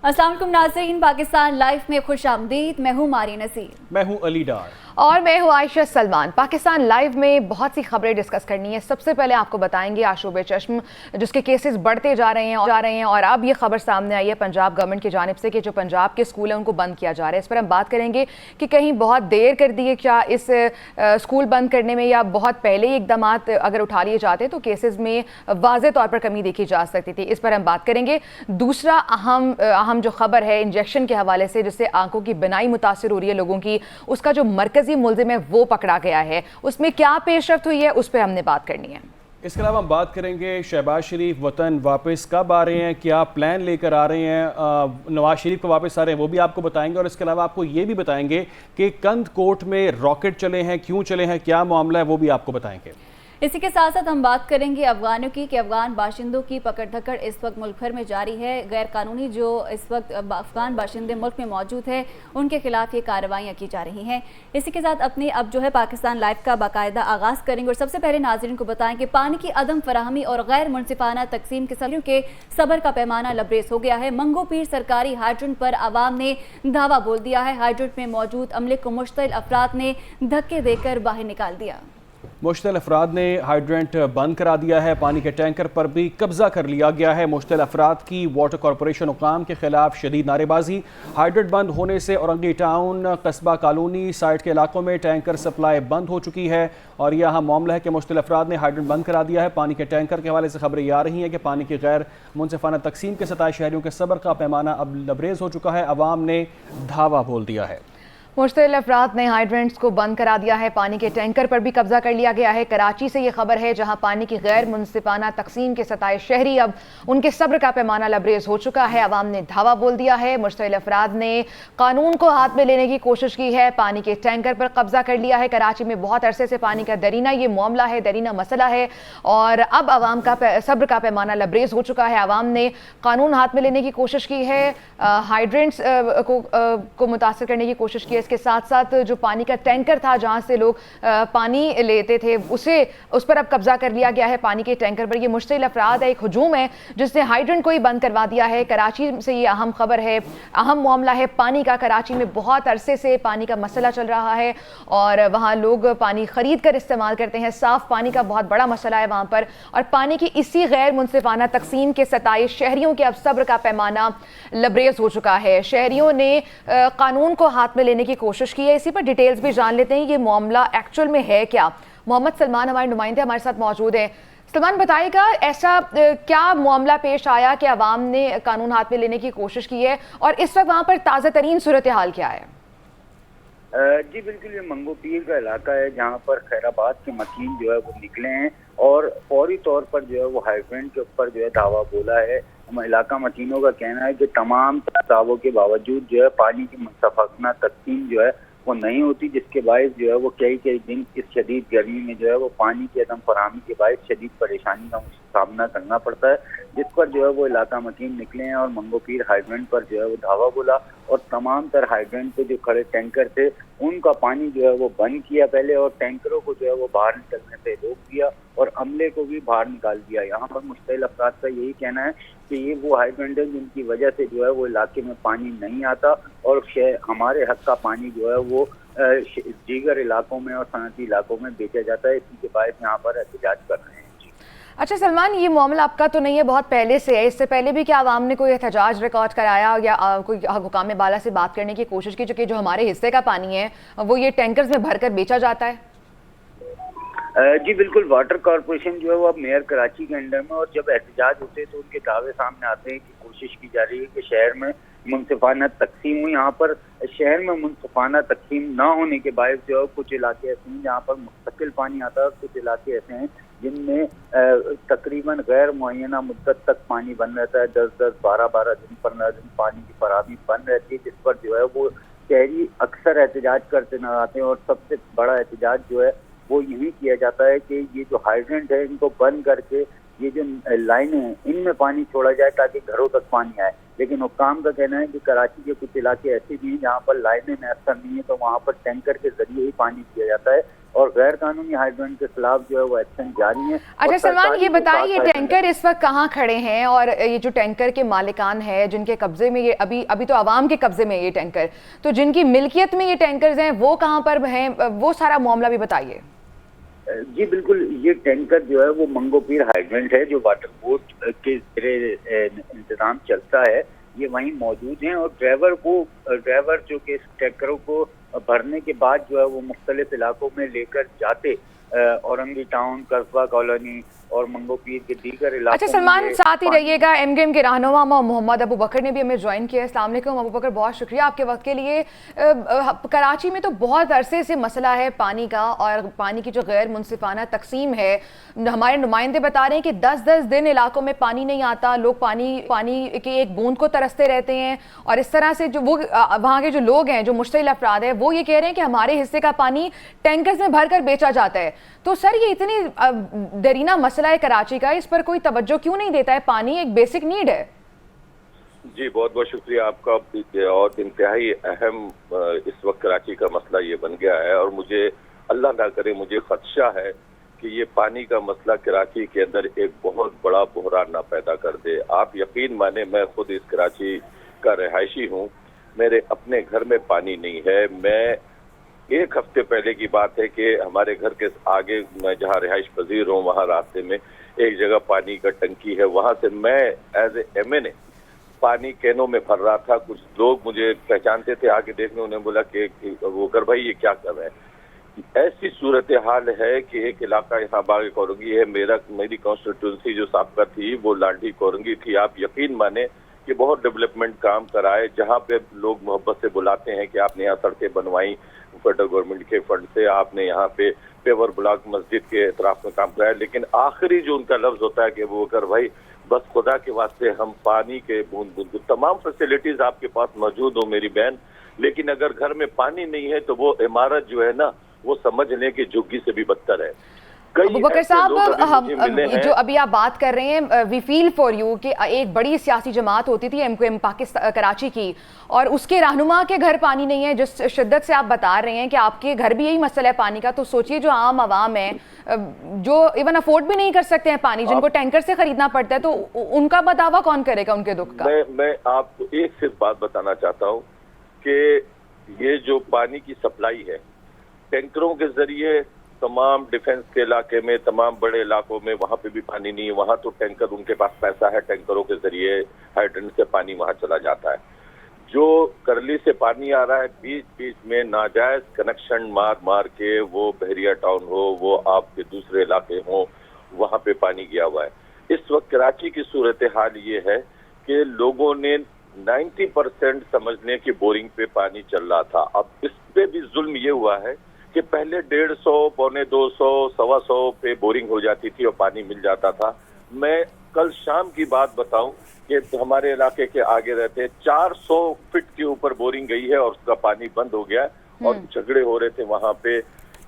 अस्सलाम वालेकुम नाज़रीन, पाकिस्तान लाइव में खुश आमदीद। मैं हूँ मारी नसीर। मैं हूँ अली डार और मैं हूँ आयशा सलमान। पाकिस्तान लाइव में बहुत सी खबरें डिस्कस करनी है। सबसे पहले आपको बताएंगे आशूब चश्म जिसके केसेस बढ़ते जा रहे हैं और अब ये खबर सामने आई है पंजाब गवर्नमेंट की जानिब से कि जो पंजाब के स्कूल हैं उनको बंद किया जा रहा है। इस पर हम बात करेंगे कि कहीं बहुत देर कर दी है क्या इस स्कूल बंद करने में, या बहुत पहले ही इकदाम अगर उठा लिए जाते तो केसेस में वाज़े तौर पर कमी देखी जा सकती थी। इस पर हम बात करेंगे। दूसरा अहम जो खबर है इंजेक्शन के हवाले से, जिससे आंखों की बिनाई मुतासिर हो रही है लोगों की, उसका जो मरकजी मुल्जिम है वो पकड़ा गया है, उसमें क्या पेशरफ्त हुई है उस पर हमने बात करनी है। इसके अलावा हम बात करेंगे शहबाज शरीफ वतन वापस कब आ रहे हैं, क्या प्लान लेकर आ रहे हैं, नवाज शरीफ को वापस आ रहे हैं वो भी आपको बताएंगे। और इसके अलावा आपको ये भी बताएंगे कि कंद कोट में रॉकेट चले हैं, क्यों चले हैं, क्या मामला है, वो भी आपको बताएंगे। इसी के साथ साथ हम बात करेंगे अफगानों की कि अफगान बाशिंदों की पकड़ धकड़ इस वक्त मुल्क भर में जारी है। गैर कानूनी जो इस वक्त अफगान बाशिंदे मुल्क में मौजूद है उनके खिलाफ ये कार्रवाइयाँ की जा रही हैं। इसी के साथ अपने अब जो है पाकिस्तान लाइव का बाकायदा आगाज़ करेंगे और सबसे पहले नाज़रीन को बताएं कि पानी की अदम फराहमी और गैर मुनसिफाना तकसीम के सभी के सब्र का पैमाना लबरेज हो गया है। मंगो पीर सरकारी हाइड्रेंट पर आवाम ने धावा बोल दिया है। हाइड्रेंट में मौजूद अमले को मुश्तिल अफराद ने धक्के देकर बाहर निकाल दिया। मुश्तिल अफराद ने हाइड्रेंट बंद करा दिया है, पानी के टैंकर पर भी कब्जा कर लिया गया है। मुश्तिल अफराद की वाटर कॉरपोरेशन हुकाम के खिलाफ शदीद नारेबाजी। हाइड्रेंट बंद होने से औरंगी टाउन, कस्बा कॉलोनी साइड के इलाकों में टैंकर सप्लाई बंद हो चुकी है और यह मामला है कि मुश्तिल अफराद ने हाइड्रेंट बंद करा दिया है। पानी के टैंकर के हवाले से खबरें ये आ रही हैं कि पानी की गैर मुनसिफाना तकसीम के सताए शहरियों के सब्र का पैमाना अब लबरेज हो चुका है। अवाम ने धावा बोल दिया है। मुश्तिल अफराद ने हाइड्रेंट्स को बंद करा दिया है। पानी के टैंकर पर भी कब्जा कर लिया गया है। कराची से ये खबर है जहां पानी की गैर मुनसिफाना तकसीम के सताए शहरी अब उनके सब्र का पैमाना लबरेज हो चुका है। अवाम ने धावा बोल दिया है। मुश्तिल अफराद ने कानून को हाथ में लेने की कोशिश की है। पानी के टैंकर पर कब्जा कर लिया है। कराची में बहुत अरसे से पानी का दरीना ये मामला है, दरीना मसला है और अब अवाम का सब्र का पैमाना लबरेज हो चुका है। अवाम ने कानून हाथ में लेने की कोशिश की है, हाइड्रेंट्स को मुतासर करने की कोशिश की है। इसके साथ साथ जो पानी का टैंकर था जहां से लोग पानी लेते थे उस पर अब कब्जा कर लिया गया है। पानी के टैंकर पर ये मुश्तिल अफराद है, एक हुजूम है जिसने हाइड्रेंट को ही बंद करवा दिया है। कराची से ये अहम खबर है, अहम मामला है पानी का। कराची में बहुत अरसे से पानी का मसला चल रहा है और वहाँ लोग पानी खरीद कर इस्तेमाल करते हैं। साफ पानी का बहुत बड़ा मसला है वहाँ पर और पानी की इसी गैर मुनसिफाना तकसीम के सताए शहरियों के अब सब्र का पैमाना लबरेज हो चुका है। शहरियों ने कानून को हाथ में लेने की कोशिश की है। इसी पर डिटेल्स भी जान लेते हैं, ये मामला एक्चुअल में है क्या। मोहम्मद सलमान हमारे नुमाइंदे हमारे साथ मौजूद हैं। सलमान बताएगा ऐसा क्या मामला पेश आया कि अवाम ने कानून हाथ में लेने की कोशिश की है और इस वक्त वहां पर ताज़ा तरीन सूरत हाल क्या है? जी बिल्कुल, ये मंगो पीर का इलाका है जहाँ पर खैराबाद के मकीन जो है वो निकले हैं और फौरी तौर पर जो है वो हाइड्रेंट के ऊपर जो है दावा बोला है। इलाका मकीनों का कहना है कि तमाम दावों के बावजूद जो है पानी की मुतफाना तकसीम जो है वो नहीं होती, जिसके बायस जो है वो कई दिन इस शदीद गर्मी में जो है वो पानी की अदम फराहमी के बायस शदीद परेशानी का सामना करना पड़ता है, जिस पर जो है वो इलाका मकीन निकले हैं और मंगो पीर हाइड्रेंट पर जो है वो धावा बोला और तमाम तर हाइड्रेंट पे जो खड़े टैंकर थे उनका पानी जो है वो बंद किया पहले और टैंकरों को जो है वो बाहर निकलने से रोक दिया और अमले को भी बाहर निकाल दिया। यहाँ पर मुश्तिल अफराद का यही कहना है कि ये वो हाइड्रेंट है जिनकी वजह से जो है वो इलाके में पानी नहीं आता और हमारे हक का पानी जो है वो दीगर इलाकों में और सनती इलाकों में बेचा जाता है। इसी के बायस यहाँ पर एहतजाज कर रहे हैं। अच्छा सलमान, ये मामला आपका तो नहीं है, बहुत पहले से है। इससे पहले भी क्या आवाम ने कोई एहतजाज रिकॉर्ड कराया या कोई हुकाम बाला से बात करने की कोशिश की कि जो हमारे हिस्से का पानी है वो ये टैंकर्स में भरकर बेचा जाता है? जी बिल्कुल, वाटर कॉरपोरेशन जो है वो अब मेयर कराची के अंडर में और जब एहतजाज होते हैं तो उनके दावे सामने आते हैं कि कोशिश की जा रही है कि शहर में मुनसिफाना तकसीम हुई। यहाँ पर शहर में मुनसिफाना तकसीम ना होने के बायस जो है कुछ इलाके ऐसे हैं जहाँ पर मुस्तकिल पानी आता है और कुछ इलाके ऐसे हैं जिनमें तकरीबन गैर मुअय्यना मुद्दत तक पानी बन रहता है। 10-10, 12-12 दिन 15 दिन पानी की फराहमी बन रहती है, जिस पर जो है वो शहरी अक्सर एहतजाज करते नजर आते हैं और सबसे बड़ा एहतजाज जो है वो यही किया जाता है कि ये जो हाइड्रेंट है इनको बंद करके ये जो लाइनें हैं इनमें पानी छोड़ा जाए ताकि घरों तक पानी आए। लेकिन हुक्काम का कहना है कि कराची के कुछ इलाके ऐसे भी हैं जहाँ पर लाइनें मैसर नहीं है तो वहाँ पर टैंकर के जरिए ही पानी दिया जाता है और गैर कानूनी हाइड्रेंट के खिलाफ जो है वो एक्शन जारी है। अच्छा सलमान, ये बताइए ये टैंकर इस वक्त कहाँ खड़े हैं, और ये जो टैंकर के मालिकान है जिनके कब्जे में ये अभी तो आवाम के कब्जे में ये टैंकर, तो जिनकी मिल्कियत में ये टैंकर्स हैं वो कहाँ पर हैं, वो सारा मामला भी बताइए। जी बिल्कुल, ये टैंकर जो है वो मंगोपीर हाइड्रेंट है जो वाटर बोर्ड के इंतजाम चलता है, ये वहीं मौजूद हैं। और ड्राइवर जो कि इस टैंकरों को भरने के बाद जो है वो मुख्तलिफ इलाकों में लेकर जाते, औरंगी टाउन, कस्बा कॉलोनी और मंगोपीर के दीगर इलाकों। अच्छा सलमान, साथ ही रहिएगा। एमकेएम के रहनुमा मोहम्मद अबू बकर ने भी हमें ज्वाइन किया है। अस्सलाम वालेकुम अबू बकर, बहुत शुक्रिया आपके वक्त के लिए। कराची में तो बहुत अरसे से मसला है पानी का, और पानी की जो गैर मुनसिफाना तकसीम है, हमारे नुमाइंदे बता रहे हैं कि 10-10 दिन इलाकों में पानी नहीं आता, लोग पानी के एक बूंद को तरसते रहते हैं। और इस तरह से जो वो वहाँ के जो लोग हैं, जो मुश्तिल अफराद है, वो ये कह रहे हैं कि हमारे हिस्से का पानी टैंकर्स में भर कर बेचा जाता है। तो सर, ये इतनी दरीना मसला है कराची का, इस पर कोई तवज्जो क्यों नहीं देता है? पानी एक बेसिक नीड है। जी बहुत बहुत शुक्रिया आपका। और इंतहाई अहम इस वक्त कराची का मसला ये बन गया है, और मुझे अल्लाह ना करे, मुझे खदशा है कि ये पानी का मसला कराची के अंदर एक बहुत बड़ा बहरान ना पैदा कर दे। आप यकीन माने, मैं खुद इस कराची का रहायशी हूँ, मेरे अपने घर में पानी नहीं है। मैं एक हफ्ते पहले की बात है कि हमारे घर के आगे, मैं जहाँ रिहाइश पजीर हूँ, वहाँ रास्ते में एक जगह पानी का टंकी है, वहाँ से मैं एज ए MNA पानी कैनों में भर रहा था। कुछ लोग मुझे पहचानते थे, आके देखने, उन्हें बोला कि वो कर भाई ये क्या कर रहे हैं। ऐसी सूरत हाल है कि एक इलाका यहाँ बाग कोरंगी है, मेरी कॉन्स्टिट्यूंसी जो साबका थी वो लाठी कोरंगी थी। आप यकीन माने कि बहुत डेवलपमेंट काम कराए, जहाँ पे लोग मोहब्बत से बुलाते हैं कि आपने यहाँ सड़कें बनवाई फेडरल गवर्नमेंट के फंड से, आपने यहाँ पे पेवर ब्लॉक मस्जिद के एतराफ में काम कराया, लेकिन आखिरी जो उनका लफ्ज होता है कि वो कर भाई बस खुदा के वास्ते हम पानी के बूंद बूंद, तमाम फैसिलिटीज आपके पास मौजूद हो मेरी बहन, लेकिन अगर घर में पानी नहीं है तो वो इमारत जो है ना, वो समझ लें कि झुग्गी से भी बदतर है। अबू बकर साहब, जो अभी आप बात कर रहे हैं, वी फील फॉर यू कि एक बड़ी सियासी जमात होती थी MQM पाकिस्तान कराची की, और उसके रहनुमा के घर पानी नहीं है। जिस शिद्दत से आप बता रहे हैं कि आपके घर भी यही मसला है पानी का, तो सोचिए जो आम आवाम है, जो इवन अफोर्ड भी नहीं कर सकते हैं पानी, जिनको टैंकर से खरीदना पड़ता है, तो उनका बदावा कौन करेगा उनके दुख का? मैं आपको एक सिर्फ बात बताना चाहता हूँ कि ये जो पानी की सप्लाई है टैंकरों के जरिए तमाम डिफेंस के इलाके में, तमाम बड़े इलाकों में, वहाँ पे भी पानी नहीं है। वहाँ तो टैंकर, उनके पास पैसा है, टैंकरों के जरिए हाइड्रेंट से पानी वहाँ चला जाता है। जो करली से पानी आ रहा है, बीच बीच में नाजायज कनेक्शन मार के, वो बहरिया टाउन हो, वो आपके दूसरे इलाके हो, वहाँ पे पानी गया हुआ है। इस वक्त कराची की सूरत हाल ये है कि लोगों ने 90% समझ लें कि बोरिंग पे पानी चल रहा था। अब इस पे भी जुल्म ये हुआ है कि पहले 150, पौने 200, 125 पे बोरिंग हो जाती थी और पानी मिल जाता था। मैं कल शाम की बात बताऊं कि हमारे इलाके के आगे रहते 400 फीट के ऊपर बोरिंग गई है और उसका पानी बंद हो गया, और झगड़े हो रहे थे वहां पे।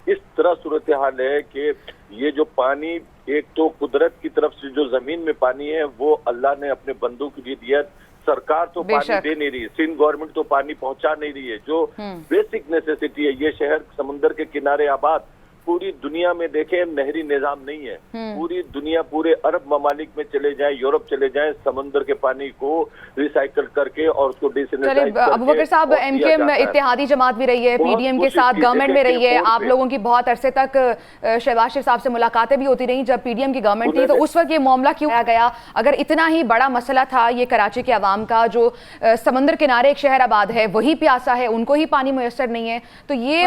इस तरह सूरत हाल है कि ये जो पानी, एक तो कुदरत की तरफ से जो जमीन में पानी है वो अल्लाह ने अपने बंदों के लिए दिया, सरकार तो पानी दे नहीं रही है, सिंध गवर्नमेंट तो पानी पहुंचा नहीं रही है, जो बेसिक नेसेसिटी है। ये शहर समुंदर के किनारे आबाद, पूरी दुनिया में देखें नहरी निजाम नहीं है। पूरी दुनिया, पूरे अरब ममालिक में चले जाएं, यूरोप चले जाएं, समुद्र के पानी को रिसाइकल करके और उसको डिसैलिनाइज करके। अबू बकर साहब, MQM इत्तेहादी जमात भी रही है, PDM के साथ गवर्नमेंट में रही है, आप लोगों की बहुत अरसे तक शहबाज शरीफ साहब से मुलाकातें भी होती रही जब PDM की गवर्नमेंट थी, तो उस वक्त ये मामला क्यों आया गया? अगर इतना ही बड़ा मसला था ये कराची के अवाम का, जो समुद्र किनारे एक शहर आबाद है, वही प्यासा है, उनको ही पानी मुयसर नहीं है, तो ये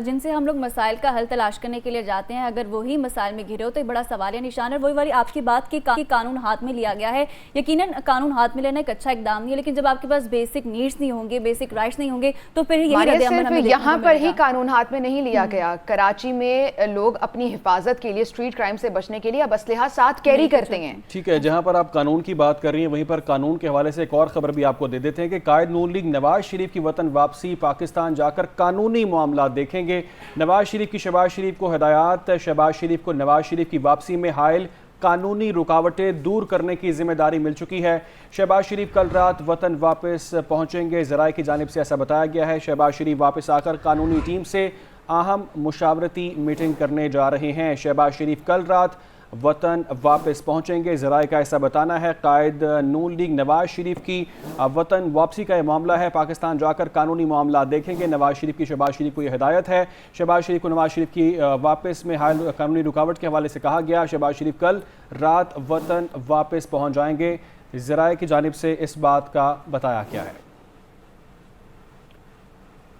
जिनसे हम लोग मसाइल का हल तलाश करने के लिए जाते हैं, अगर वही मसाइल में घिरे हो तो एक बड़ा सवाल है निशान है। वही वाली आपकी बात की कानून हाथ में लिया गया है, यकीनन कानून हाथ में लेना एक अच्छा इकदाम नहीं है, लेकिन जब आपके पास बेसिक नीड्स नहीं होंगे, बेसिक राइट्स नहीं होंगे, तो फिर यही रद्द-ए-अमल हमें यहाँ पर ही कानून हाथ में नहीं लिया गया। कराची में लोग अपनी हिफाजत के लिए, स्ट्रीट क्राइम से बचने के लिए अब असलहा साथ कैरी करते हैं। ठीक है, जहाँ पर आप कानून की बात कर रही हैं, वहीं पर कानून के हवाले से एक और खबर भी आपको दे देते हैं कि कायद नून लीग नवाज शरीफ की वतन वापसी, पाकिस्तान जाकर कानूनी मामला देखेंगे। नवाज शरीफ की शहबाज शरीफ को हिदायत, शहबाज शरीफ को नवाज शरीफ की वापसी में हायल कानूनी रुकावटें दूर करने की जिम्मेदारी मिल चुकी है। शहबाज शरीफ कल रात वतन वापस पहुंचेंगे, ज़राए की जानिब से ऐसा बताया गया है। शहबाज शरीफ वापस आकर कानूनी टीम से अहम मुशावरती मीटिंग करने जा रहे हैं। शहबाज शरीफ कल रात वतन वापस पहुंचेंगे। ज़राए का ऐसा बताना है। कायद नून लीग नवाज शरीफ की वतन वापसी का यह मामला है। पाकिस्तान जाकर कानूनी मामला देखेंगे। नवाज शरीफ की शहबाज शरीफ को यह हिदायत है। शहबाज शरीफ को नवाज शरीफ की वापस में हाल कानूनी रुकावट के हवाले से कहा गया। शहबाज शरीफ कल रात वतन वापस पहुंच जाएंगे। ज़राए की जानिब से इस बात का बताया गया है।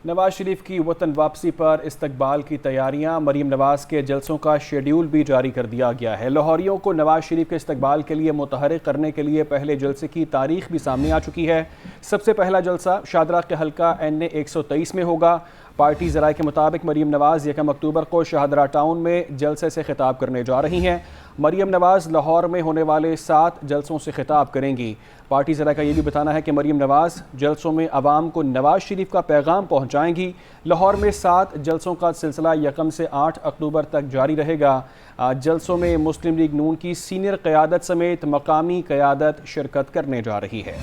नवाज शरीफ की वतन वापसी पर इस्तकबाल की तैयारियां। मरीम नवाज के जलसों का शेड्यूल भी जारी कर दिया गया है। लाहौरियों को नवाज शरीफ के इस्तकबाल के लिए मुतहरिक करने के लिए पहले जलसे की तारीख भी सामने आ चुकी है। सबसे पहला जलसा शादरा के हल्का NA 123 में होगा। पार्टी ज़राए के मुताबिक मरीम नवाज 1 अक्टूबर को शाहदरा टाउन में जलसे से खिताब करने जा रही हैं। मरीम नवाज लाहौर में होने वाले 7 जलसों से खिताब करेंगी। पार्टी ज़राए का ये भी बताना है कि मरीम नवाज जलसों में आवाम को नवाज शरीफ का पैगाम पहुँचाएंगी। लाहौर में 7 जलसों का सिलसिला 1 से 8 अक्टूबर तक जारी रहेगा। जलसों में मुस्लिम लीग नून की सीनियर क़यादत समेत मकामी क़यादत शिरकत करने जा रही है।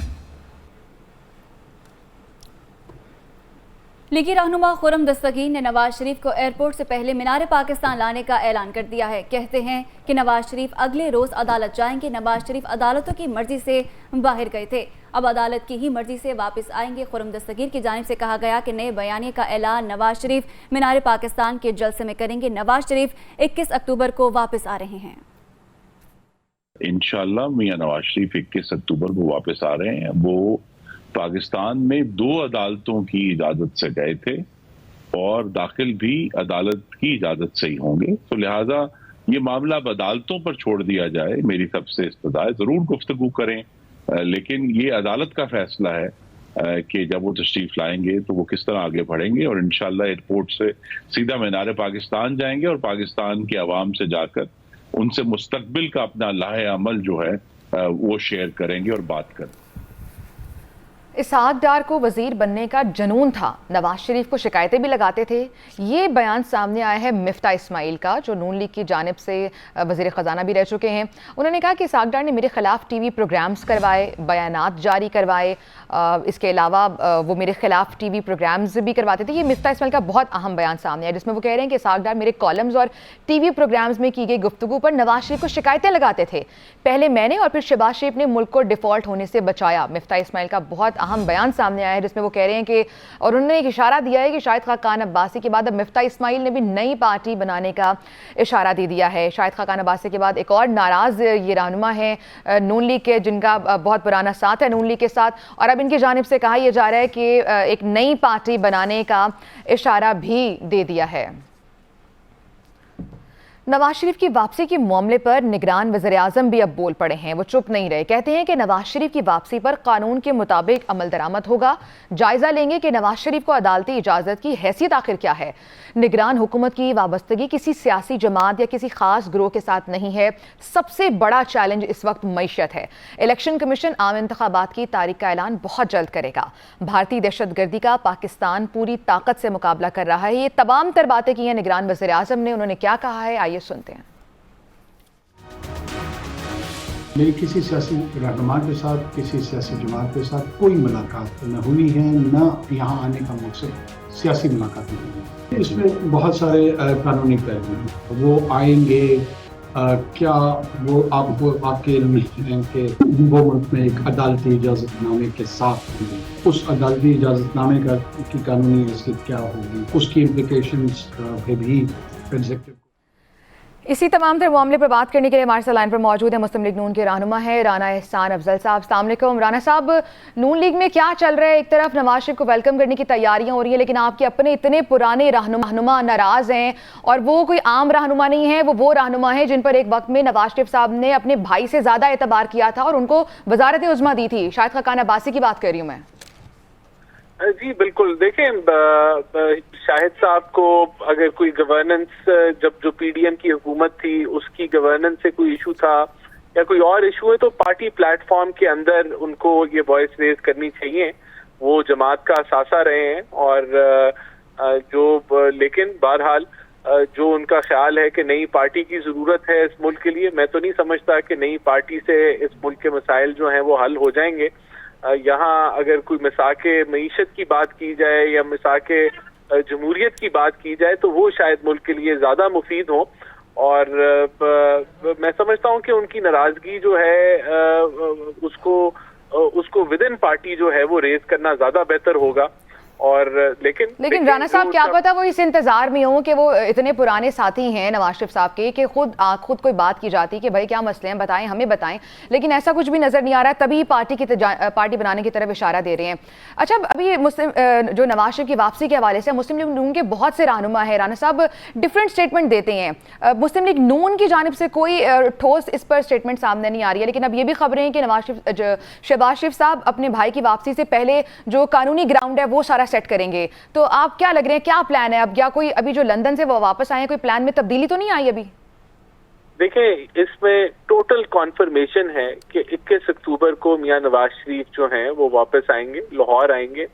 लीगी रहनुमा खुर्रम दस्तगीर ने नवाज शरीफ को एयरपोर्ट से पहले मीनार पाकिस्तान लाने का ऐलान कर दिया है। कहते हैं कि नवाज शरीफ अगले रोज अदालत जाएंगे। नवाज शरीफ अदालतों की मर्जी से बाहर गए थे, अब अदालत की ही मर्जी से वापस आएंगे। खुर्रम दस्तगीर की जानिब से कहा गया कि नए बयानिए का ऐलान नवाज शरीफ मीनार पाकिस्तान के जलसे में करेंगे। नवाज शरीफ 21 अक्टूबर को वापस आ रहे हैं। इंशाअल्लाह मियां नवाज शरीफ 21 अक्टूबर को वापस आ रहे हैं। वो पाकिस्तान में 2 अदालतों की इजाजत से गए थे और दाखिल भी अदालत की इजाजत से ही होंगे। तो लिहाजा ये मामला अब अदालतों पर छोड़ दिया जाए, मेरी तरफ से इस्तदा है। जरूर गुफ्तगू करें, लेकिन ये अदालत का फैसला है कि जब वो तशरीफ लाएंगे तो वो किस तरह आगे बढ़ेंगे। और इंशाअल्लाह एयरपोर्ट से सीधा मीनार पाकिस्तान जाएंगे और पाकिस्तान के अवाम से जाकर उनसे मुस्तकबिल का अपना लाहे अमल जो है वो शेयर करेंगे और बात करें। इसहाक डार को वजीर बनने का जुनून था, नवाज शरीफ को शिकायतें भी लगाते थे। ये बयान सामने आया है मिफ्ता इस्माइल का, जो नून लीग की जानिब से वजीर ख़जाना भी रह चुके हैं। उन्होंने कहा कि इसहाक डार ने मेरे खिलाफ TV प्रोग्राम्स करवाए, बयानात जारी करवाए। इसके अलावा वो मेरे खिलाफ TV प्रोग्राम्स भी करवाते थे। ये मिफ्ता इस्माइल का बहुत अहम बयान सामने आया, जिसमें वो कह रहे हैं कि इसहाक डार मेरे कॉलम्स और TV प्रोग्राम्स में की गई गुफ्तगू पर नवाज शरीफ को शिकायतें लगाते थे। पहले मैंने और फिर शहबाज शरीफ ने मुल्क को डिफॉल्ट होने से बचाया। मिफ्ता इस्माइल का बहुत अहम बयान सामने आया है, जिसमें वो कह रहे हैं कि, और उन्होंने एक इशारा दिया है कि शाहिद खाकान अब्बासी के बाद अब मिफ्ता इस्माइल ने भी नई पार्टी बनाने का इशारा दे दिया है। शाहिद खाकान अब्बासी के बाद एक और नाराज ये रहनुमा है नून लीग के, जिनका बहुत पुराना साथ है नून लीग के साथ, और अब इनकी जानिब से कहा यह जा रहा है कि एक नई पार्टी बनाने का इशारा भी दे दिया है। नवाज शरीफ की वापसी के मामले पर निगरान वज़ीर-ए-आज़म भी अब बोल पड़े हैं। वो चुप नहीं रहे, कहते हैं कि नवाज शरीफ की वापसी पर कानून के मुताबिक अमल दरामद होगा। जायजा लेंगे कि नवाज शरीफ को अदालती इजाज़त की हैसियत आखिर क्या है। निगरान हुकूमत की वाबस्तगी किसी सियासी जमात या किसी खास ग्रोह के साथ नहीं है। सबसे बड़ा चैलेंज इस वक्त मईशत है। इलेक्शन कमीशन आम इंतखाबात की तारीख का ऐलान बहुत जल्द करेगा। भारतीय दहशतगर्दी का पाकिस्तान पूरी ताकत से मुकाबला कर रहा है। ये तमाम तर बातें की हैं निगरान वज़ीर-ए-आज़म ने। उन्होंने क्या कहा है, आइए सुनते हैं। मेरी किसी सियासी रहनुमा के साथ, किसी सियासी जमात के साथ कोई मुलाकात न हुई है, न यहाँ आने का मकसद सियासी मुलाकात नहीं है। इसमें बहुत सारे कानूनी पहलू हैं, वो आएंगे। क्या वो आपको आपके इल्म में है कि वो मुल्क में एक अदालती इजाज़तनामे के साथ होंगे, उस अदालती इजाज़तनामे की कानूनी हैसियत क्या होगी, उसकी इम्प्लिकेशंस पे भी एग्जीक्यूटिव। इसी तमाम तर मामले पर बात करने के लिए हमारे साथ लाइन पर मौजूद है मुस्लिम लीग नून के रहनुमा है राना एहसान अफजल साहब। अस्सलाम वालेकुम राना साहब, नून लीग में क्या चल रहा है? एक तरफ नवाज शरीफ को वेलकम करने की तैयारियां हो रही हैं, लेकिन आपके अपने इतने पुराने रहनुमा नाराज हैं, और वो कोई आम रहनुमा नहीं है, वो रहनुमा है जिन पर एक वक्त में नवाज शरीफ साहब ने अपने भाई से ज्यादा एतबार किया था और उनको वजारत उज़्मा दी थी। शाहिद खाकान अब्बासी की बात कर रही हूँ मैं। जी बिल्कुल, देखें शाहिद साहब को अगर कोई गवर्नेंस, जब जो PDM की हुकूमत थी उसकी गवर्नेंस से कोई इशू था या कोई और इशू है, तो पार्टी प्लेटफॉर्म के अंदर उनको ये वॉइस रेज करनी चाहिए। वो जमात का असासा रहे हैं और लेकिन बहरहाल जो उनका ख्याल है कि नई पार्टी की जरूरत है इस मुल्क के लिए, मैं तो नहीं समझता कि नई पार्टी से इस मुल्क के मसाइल जो हैं वो हल हो जाएंगे। यहाँ अगर कोई मिसाके मईशत की बात की जाए या मिसाके जमहूरियत की बात की जाए तो वो शायद मुल्क के लिए ज्यादा मुफीद हो। और मैं समझता हूँ कि उनकी नाराजगी जो है उसको विद इन पार्टी जो है वो रेज करना ज्यादा बेहतर होगा। और लेकिन राना साहब क्या पता वो इस इंतजार में हो कि वो इतने पुराने साथी हैं नवाज शरीफ साहब के कि खुद कोई बात की जाती कि भाई क्या मसले हैं बताएं, हमें बताएं, लेकिन ऐसा कुछ भी नजर नहीं आ रहा, तभी पार्टी बनाने की तरफ इशारा दे रहे हैं। अच्छा, अभी मुस्लिम जो नवाज शरीफ की वापसी के हवाले से मुस्लिम लीग नून के बहुत से रहनुमा है राना साहब, डिफरेंट स्टेटमेंट देते हैं। मुस्लिम लीग नून की जानिब से कोई ठोस इस पर स्टेटमेंट सामने नहीं आ रही है, लेकिन अब ये भी खबरें हैं कि शहबाज शरीफ साहब अपने भाई की वापसी से पहले जो कानूनी ग्राउंड है वो सारा सेट करेंगे। तो आप क्या लग रहे हैं, क्या प्लान है अब, या कोई अभी जो लंदन से वो वापस आए हैं कोई प्लान में तब्दीली तो नहीं आई अभी? देखें, इसमें टोटल कॉन्फर्मेशन है कि 21 अक्टूबर को मियां नवाज शरीफ जो हैं वो वापस आएंगे, लाहौर आएंगे,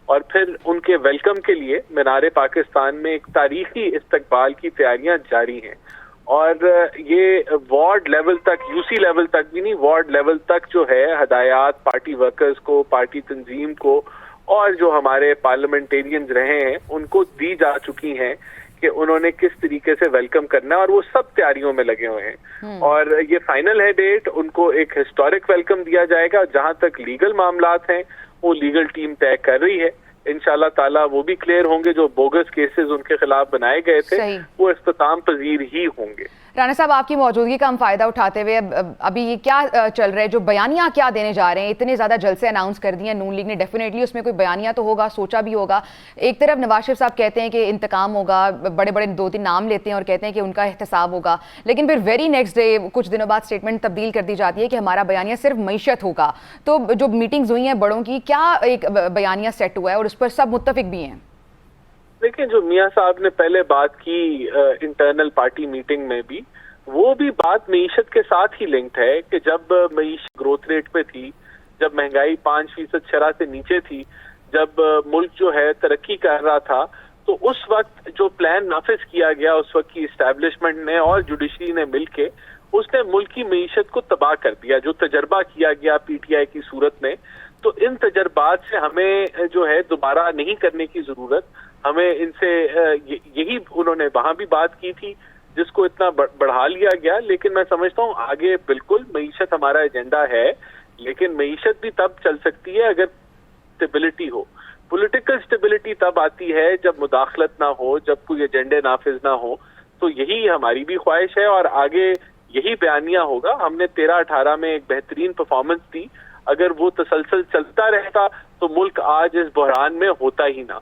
और फिर उनके वेलकम के लिए मीनार पाकिस्तान में एक तारीखी इस्तकबाल की तैयारियां जारी हैं। और ये वार्ड लेवल तक, यूसी लेवल तक भी नहीं, वार्ड लेवल तक जो है हदायत पार्टी वर्कर्स को, पार्टी तंजीम को और जो हमारे पार्लियामेंटेरियंस रहे हैं उनको दी जा चुकी हैं कि उन्होंने किस तरीके से वेलकम करना है, और वो सब तैयारियों में लगे हुए हैं। और ये फाइनल है डेट, उनको एक हिस्टोरिक वेलकम दिया जाएगा। जहां तक लीगल मामलात हैं वो लीगल टीम तय कर रही है, इंशाल्लाह ताला वो भी क्लियर होंगे। जो बोगस केसेस उनके खिलाफ बनाए गए थे वो इख्तिताम पजीर ही होंगे। राना साहब, आपकी मौजूदगी का हम फायदा उठाते हुए अभी ये क्या चल रहा है, जो बयानियां क्या देने जा रहे हैं? इतने ज्यादा जलसे अनाउंस कर दिए नून लीग ने, डेफिनेटली उसमें कोई बयानिया तो होगा, सोचा भी होगा। एक तरफ नवाज शरीफ साहब कहते हैं कि इंतकाम होगा, बड़े बड़े 2-3 नाम लेते हैं और कहते हैं कि उनका एहतसाब होगा, लेकिन फिर वेरी नेक्स्ट डे कुछ दिनों बाद स्टेटमेंट तब्दील कर दी जाती है कि हमारा बयानिया सिर्फ मईशत होगा। तो जो मीटिंग्स हुई हैं बड़ों की, क्या एक बयानिया सेट हुआ है और उस पर सब मुत्तफिक भी हैं? देखिए, जो मियां साहब ने पहले बात की इंटरनल पार्टी मीटिंग में भी, वो भी बात मईशत के साथ ही लिंक्ड है कि जब मईशत ग्रोथ रेट पे थी, जब महंगाई 5% शरह से नीचे थी, जब मुल्क जो है तरक्की कर रहा था, तो उस वक्त जो प्लान नाफिज किया गया उस वक्त की इस्टेब्लिशमेंट ने और जुडिशरी ने मिलके उसने मुल्क की मईशत को तबाह कर दिया। जो तजर्बा किया गया पीटीआई की सूरत में, तो इन तजर्बात से हमें जो है दोबारा नहीं करने की जरूरत, हमें इनसे यही उन्होंने वहां भी बात की थी जिसको इतना बढ़ा लिया गया। लेकिन मैं समझता हूँ आगे बिल्कुल मईशत हमारा एजेंडा है, लेकिन मईशत भी तब चल सकती है अगर स्टेबिलिटी हो। पॉलिटिकल स्टेबिलिटी तब आती है जब मुदाखलत ना हो, जब कोई एजेंडे नाफिज ना हो। तो यही हमारी भी ख्वाहिश है और आगे यही बयानिया होगा। हमने 13-18 में एक बेहतरीन परफॉर्मेंस दी, अगर वो तसलसल चलता रहता तो मुल्क आज इस बहरान में होता ही ना,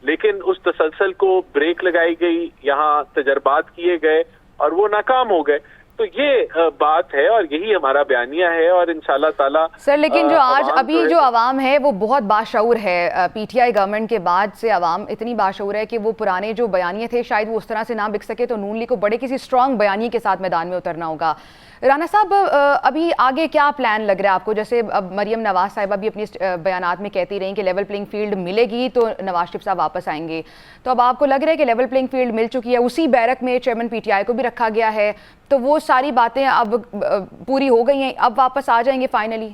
लेकिन उस तसलसल को ब्रेक लगाई गई, यहाँ तजर्बात किए गए और वो नाकाम हो गए। तो ये बात है और यही हमारा बयानिया है और इंशाल्लाह ताला। सर, लेकिन जो आज अभी जो आवाम है वो बहुत बाशऊर है। पीटीआई गवर्नमेंट के बाद से आवाम इतनी बाशऊर है कि वो पुराने जो बयानिए थे शायद वो उस तरह से ना बिक सके, तो नून लीग को बड़े किसी स्ट्रॉन्ग बयानिए के साथ मैदान में उतरना होगा। राना साहब, अभी आगे क्या प्लान लग रहा है आपको? जैसे अब मरियम नवाज साहिबा भी अपनी बयानात में कहती रही कि लेवल प्लेइंग फील्ड मिलेगी तो नवाज शरीफ साहब वापस आएंगे, तो अब आपको लग रहा है कि लेवल प्लेइंग फील्ड मिल चुकी है, उसी बैरक में चेयरमैन पीटीआई को भी रखा गया है, तो वो सारी बातें अब पूरी हो गई हैं, अब वापस आ जाएंगे फाइनली?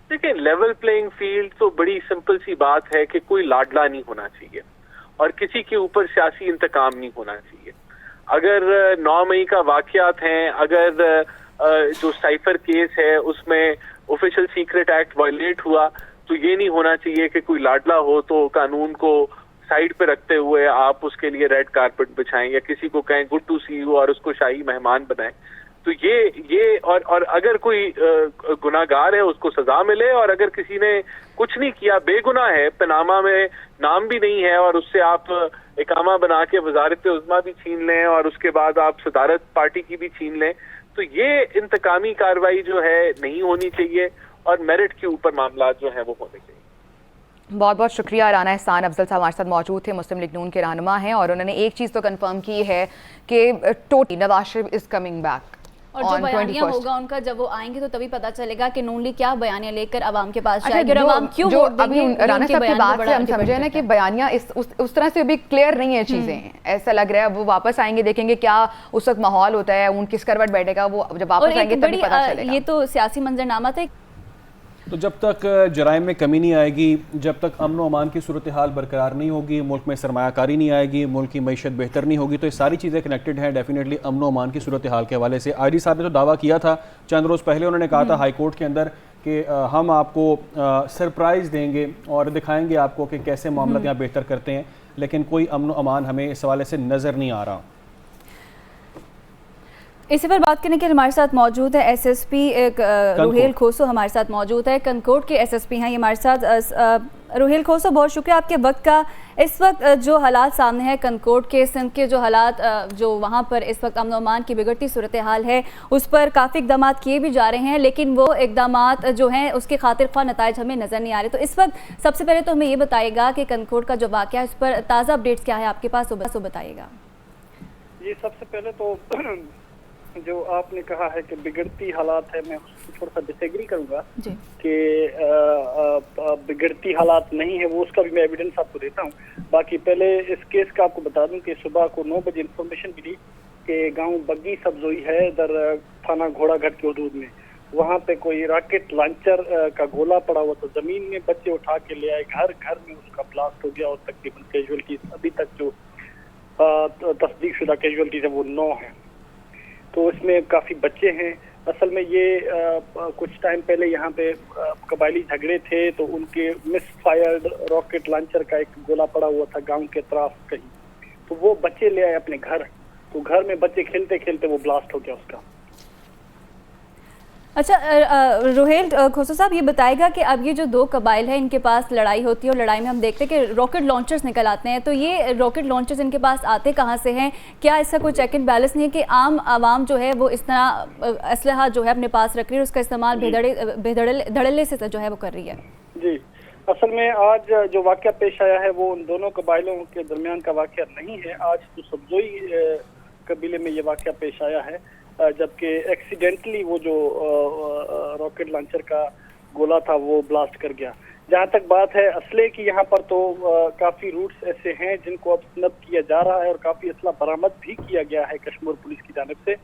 देखिए, लेवल प्लेइंग फील्ड तो बड़ी सिंपल सी बात है कि कोई लाडला नहीं होना चाहिए और किसी के ऊपर सियासी इंतकाम नहीं होना चाहिए। अगर 9 मई का वाकयात हैं, अगर जो साइफर केस है उसमें ऑफिशियल सीक्रेट एक्ट वायलेट हुआ, तो ये नहीं होना चाहिए कि कोई लाडला हो तो कानून को साइड पे रखते हुए आप उसके लिए रेड कारपेट बिछाएं या किसी को कहें गुड टू सी यू और उसको शाही मेहमान बनाएं। तो ये और अगर कोई गुनाहगार है उसको सजा मिले, और अगर किसी ने कुछ नहीं किया, बेगुनाह है, पनामा में नाम भी नहीं है, और उससे आप इकामा बना के वजारत उज़्मा भी छीन लें और उसके बाद आप सदारत पार्टी की भी छीन लें, तो ये इंतकामी कार्रवाई जो है नहीं होनी चाहिए और मेरिट के ऊपर मामला जो है वो होने चाहिए। बहुत बहुत शुक्रिया। राना एहसान अफजल साहब हमारे साथ मौजूद थे, मुस्लिम लीग नून के रहनुमा हैं, और उन्होंने एक चीज़ तो कंफर्म की है कि totally Nawaz Sharif is coming back. और जो बयानिया होगा उनका, जब वो आएंगे तो तभी पता चलेगा कि नून लीग क्या बयानिया लेकर अवाम के पास जाएगी और अवाम क्यों वोट देंगे। अभी राना साहब की बात से हम समझ रहे हैं ना कि बयानिया उस तरह से अभी क्लियर नहीं है चीजें, ऐसा लग रहा है। अब वो वापस आएंगे, देखेंगे क्या उस वक्त माहौल होता है, उन किस करवट बैठेगा, वो जब वापस आएंगे तभी पता चलेगा। ये तो सियासी मंजरनामा था। तो जब तक जराइम में कमी नहीं आएगी, जब तक अमन व अमान की सूरत हाल बरकरार नहीं होगी, मुल्क में सरमायाकारी नहीं आएगी, मुल्क की मईशत बेहतर नहीं होगी, तो ये सारी चीज़ें कनेक्टेड हैं डेफिनेटली अमन व अमान की सूरत हाल के हवाले से। आईजी साहब ने तो दावा किया था चंद रोज़ पहले, उन्होंने कहा था हाई कोर्ट के अंदर कि हम आपको सरप्राइज़ देंगे और दिखाएंगे आपको कि कैसे मामला यहाँ बेहतर करते हैं, लेकिन कोई अमन व अमान हमें इस हवाले से नज़र नहीं आ रहा। इसी पर बात करने के लिए हमारे साथ मौजूद है एसएसपी रुहेल खोसो, हमारे साथ मौजूद है, कनकोट के एसएसपी हैं ये हमारे साथ। रुहेल खोसो, बहुत शुक्रिया आपके वक्त का। इस वक्त जो हालात सामने हैं कनकोट के, सिंध के जो हालात जो वहाँ पर इस वक्त अमन अमान की बिगड़ती सूरत हाल है, उस पर काफ़ी इकदाम किए भी जा रहे हैं, लेकिन वो इकदाम जो हैं उसके खातिर ख्वाह नताइज हमें नज़र नहीं आ रहे। तो इस वक्त सबसे पहले तो हमें ये बताइएगा कि कनकोट का जो वाक़या है उस पर ताज़ा अपडेट्स क्या है आपके पास, वो बताइएगा। ये सबसे पहले तो जो आपने कहा है कि बिगड़ती हालात है, मैं उसको थोड़ा सा डिसएग्री करूंगा कि बिगड़ती हालात नहीं है, वो उसका भी मैं एविडेंस आपको देता हूँ। बाकी पहले इस केस का आपको बता दूं कि सुबह को 9 बजे इंफॉर्मेशन मिली कि गांव बग्गी सब्जोई है इधर थाना घोड़ाघाट के हदूद में, वहाँ पे कोई रॉकेट लॉन्चर का गोला पड़ा हुआ था, जमीन में बच्चे उठा के ले आए, घर में उसका ब्लास्ट हो गया और तकरीबन कैजुअलिटीज अभी तक जो तस्दीक शुदा कैजुअलिटीज है वो 9 है। तो इसमें काफ़ी बच्चे हैं। असल में ये कुछ टाइम पहले यहाँ पे कबायली झगड़े थे, तो उनके मिस फायर्ड रॉकेट लॉन्चर का एक गोला पड़ा हुआ था गांव के अतराफ कहीं, तो वो बच्चे ले आए अपने घर, तो घर में बच्चे खेलते खेलते वो ब्लास्ट हो गया उसका। अच्छा रुहेल खोसो साहब, ये बताएगा कि अब ये जो 2 कबाइल है इनके पास लड़ाई होती है और लड़ाई में हम देखते हैं कि रॉकेट लॉन्चर्स निकल आते हैं, तो ये रॉकेट लॉन्चर्स इनके पास आते कहाँ से हैं? क्या इसका कोई चेक एंड बैलेंस नहीं है कि आम आवाम जो है वो इस तरह असलहा जो है अपने पास रख रही है, उसका इस्तेमाल धड़ल्ले से जो है वो कर रही है? जी, असल में आज जो वाक़या पेश आया है वो उन दोनों कबाइलों के दरमियान का वाक़या नहीं है। आज तो सब्जोई कबीले में ये वाक़या पेश आया है, जबकि एक्सीडेंटली वो जो रॉकेट लॉन्चर का गोला था वो ब्लास्ट कर गया। जहाँ तक बात है असले की, यहाँ पर तो काफ़ी रूट्स ऐसे हैं जिनको अब स्नब किया जा रहा है और काफ़ी असला बरामद भी किया गया है कश्मीर पुलिस की जानिब से,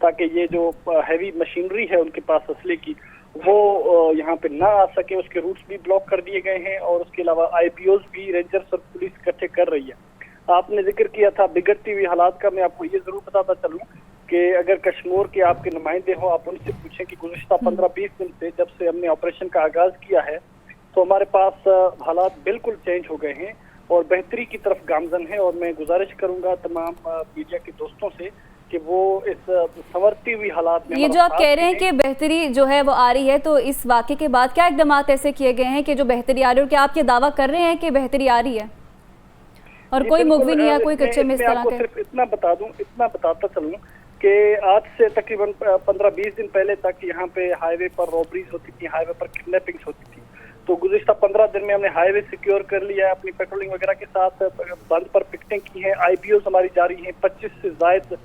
ताकि ये जो हैवी मशीनरी है उनके पास असले की वो यहाँ पे ना आ सके, उसके रूट्स भी ब्लॉक कर दिए गए हैं और उसके अलावा IPOs भी रेंजर्स और पुलिस इकट्ठे कर रही है। आपने जिक्र किया था बिगड़ती हुई हालात का, मैं आपको ये जरूर बताता चलूँ कि अगर कश्मीर के आपके नुमाइंदे हो, आप उनसे पूछें कि गुज़िश्ता 15-20 दिन से जब से हमने ऑपरेशन का आगाज किया है तो हमारे पास हालात बिल्कुल चेंज हो गए हैं और बेहतरी की तरफ गामजन है। और मैं गुजारिश करूंगा तमाम मीडिया के दोस्तों से कि वो इस संवरती हुई हालात में, ये जो आप कह रहे हैं कि बेहतरी जो है वो आ रही है, तो इस वाक़े के बाद क्या इक़दाम ऐसे किए गए हैं कि जो बेहतरी आ रही है, और क्या आप ये दावा कर रहे हैं कि बेहतरी आ रही है और कोई मुगवी नहीं है, कोई कच्चे में इस तरह के? सिर्फ इतना बताता चलूँ कि आज से तकरीबन 15-20 दिन पहले तक यहाँ पे हाईवे पर रॉबरीज होती थी, हाईवे पर किडनैपिंग्स होती थी, तो गुज़िश्ता 15 दिन में हमने हाईवे सिक्योर कर लिया है, अपनी पेट्रोलिंग वगैरह के साथ बंद पर पिकटें की हैं, IPOs हमारी जारी हैं, 25 से ज़ायद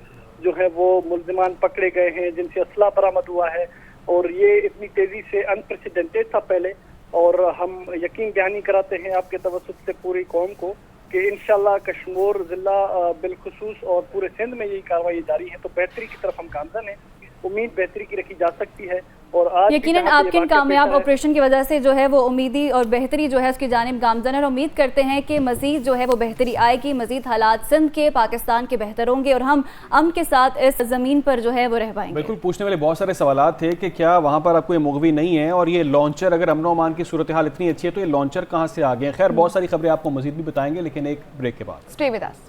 जो है वो मुल्ज़िमान पकड़े गए हैं जिनसे असला बरामद हुआ है, और ये इतनी तेज़ी से अनप्रेसिडेंटेड था पहले, और हम यकीन दहानी कराते हैं आपके तवस्सुत से पूरी कौम को कि इंशाल्लाह कश्मीर जिला बिलखुसूस और पूरे सिंध में यही कार्रवाई जारी है। तो बेहतरी की तरफ हम गामजन हैं, उम्मीद बेहतरी की रखी जा सकती है, और आज यकीनन आपके कामयाब ऑपरेशन की वजह से जो है वो उम्मीदी और बेहतरी जो है उसकी जानिब गामजन है, और उम्मीद करते हैं कि मजीद जो है वो बेहतरी आएगी, मजीद हालात सिंध के, पाकिस्तान के बेहतर होंगे और हम अमन के साथ इस ज़मीन पर जो है वो रह पाएंगे। बिल्कुल, पूछने वाले बहुत सारे सवाल थे कि क्या वहाँ पर अब कोई मुगवी नहीं है, और ये लॉन्चर अगर अमन अमान की सूरत हाल इतनी अच्छी है तो ये लॉन्चर कहाँ से आ गए? खैर, बहुत सारी खबरें आपको मजीद भी बताएंगे, लेकिन एक ब्रेक के बाद। Stay with us.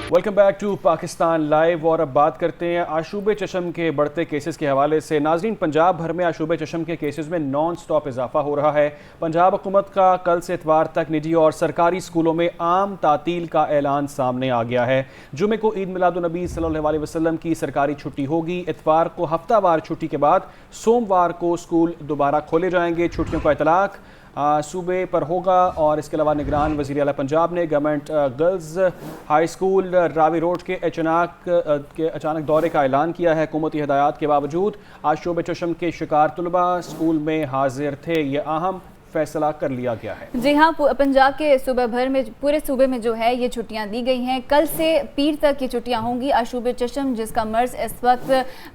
Welcome back to Pakistan live. और अब बात करते हैं आशूब चशम के बढ़ते केसेस के हवाले से। नाजरीन, पंजाब भर में आशूब चशम के केसेस में नॉन स्टॉप इजाफा हो रहा है। पंजाब हुकूमत का कल से इतवार तक निजी और सरकारी स्कूलों में आम तातील का ऐलान सामने आ गया है। जुमे को ईद मिलादुन्नबी सल्लल्लाहु अलैहि वसल्लम की सरकारी छुट्टी होगी। इतवार को हफ्तावार छुट्टी के बाद सोमवार को स्कूल दोबारा खोले जाएंगे। छुट्टियों का इतलाक सूबे पर होगा। और इसके अलावा निगरान वज़ीर आला पंजाब ने government girls high school Ravi road के अचानक दौरे का ऐलान किया है। हुकूमती हिदायत के बावजूद आशूब चशम के शिकार तलबा स्कूल में हाजिर थे। ये अहम फैसला कर लिया गया है। जी हाँ, पंजाब के सूबे भर में, पूरे सूबे में जो है ये छुट्टियां दी गई हैं। कल से पीर तक ये छुट्टियां होंगी। आशूब चश्म जिसका मर्ज इस वक्त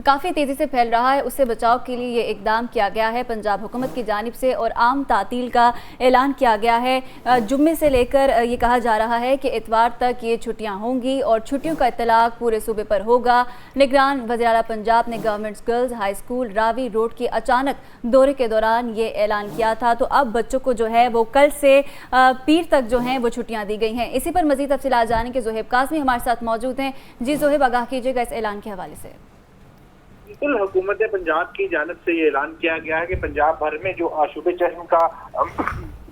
काफ़ी तेज़ी से फैल रहा है, उससे बचाव के लिए ये इकदाम किया गया है पंजाब हुकूमत की जानिब से और आम तातील का ऐलान किया गया है। जुम्मे से लेकर ये कहा जा रहा है कि इतवार तक ये छुट्टियां होंगी और छुट्टियों का इतलाक पूरे सूबे पर होगा। निगरान वज़ीर आला पंजाब ने government girls high school Ravi road के अचानक दौरे के दौरान ये ऐलान किया था। तो अब बच्चों को जो है वो कल से पीर तक जो है वो छुट्टियां दी गई हैं। इसी पर मज़ीद तफसीलात जाने के ज़ोहेब काज़मी हमारे साथ मौजूद हैं। जी ज़ोहेब, आगाह कीजिएगा इस ऐलान के हवाले से। बिल्कुल, हुकूमत पंजाब की जानिब से ये ऐलान किया गया है कि पंजाब भर में जो आशूबे चश्म का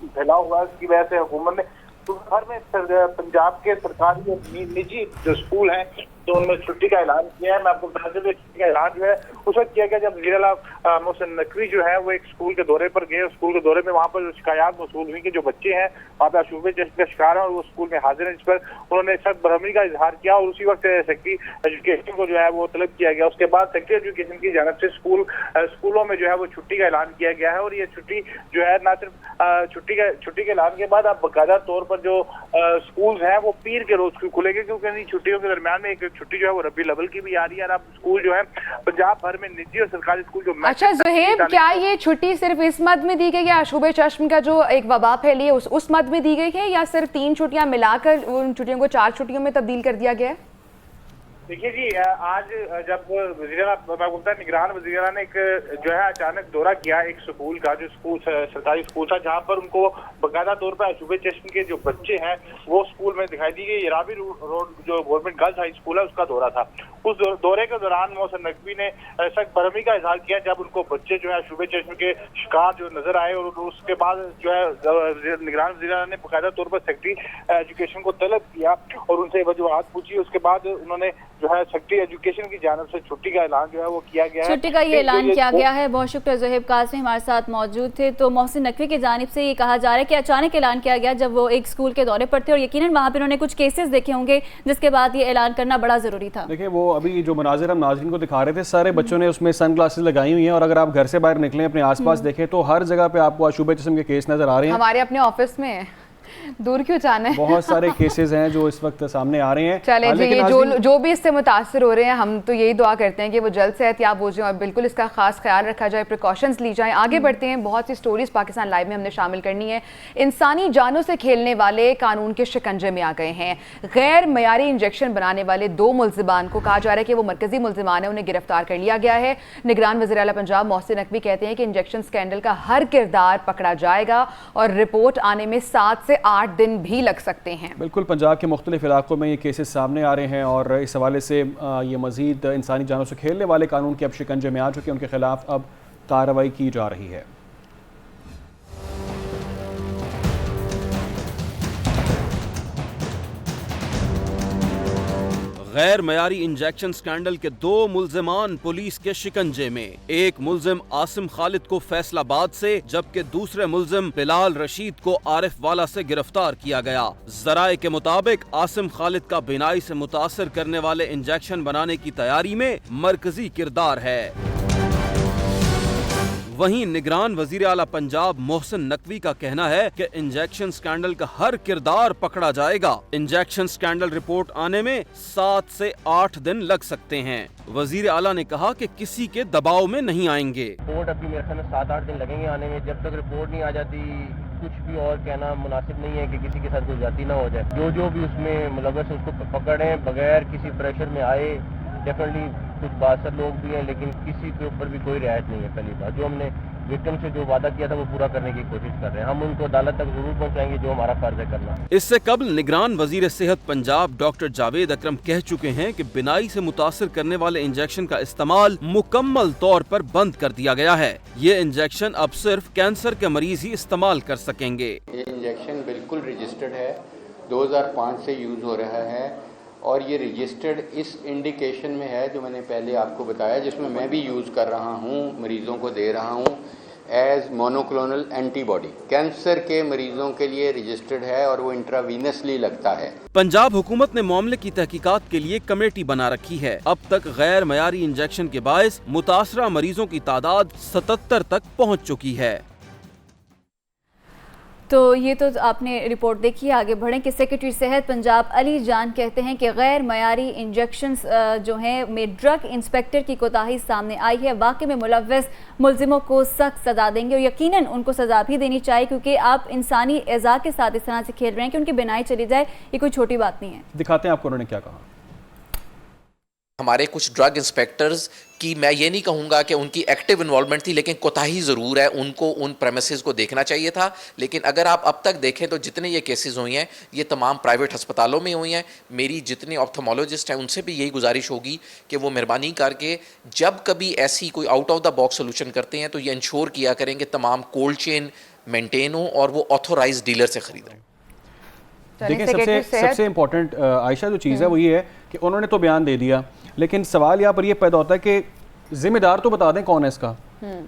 फैलाव हुआ, उसकी वजह से हुकूमत ने भर में पंजाब के सरकारी और निजी जो स्कूल हैं तो उनमें छुट्टी का ऐलान किया है। मैं आपको बता दूं, छुट्टी का ऐलान जो है उस वक्त किया गया जब वज़ीर आला मोहसिन नकवी जो है वो एक स्कूल के दौरे पर गए। स्कूल के दौरे में वहाँ पर शिकायत मौसूल हुई कि जो बच्चे हैं वहाँ पे आशूबे चश्म का शिकार हैं और वो स्कूल में हाजिर हैं, जिस पर उन्होंने सख्त बरहमी का इजहार किया और उसी वक्त सेक्रेटरी एजुकेशन को जो है वो तलब किया गया। उसके बाद सेक्रेटरी एजुकेशन की जानिब से स्कूलों में जो है वो छुट्टी का ऐलान किया गया है और ये छुट्टी जो है न सिर्फ छुट्टी के ऐलान के बाद अब बाकायदा तौर पर जो स्कूल हैं वो पीर के रोज खुलेंगे, क्योंकि छुट्टियों के दरमियान में एक छुट्टी जो है वो रबी लेवल की भी आ रही है। और अब स्कूल जो है पंजाब भर में निजी और सरकारी स्कूल जो अच्छा ज़ोहेब, क्या ये छुट्टी सिर्फ इस मद में दी गई है, आशूबे चश्म का जो एक वबा फैली है उस मद में दी गई है, या सिर्फ 3 छुट्टियां मिलाकर उन छुट्टियों को 4 छुट्टियों में तब्दील कर दिया गया है? देखिए जी, आज जब निगरान वज़ीर ने एक जो है अचानक दौरा किया एक स्कूल का, जो स्कूल सरकारी स्कूल था, जहां पर उनको बाकायदा तौर पर आशूबे चश्म के जो बच्चे हैं वो स्कूल में दिखाई दी गई। रावी रोड जो गवर्नमेंट गर्ल्स हाई स्कूल है उसका दौरा था। उस दौरे के दौरान मोहसिन नकवी ने सख्त बरहमी का इजहार किया जब उनको बच्चे जो है आशूबे चश्म के शिकार जो नजर आए और उसके बाद जो है निगरान वज़ीर ने बाकायदा तौर पर सेक्रेटरी एजुकेशन को तलब किया और उनसे वजूहात पूछी। उसके बाद उन्होंने जो है सेक्रेटरी एजुकेशन की जानिब से छुट्टी का ऐलान जो है वो किया गया है। छुट्टी का ये ऐलान किया गया है। बहुत शुक्रिया, ज़ोहेब काज़मी हमारे साथ मौजूद थे। तो मोहसिन नकवी की जानिब से ये कहा जा रहा है कि अचानक ऐलान किया गया जब वो एक स्कूल के दौरे पर थे और यकीनन वहाँ पर उन्होंने कुछ केसेस देखे होंगे जिसके बाद ये ऐलान करना बड़ा ज़रूरी था। देखिए, वो अभी जो मनाजिर हम नाज़रीन को दिखा रहे थे, सारे बच्चों ने उसमें सन ग्लासेस लगाई हुई हैं और अगर आप घर से बाहर निकलें, अपने आसपास देखें तो हर जगह पे आपको आशूबे जिस्म के केस नजर आ रहे हैं। हमारे अपने ऑफिस में दूर क्यों जाना है, बहुत सारे केसेस हैं जो इस वक्त सामने आ रहे हैं। चले जी, ये जो भी इससे मुतासर हो रहे हैं, हम तो यही दुआ करते हैं कि वो जल्द से एहतियात हो जाए और बिल्कुल इसका खास ख्याल रखा जाए, प्रिकॉशंस ली जाएं। आगे बढ़ते हैं, बहुत सी स्टोरीज पाकिस्तान लाइव में हमने शामिल करनी है। इंसानी जानों से खेलने वाले कानून के शिकंजे में आ गए हैं। गैर मयारी इंजेक्शन बनाने वाले 2 मुल्जिमान को कहा जा रहा है कि वो मरकजी मुल्जिमान है, उन्हें गिरफ्तार कर लिया गया है। निगरान वज़ीर आला पंजाब मोहसिन नकवी कहते हैं कि इंजेक्शन स्कैंडल का हर किरदार पकड़ा जाएगा और रिपोर्ट आने में 7 से 8 दिन भी लग सकते हैं। बिल्कुल, पंजाब के मुख्तलिफ इलाकों में ये केसेस सामने आ रहे हैं और इस हवाले से ये मजीद इंसानी जानों से खेलने वाले कानून के अब शिकंजे में आ चुके हैं, उनके खिलाफ अब कार्रवाई की जा रही है। गैर मयारी इंजेक्शन स्कैंडल के 2 मुल्जिमान पुलिस के शिकंजे में। एक मुल्जिम आसिम खालिद को फैसलाबाद से जबकि दूसरे मुल्जिम बिलाल रशीद को आरिफ वाला से गिरफ्तार किया गया। जराए के मुताबिक आसिम खालिद का बिनाई से मुतासर करने वाले इंजेक्शन बनाने की तैयारी में मरकजी किरदार है। वहीं निगरान वजीर आला पंजाब मोहसिन नकवी का कहना है कि इंजेक्शन स्कैंडल का हर किरदार पकड़ा जाएगा। इंजेक्शन स्कैंडल रिपोर्ट आने में 7 से 8 दिन लग सकते हैं। वजीर आला ने कहा कि किसी के दबाव में नहीं आएंगे। रिपोर्ट अभी मेरे ख्याल में 7-8 दिन लगेंगे आने में। जब तक रिपोर्ट नहीं आ जाती कुछ भी और कहना मुनासिब नहीं है कि किसी के साथ कोई ज्यादती ना हो जाए। जो भी उसमें मुलव्वस है उसको पकड़े बगैर किसी प्रेशर में आए। डेफिनेटली कुछ बासर लोग भी हैं लेकिन किसी के ऊपर भी कोई रियायत नहीं है। पहली बात, जो हमने विक्टिम से जो वादा किया था वो पूरा करने की कोशिश कर रहे हैं। हम उनको अदालत तक जरूर पहुंचाएंगे जो हमारा फर्ज है करना। इससे कबल निगरान वजीर सेहत पंजाब डॉक्टर जावेद अकरम कह चुके हैं कि बिनाई से मुतासर करने वाले इंजेक्शन का इस्तेमाल मुकम्मल तौर पर बंद कर दिया गया है। ये इंजेक्शन अब सिर्फ कैंसर के मरीज ही इस्तेमाल कर सकेंगे। ये इंजेक्शन बिल्कुल रजिस्टर्ड है, 2005 से यूज हो रहा है और ये रजिस्टर्ड इस इंडिकेशन में है जो मैंने पहले आपको बताया, जिसमें मैं भी यूज़ कर रहा हूँ, मरीज़ों को दे रहा हूँ एज मोनोक्लोनल एंटीबॉडी। कैंसर के मरीजों के लिए रजिस्टर्ड है और वो इंट्रावीनसली लगता है। पंजाब हुकूमत ने मामले की तहकीकात के लिए कमेटी बना रखी है। अब तक गैर मयारी इंजेक्शन के बायस मुतासरा मरीजों की तादाद 77 तक पहुँच चुकी है। तो ये तो आपने रिपोर्ट देखी। आगे बढ़ें कि सेक्रेटरी सेहत पंजाब अली जान कहते हैं कि गैर मयारी इंजेक्शंस जो हैं में ड्रग इंस्पेक्टर की कोताही सामने आई है। वाकई में मुलव्वस मुलजिमों को सख्त सज़ा देंगे और यकीनन उनको सज़ा भी देनी चाहिए, क्योंकि आप इंसानी एज़ा के साथ इस तरह से खेल रहे हैं कि उनकी बिनाई चली जाए, ये कोई छोटी बात नहीं है। दिखाते हैं आपको उन्होंने क्या कहा। हमारे कुछ ड्रग इंस्पेक्टर्स की, मैं ये नहीं कहूँगा कि उनकी एक्टिव इन्वॉल्वमेंट थी, लेकिन कोताही ज़रूर है। उनको उन प्रेमिसेस को देखना चाहिए था। लेकिन अगर आप अब तक देखें तो जितने ये केसेस हुई हैं ये तमाम प्राइवेट अस्पतालों में हुई हैं। मेरी जितने ऑप्थेमोलॉजिस्ट हैं उनसे भी यही गुजारिश होगी कि वो मेहरबानी करके जब कभी ऐसी कोई out of the box solution करते हैं तो ये इंश्योर किया करें कि तमाम कोल्ड चेन मेंटेन हो और वो ऑथोराइज डीलर से खरीदें। देखिए सबसे इम्पोर्टेंट आयशा जो चीज़ है वो ये है कि उन्होंने तो बयान दे दिया, लेकिन सवाल यहाँ पर ये पैदा होता है कि जिम्मेदार तो बता दें कौन है इसका,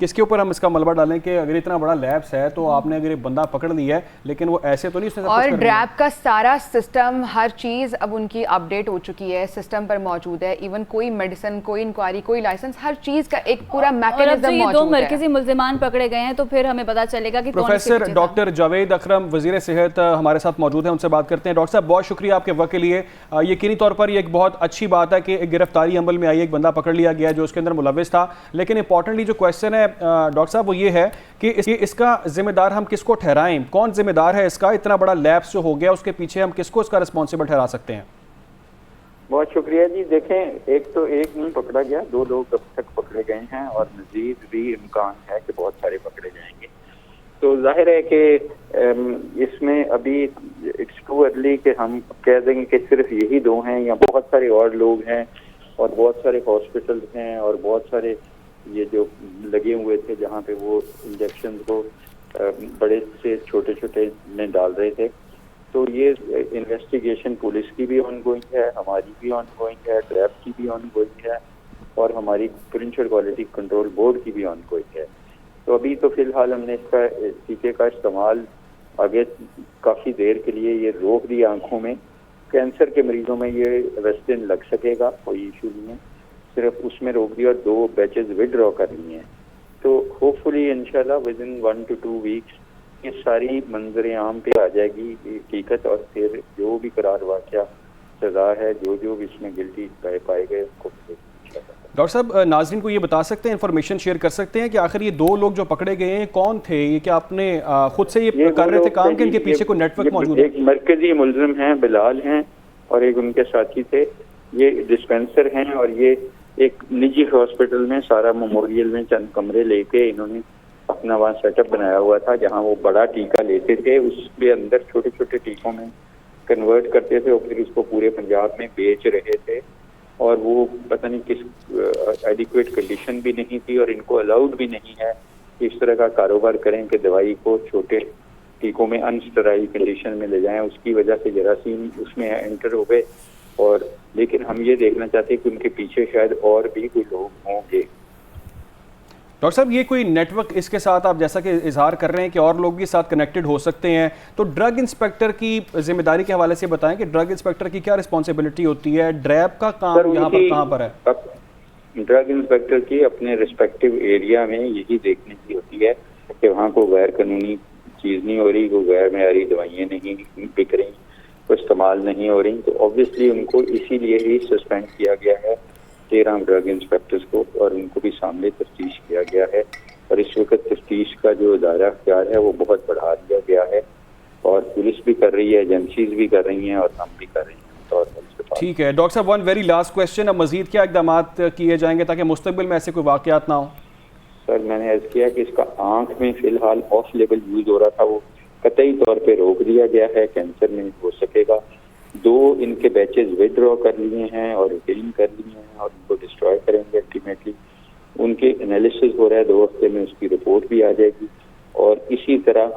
किसके ऊपर हम इसका मलबा डालें कि अगर इतना बड़ा लैब्स है तो आपने अगर एक बंदा पकड़ लिया है, लेकिन वो ऐसे तो नहीं उसने सब और कुछ कर ड्रैब का सारा सिस्टम, हर चीज़ अब उनकी अपडेट हो चुकी है, सिस्टम पर मौजूद है। इवन कोई मेडिसिन, कोई इंक्वायरी, कोई लाइसेंस, हर चीज़ का एक पूरा मैकेनिज्म मौजूद है। दो मरकजी मुल्जिमान पकड़े गए हैं तो फिर हमें पता चलेगा कि प्रोफेसर डॉक्टर जावेद अकरम वजीर सेहत हमारे साथ मौजूद हैं, उनसे बात करते हैं। डॉक्टर साहब बहुत शुक्रिया आपके वक्त के लिए। यकीनी तौर पर ये एक बहुत अच्छी बात है कि एक गिरफ्तारी अमल में आई, एक बंदा पकड़ लिया गया जो उसके अंदर मुलविस था। लेकिन इंपॉर्टेंटली जो क्वेश्चन है डॉक्टर साहब वो ये है कि इसका जिम्मेदार हम किसको ठहराएं, कौन जिम्मेदार है इसका? इतना बड़ा लैप्स जो हो गया उसके पीछे हम किसको इसका रिस्पॉन्सिबल ठहरा सकते हैं? बहुत शुक्रिया जी। देखें, एक नहीं पकड़ा गया, 2 लोग अब तक पकड़े गए हैं और मजीद भी इम्कान है कि बहुत सारे पकड़े जाएंगे। तो जाहिर है कि इसमें अभी इट्स टू अर्ली कि हम कह देंगे कि सिर्फ यही 2 हैं या बहुत सारे और लोग हैं और बहुत सारे हॉस्पिटल्स हैं और बहुत सारे ये जो लगे हुए थे जहाँ पे वो इंजेक्शन को बड़े से छोटे छोटे में डाल रहे थे। तो ये इन्वेस्टिगेशन पुलिस की भी ऑनगोइंग है, हमारी भी ऑनगोइंग है, ड्रैब की भी ऑनगोइंग है और हमारी प्रोविंशियल क्वालिटी कंट्रोल बोर्ड की भी ऑनगोइंग है। तो अभी तो फिलहाल हमने इसका टीके का इस्तेमाल आगे काफ़ी देर के लिए ये रोक दिया आँखों में। कैंसर के मरीजों में ये वैक्सीन लग सकेगा, कोई इशू नहीं है, सिर्फ उसमें रोक दिया और 2 बैचेस विड्रॉ कर ली हैं। तो होपफुली इंशाल्लाह विद इन 1 to 2 वीक्स ये सारी मंजर आम पे आ जाएगी हकीकत और फिर जो भी करार वाक़या सजा है, जो भी इसमें गिल्टी पाए गए उनको। डॉक्टर साहब नाज़रीन को ये बता सकते हैं, इन्फॉर्मेशन शेयर कर सकते हैं कि आखिर ये 2 लोग जो पकड़े गए हैं कौन थे? ये क्या आपने खुद से ये कर रहे थे काम के इनके पीछे कोई नेटवर्क मौजूद है? एक मरकजी मुलजिम हैं बिलाल हैं और एक उनके साथी थे। ये डिस्पेंसर हैं और ये एक निजी हॉस्पिटल में सारा मेमोरियल में चंद कमरे लेके इन्होंने अपना वहाँ सेटअप बनाया हुआ था जहाँ वो बड़ा टीका लेते थे, उसके अंदर छोटे छोटे टीकों में कन्वर्ट करते थे और फिर उसको पूरे पंजाब में बेच रहे थे। और वो पता नहीं किस एडिक्वेट कंडीशन भी नहीं थी और इनको अलाउड भी नहीं है कि इस तरह का कारोबार करें कि दवाई को छोटे टीकों में अनस्टेराइल कंडीशन में ले जाएं। उसकी वजह से जरासीम उसमें एंटर हो गए। और लेकिन हम ये देखना चाहते हैं कि उनके पीछे शायद और भी कोई लोग होंगे। डॉक्टर साहब ये कोई नेटवर्क इसके साथ आप जैसा कि इजहार कर रहे हैं कि और लोग भी साथ कनेक्टेड हो सकते हैं, तो ड्रग इंस्पेक्टर की जिम्मेदारी के हवाले से बताएं कि ड्रग इंस्पेक्टर की क्या रिस्पॉन्सिबिलिटी होती है? ड्रैब का काम यहाँ पर कहाँ पर है? ड्रग इंस्पेक्टर की अपने रिस्पेक्टिव एरिया में यही देखने की होती है कि वहाँ को गैर कानूनी चीज़ नहीं हो रही, को गैर मेयारी दवाइयाँ नहीं बिक रही, को इस्तेमाल नहीं हो रही। तो ऑब्वियसली उनको इसीलिए ही सस्पेंड किया गया है 13 ड्रग इंस्पेक्टर्स को और उनको भी सामने तफ्तीश किया गया है। और इस वक्त तफ्तीश का जो दायरा अख्तियार है वो बहुत बढ़ा दिया गया है और पुलिस भी कर रही है, एजेंसीज भी कर रही हैं और हम भी कर रहे हैं। ठीक है डॉक्टर साहब, वन वेरी लास्ट क्वेश्चन, अब मजीद क्या इकदाम किए जाएंगे ताकि मुस्तकबिल में ऐसे कोई वाक़यात ना हो? सर मैंने अर्ज किया कि इसका आँख में फिलहाल ऑफ लेवल यूज हो रहा था, वो कतई तौर पे रोक दिया गया है, कैंसर में हो सकेगा। 2 इनके बैचेस विड्रॉ कर लिए हैं और रिटेन कर लिए हैं और उनको डिस्ट्रॉय करेंगे अल्टीमेटली। उनके एनालिसिस हो रहा है, 2 हफ्ते में उसकी रिपोर्ट भी आ जाएगी। और इसी तरह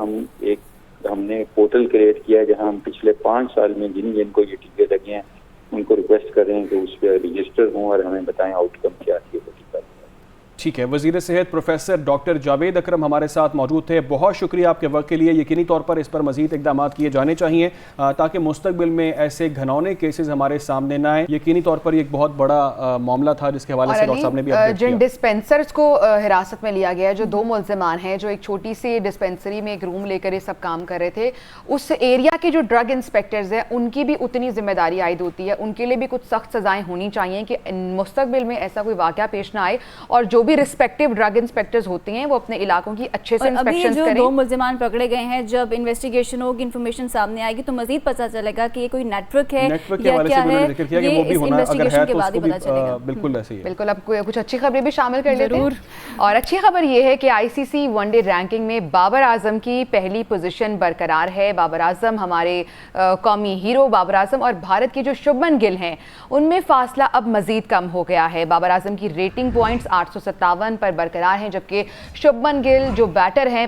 हमने पोर्टल क्रिएट किया है जहां हम पिछले 5 साल में जिनको ये टीके लगे हैं उनको रिक्वेस्ट कर रहे हैं कि उस पर रजिस्टर हों और हमें बताएं आउटकम क्या थी। ठीक है, वज़ीर सेहत प्रोफेसर डॉक्टर जावेद अकरम हमारे साथ मौजूद थे। बहुत शुक्रिया आपके वक्त के लिए। यकीनी तौर पर इस पर मज़ीद इक़दाम किए जाने चाहिए ताकि मुस्तकबिल में ऐसे घनौने केसेस हमारे सामने ना आए। यकीनी तौर पर एक बहुत बड़ा मामला था जिसके हवाले से डॉक्टर साहब ने भी जिन डिस्पेंसर्स को हिरासत में लिया गया है, जो 2 मुल्ज़िमान हैं जो एक छोटी सी डिस्पेंसरी में एक रूम लेकर ये सब काम कर रहे थे, उस एरिया के जो ड्रग इंस्पेक्टर्स हैं उनकी भी उतनी जिम्मेदारी आयद होती है। उनके लिए भी कुछ सख्त सजाएं होनी चाहिए कि मुस्तकबिल में ऐसा कोई वाक़या पेश ना आए और जो भी रिस्पेक्टिव ड्रग इंस्पेक्टर्स होते हैं वो अपने इलाकों की अच्छे से इंस्पेक्शंस करें। 2 मुल्ज़िमान पकड़े गए हैं, जब इन्वेस्टिगेशन होगी, इन्फॉर्मेशन सामने आएगी तो मजीद पता चलेगा कि ये कोई नेटवर्क है या क्या है, ये इस इन्वेस्टिगेशन के बाद ही पता चलेगा। बिल्कुल ऐसे ही है। बिल्कुल, अब कुछ अच्छी खबरें भी शामिल कर लेते हैं। और अच्छी खबर ये है कि ICC वनडे रैंकिंग में बाबर आजम की पहली पोजीशन बरकरार है। बाबर आजम हमारे कौमी हीरो बाबर आजम और भारत के जो शुभमन गिल हैं उनमें फासला अब मजीद कम हो गया है। बाबर आजम की रेटिंग पॉइंट्स 857 पर बरकरार हैं, जबकि शुभमन गिल जो बैटर हैं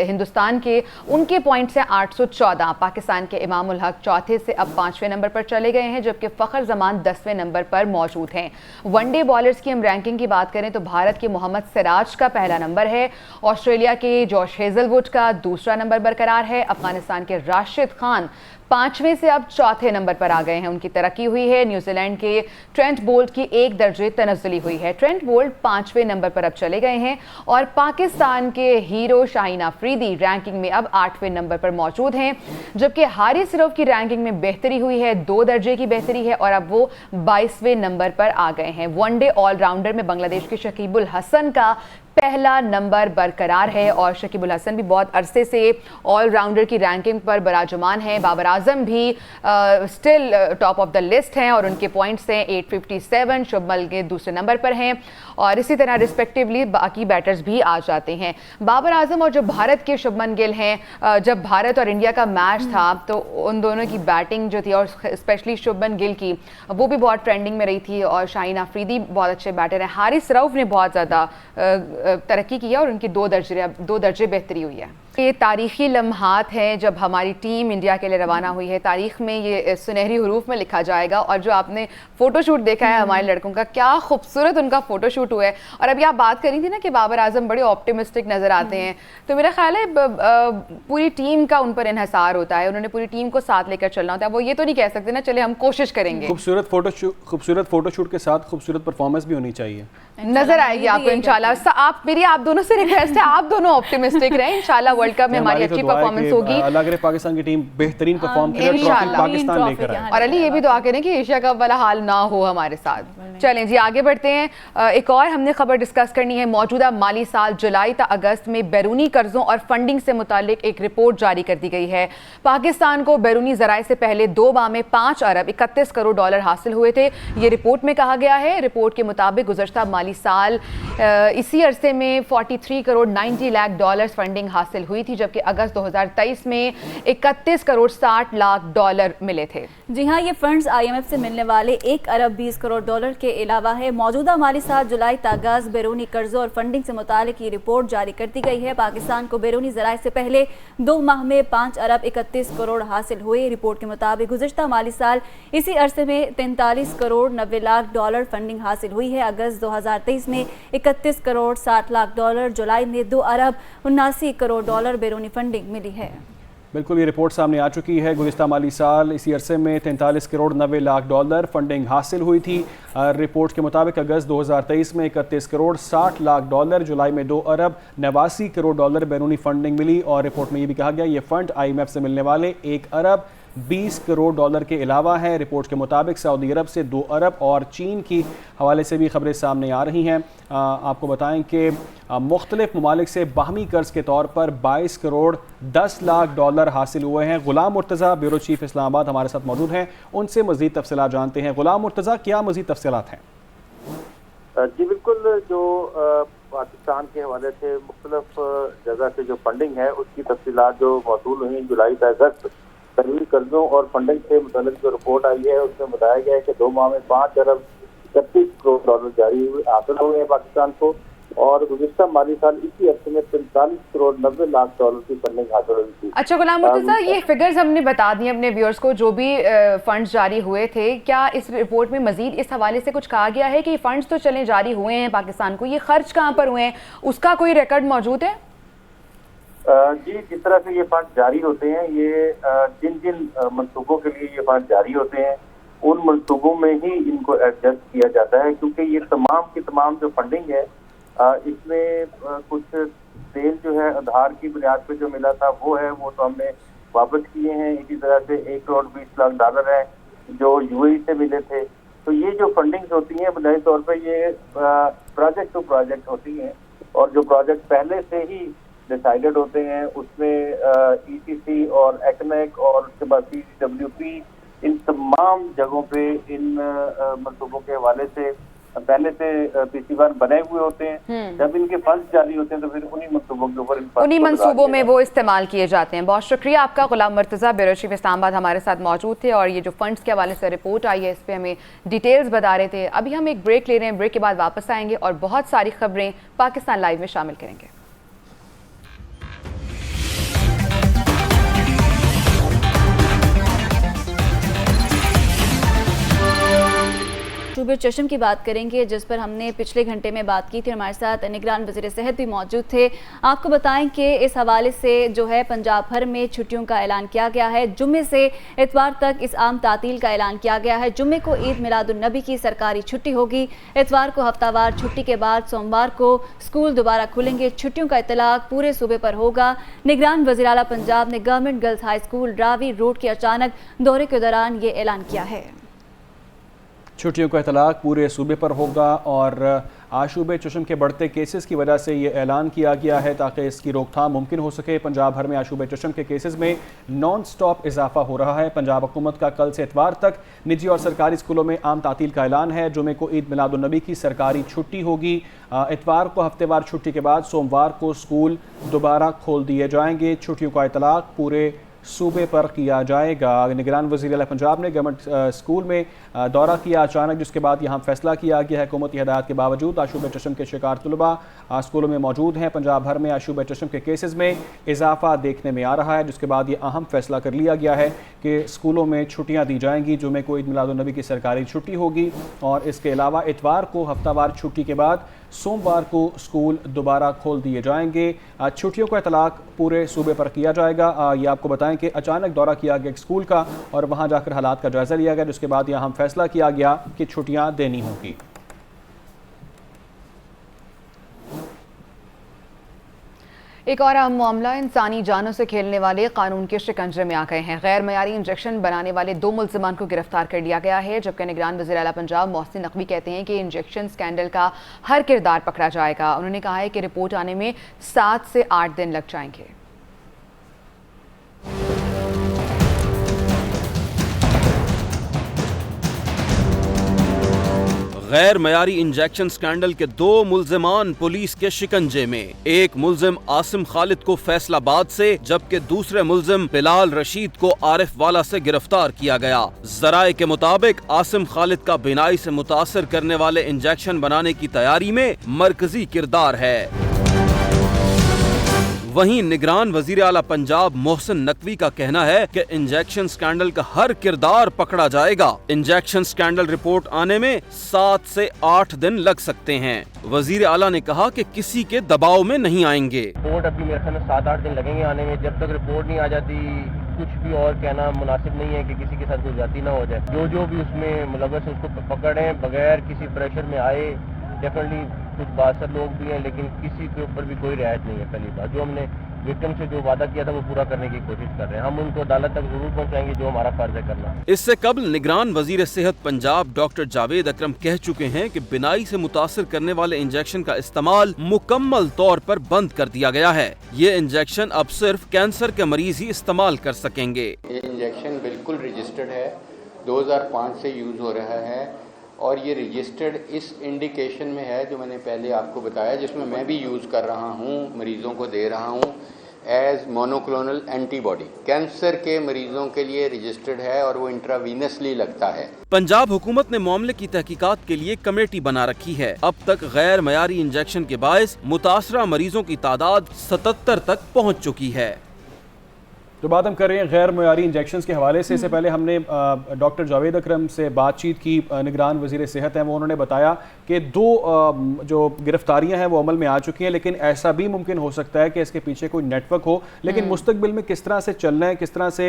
हिंदुस्तान के, उनके पॉइंट्स हैं 814। पाकिस्तान के इमाम उल हक चौथे से अब 5वें नंबर पर चले गए हैं, जबकि फ़खर जमान 10वें नंबर पर मौजूद हैं। वनडे बॉलर्स की हम रैंकिंग की बात करें तो भारत के मोहम्मद सिराज का पहला नंबर है, ऑस्ट्रेलिया के जॉश हेजलवुड का दूसरा नंबर बरकरार है, अफगानिस्तान के राशिद खान 5वें से अब चौथे नंबर पर आ गए हैं, उनकी तरक्की हुई है। न्यूजीलैंड के ट्रेंट बोल्ट की 1 दर्जे तनज़्ज़ुली हुई है, ट्रेंट बोल्ट 5वें नंबर पर अब चले गए हैं। और पाकिस्तान के हीरो शाहीन अफरीदी रैंकिंग में अब 8वें नंबर पर मौजूद हैं, जबकि हारिस रऊफ की रैंकिंग में बेहतरी हुई है, 2 दर्जे की बेहतरी है और अब वो 22वें नंबर पर आ गए हैं। वनडे ऑलराउंडर में बांग्लादेश के शकीबुल हसन का पहला नंबर बरकरार है और शकीबुल हसन भी बहुत अरसे से ऑलराउंडर की रैंकिंग पर बराजमान है। बाबर आजम भी still top of the list हैं और उनके पॉइंट्स हैं 857, शुभमन के दूसरे नंबर पर हैं और इसी तरह रिस्पेक्टिवली बाकी बैटर्स भी आ जाते हैं। बाबर आजम और जो भारत के शुभमन गिल हैं, जब भारत और इंडिया का मैच था तो उन दोनों की बैटिंग जो थी और स्पेशली शुभमन गिल की वो भी बहुत ट्रेंडिंग में रही थी और शाहीन अफरीदी बहुत अच्छे बैटर हैं। हारिस रऊफ ने बहुत ज़्यादा तरक्की की है और उनकी 2 दर्जे बेहतरी हुई है। ये तारीखी लम्हात हैं जब हमारी टीम इंडिया के लिए रवाना हुई है, तारीख में ये सुनहरी हरूफ में लिखा जाएगा। और जो आपने फ़ोटोशूट देखा है हमारे लड़कों का, क्या खूबसूरत उनका फ़ोटोशूट हुआ है। और अभी आप बात करी थी ना कि बाबर आजम बड़े ऑप्टिमिस्टिक नज़र आते हैं, तो मेरा ख्याल है पूरी टीम का उन पर इन्हिसार होता है, उन्होंने पूरी टीम को साथ लेकर चलना होता है। वो ये तो नहीं कह सकते ना चले हम कोशिश करेंगे। खूबसूरत फ़ोटोशूट के साथ खूबसूरत परफॉर्मेंस भी होनी चाहिए, नजर आएगी आपको इंशाल्लाह। आप दोनों से रिक्वेस्ट है, आप दोनों ऑप्टिमिस्टिक रहें, इंशाल्लाह वर्ल्ड कप में हमारी अच्छी परफॉर्मेंस होगी। अल्लाह करे पाकिस्तान की टीम बेहतरीन परफॉर्म करे, ट्रॉफी पाकिस्तान लेकर आए। और अली ये भी दुआ करें कि एशिया कप वाला हाल ना हो हमारे साथ। चलें जी आगे बढ़ते हैं। एक और हमने खबर डिस्कस करनी है। मौजूदा माली साल जुलाई तक अगस्त में बैरूनी कर्जों और फंडिंग से मुतालिक एक रिपोर्ट जारी कर दी गई है। पाकिस्तान को बैरूनी ज़राए से पहले 2 माह में 5 अरब 31 करोड़ डॉलर हासिल हुए थे, ये रिपोर्ट में कहा गया है। रिपोर्ट के मुताबिक गुज़श्ता माली साल इसी अरसे में 43 करोड़ 90 लाख डॉलर फंडिंग हासिल हुई थी, जबकि अगस्त 2023 में 31 करोड़ 60 लाख डॉलर मिले थे। जी हाँ, ये फंड्स IMF से मिलने वाले 1 अरब 20 करोड़ डॉलर के अलावा है। मौजूदा माली साल जुलाई तक अगस्त बैरूनी कर्जों और फंडिंग से मुतालिक ये रिपोर्ट जारी कर दी गई है। पाकिस्तान को बैरूनी ज़राए से पहले 2 माह में 5 अरब 31 करोड़ हासिल हुए। रिपोर्ट के मुताबिक गुज़श्ता माली साल इसी अरसे में 43 करोड़ 90 लाख डॉलर फंडिंग हासिल हुई है। अगस्त 2023 में 31 करोड़ 60 लाख डॉलर, जुलाई में 2 अरब 79 करोड़ डॉलर बैरूनी फंडिंग मिली है। बिल्कुल, ये रिपोर्ट सामने आ चुकी है। गुज़िश्ता माली साल इसी अरसे में 43 करोड़ 90 लाख डॉलर फंडिंग हासिल हुई थी। रिपोर्ट के मुताबिक अगस्त 2023 में 31 करोड़ 60 लाख डॉलर, जुलाई में 2 अरब 89 करोड़ डॉलर बैरूनी फंडिंग मिली। और रिपोर्ट में ये भी कहा गया ये फंड IMF से मिलने वाले 1 अरब 20 करोड़ डॉलर के अलावा है। रिपोर्ट के मुताबिक सऊदी अरब से 2 अरब और चीन की हवाले से भी खबरें सामने आ रही हैं। आपको बताएं कि मुख्तलिफ ममालिक से बाहमी कर्ज के तौर पर 22 करोड़ 10 लाख डॉलर हासिल हुए हैं। गुलाम मुर्तज़ा ब्यूरो चीफ इस्लामाबाद हमारे साथ मौजूद हैं, उनसे मज़ीद तफसीलात जानते हैं। गुलाम मुर्तज़ा, क्या मज़ीद तफसीलात हैं? जी बिल्कुल, जो पाकिस्तान के हवाले से मुख्तलिफ जगह से जो फंडिंग है उसकी तफसीलात जो मौसूल हुई जुलाई से अगस्त बैरूनी कर्जों और फंडिंग से मुतालिक जो रिपोर्ट आई है उसमें बताया गया है कि 2 माह में 5 अरब 31 करोड़ डॉलर जारी हुए हासिल हुए हैं पाकिस्तान को। और गुज़िश्ता माली साल इसी अर्से में 45 करोड़ 90 लाख डॉलर की फंडिंग हासिल हुई थी। अच्छा गुलाम मुर्तज़ा, ये फिगर्स हमने बता दिए अपने व्यूअर्स को, जो भी फंड्स जारी हुए थे। क्या इस रिपोर्ट में मजीद इस हवाले से कुछ कहा गया है कि फंड्स तो चले जारी हुए हैं पाकिस्तान को, ये खर्च कहाँ पर हुए हैं, उसका कोई रिकॉर्ड मौजूद है? जी, जिस तरह से ये फंड जारी होते हैं, ये जिन जिन मंसूबों के लिए ये फंड जारी होते हैं उन मंसूबों में ही इनको एडजस्ट किया जाता है, क्योंकि ये तमाम की तमाम जो फंडिंग है इसमें कुछ तेल जो है आधार की बुनियाद पे जो मिला था वो तो हमने वापस किए हैं। इसी तरह से 1 करोड़ 20 लाख डॉलर है जो यूएई से मिले थे। तो ये जो फंडिंग्स होती हैं बुनियादी तौर पे ये प्रोजेक्ट टू प्रोजेक्ट होती हैं, और जो प्रोजेक्ट पहले से ही डिसाइडेड होते हैं उसमें ईसीसी और एक्नेक और उसके बाद CWP, इन तमाम जगहों पे इन मंसूबों के हवाले से पहले से PC1 बने हुए होते हैं। जब इनके फंड्स जारी होते हैं तो फिर उन्हीं मंसूबों के ऊपर उन्हीं मंसूबों में वो इस्तेमाल किए जाते हैं। बहुत शुक्रिया आपका। गुलाम मुर्तज़ा ब्यूरो चीफ इस्लामाबाद हमारे साथ मौजूद थे और ये जो फंड्स के हवाले से रिपोर्ट आई है इस पर हमें डिटेल्स बता रहे थे। अभी हम एक ब्रेक ले रहे हैं, ब्रेक के बाद वापस आएंगे और बहुत सारी खबरें पाकिस्तान लाइव में शामिल करेंगे। सूबे चशम की बात करेंगे, जिस पर हमने पिछले घंटे में बात की थी। हमारे साथ निगरान वज़ीर सेहत भी मौजूद थे। आपको बताएं कि इस हवाले से जो है पंजाब भर में छुट्टियों का ऐलान किया गया है। जुम्मे से इतवार तक इस आम तातील का ऐलान किया गया है। जुम्मे को ईद मिलादुन्नबी की सरकारी छुट्टी होगी। इतवार को हफ्तावार छुट्टी के बाद सोमवार को स्कूल दोबारा खुलेंगे। छुट्टियों का इतलाक पूरे सूबे पर होगा। निगरान वज़ीर आला पंजाब ने government girls high school Ravi road के अचानक दौरे के दौरान ये ऐलान किया है। छुट्टियों का इतलाक पूरे सूबे पर होगा और आशूबे चशम के बढ़ते केसेस की वजह से ये ऐलान किया गया है ताकि इसकी रोकथाम मुमकिन हो सके। पंजाब भर में आशूबे चशम के केसेस में नॉन स्टॉप इजाफा हो रहा है। पंजाब हुकूमत का कल से इतवार तक निजी और सरकारी स्कूलों में आम तातील का ऐलान है। जुमे को ईद मिलादुन्नबी की सरकारी छुट्टी होगी। इतवार को हफ्तेवार छुट्टी के बाद सोमवार को स्कूल दोबारा खोल दिए जाएंगे। छुट्टियों का इतलाक पूरे सूबे पर किया जाएगा। निगरान वज़ीर आला पंजाब ने गवर्नमेंट स्कूल में दौरा किया अचानक, जिसके बाद यहाँ फैसला किया गया है। हुकूमती हिदायत के बावजूद आशूबे चशम के शिकार तलबा स्कूलों में मौजूद हैं। पंजाब भर में आशूबे चशम के केसेस में इजाफा देखने में आ रहा है, जिसके बाद ये अहम फैसला कर लिया गया है कि स्कूलों में छुट्टियाँ दी जाएंगी। जुमे को ईद मिलादुन्नबी की सरकारी छुट्टी होगी और इसके अलावा इतवार को हफ्तावार छुट्टी के बाद सोमवार को स्कूल दोबारा खोल दिए जाएंगे। छुट्टियों का इतलाक पूरे सूबे पर किया जाएगा। ये आपको बताएं कि अचानक दौरा किया गया स्कूल का और वहां जाकर हालात का जायजा लिया गया, जिसके बाद यह हम फैसला किया गया कि छुट्टियां देनी होंगी। एक और अहम मामला, इंसानी जानों से खेलने वाले कानून के शिकंजे में आ गए हैं। गैर मयारी इंजेक्शन बनाने वाले 2 मुल्ज़िमान को गिरफ्तार कर लिया गया है, जबकि निगरान वज़ीर आला पंजाब मोहसिन नकवी कहते हैं कि इंजेक्शन स्कैंडल का हर किरदार पकड़ा जाएगा। उन्होंने कहा है कि रिपोर्ट आने में 7 से 8 दिन लग जाएंगे। गैर मयारी इंजेक्शन स्कैंडल के 2 मुल्जिमान पुलिस के शिकंजे में। एक मुल्जिम आसिम खालिद को फैसलाबाद से, जबकि दूसरे मुल्जिम बिलाल रशीद को आरिफ वाला से गिरफ्तार किया गया। जराए के मुताबिक आसिम खालिद का बिनाई से मुतासर करने वाले इंजेक्शन बनाने की तैयारी में मरकजी किरदार है। वहीं निगरान वजीर आला पंजाब मोहसिन नकवी का कहना है कि इंजेक्शन स्कैंडल का हर किरदार पकड़ा जाएगा। इंजेक्शन स्कैंडल रिपोर्ट आने में 7 से 8 दिन लग सकते हैं। वजीर आला ने कहा कि किसी के दबाव में नहीं आएंगे। रिपोर्ट अभी मेरे ख्याल में 7-8 दिन लगेंगे आने में। जब तक रिपोर्ट नहीं आ जाती कुछ भी और कहना मुनासिब नहीं है कि किसी के साथ कोई ज्यादती ना हो जाए। जो भी उसमें मुलव्वस है उसको पकड़ें बगैर किसी प्रेशर में आए। डेफिनेटली कुछ बासर लोग भी हैं, लेकिन किसी के ऊपर भी कोई रियायत नहीं है। पहली बात, जो हमने विक्टिम से जो वादा किया था वो पूरा करने की कोशिश कर रहे हैं। हम उनको अदालत तक जरूर पहुंचाएंगे, जो हमारा फर्ज है करना। इससे कबल निगरान वजीर सेहत पंजाब डॉक्टर जावेद अकरम कह चुके हैं कि बिनाई से मुतासर करने वाले इंजेक्शन का इस्तेमाल मुकम्मल तौर पर बंद कर दिया गया है। ये इंजेक्शन अब सिर्फ कैंसर के मरीज ही इस्तेमाल कर सकेंगे। ये इंजेक्शन बिल्कुल रजिस्टर्ड है, 2005 से यूज हो रहा है और ये रजिस्टर्ड इस इंडिकेशन में है जो मैंने पहले आपको बताया, जिसमें मैं भी यूज़ कर रहा हूँ, मरीज़ों को दे रहा हूँ। As monoclonal antibody. कैंसर के मरीजों के लिए रजिस्टर्ड है और वो इंट्रावीनसली लगता है। पंजाब हुकूमत ने मामले की तहकीकात के लिए कमेटी बना रखी है। अब तक गैर मयारी इंजेक्शन के बायस मुतासरा मरीजों की तादाद 77 तक पहुँच चुकी है। तो बात हम कर रहे हैं गैर मयारी इंजेक्शन के हवाले से। इससे पहले हमने डॉक्टर जावेद अकरम से बातचीत की, निगरान वज़ीर सेहत हैं, वो उन्होंने बताया कि 2 जो गिरफ्तारियां हैं वो अमल में आ चुकी हैं, लेकिन ऐसा भी मुमकिन हो सकता है कि इसके पीछे कोई नेटवर्क हो। लेकिन मुस्तकबिल में किस तरह से चलना है, किस तरह से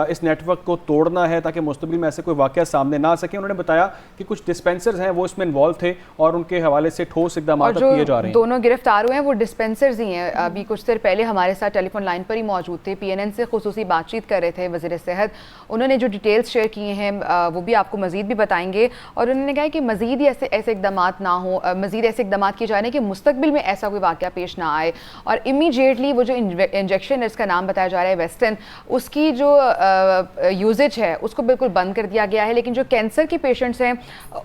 इस नेटवर्क को तोड़ना है ताकि मुस्तकबिल में ऐसे कोई वाक़या सामने ना आ सके। उन्होंने बताया कि कुछ डिस्पेंसर्स हैं वो इसमें इन्वॉल्व थे और उनके हवाले से ठोस इकदाम किए जा रहे हैं। दोनों गिरफ्तार हुए हैं वो डिस्पेंसर्स ही हैं। अभी कुछ देर पहले हमारे साथ टेलीफोन लाइन पर ही मौजूद थे, PNN से खुसूसी बातचीत कर रहे थे वज़ीर सेहत। उन्होंने जो डिटेल्स शेयर किए हैं वो भी आपको मज़ीद भी बताएंगे और उन्होंने कहा कि मज़ीद ही ऐसे इक़दाम ना हो, मज़ीद ऐसे इक़दाम किए जाने कि मुस्तकबिल में ऐसा कोई वाक़या पेश ना आए। और इमीडिएटली वो जो इंजेक्शन है, इसका नाम बताया जा रहा है वेस्टर्न, उसकी जो यूजेज है उसको बिल्कुल बंद कर दिया गया है, लेकिन जो कैंसर के पेशेंट्स हैं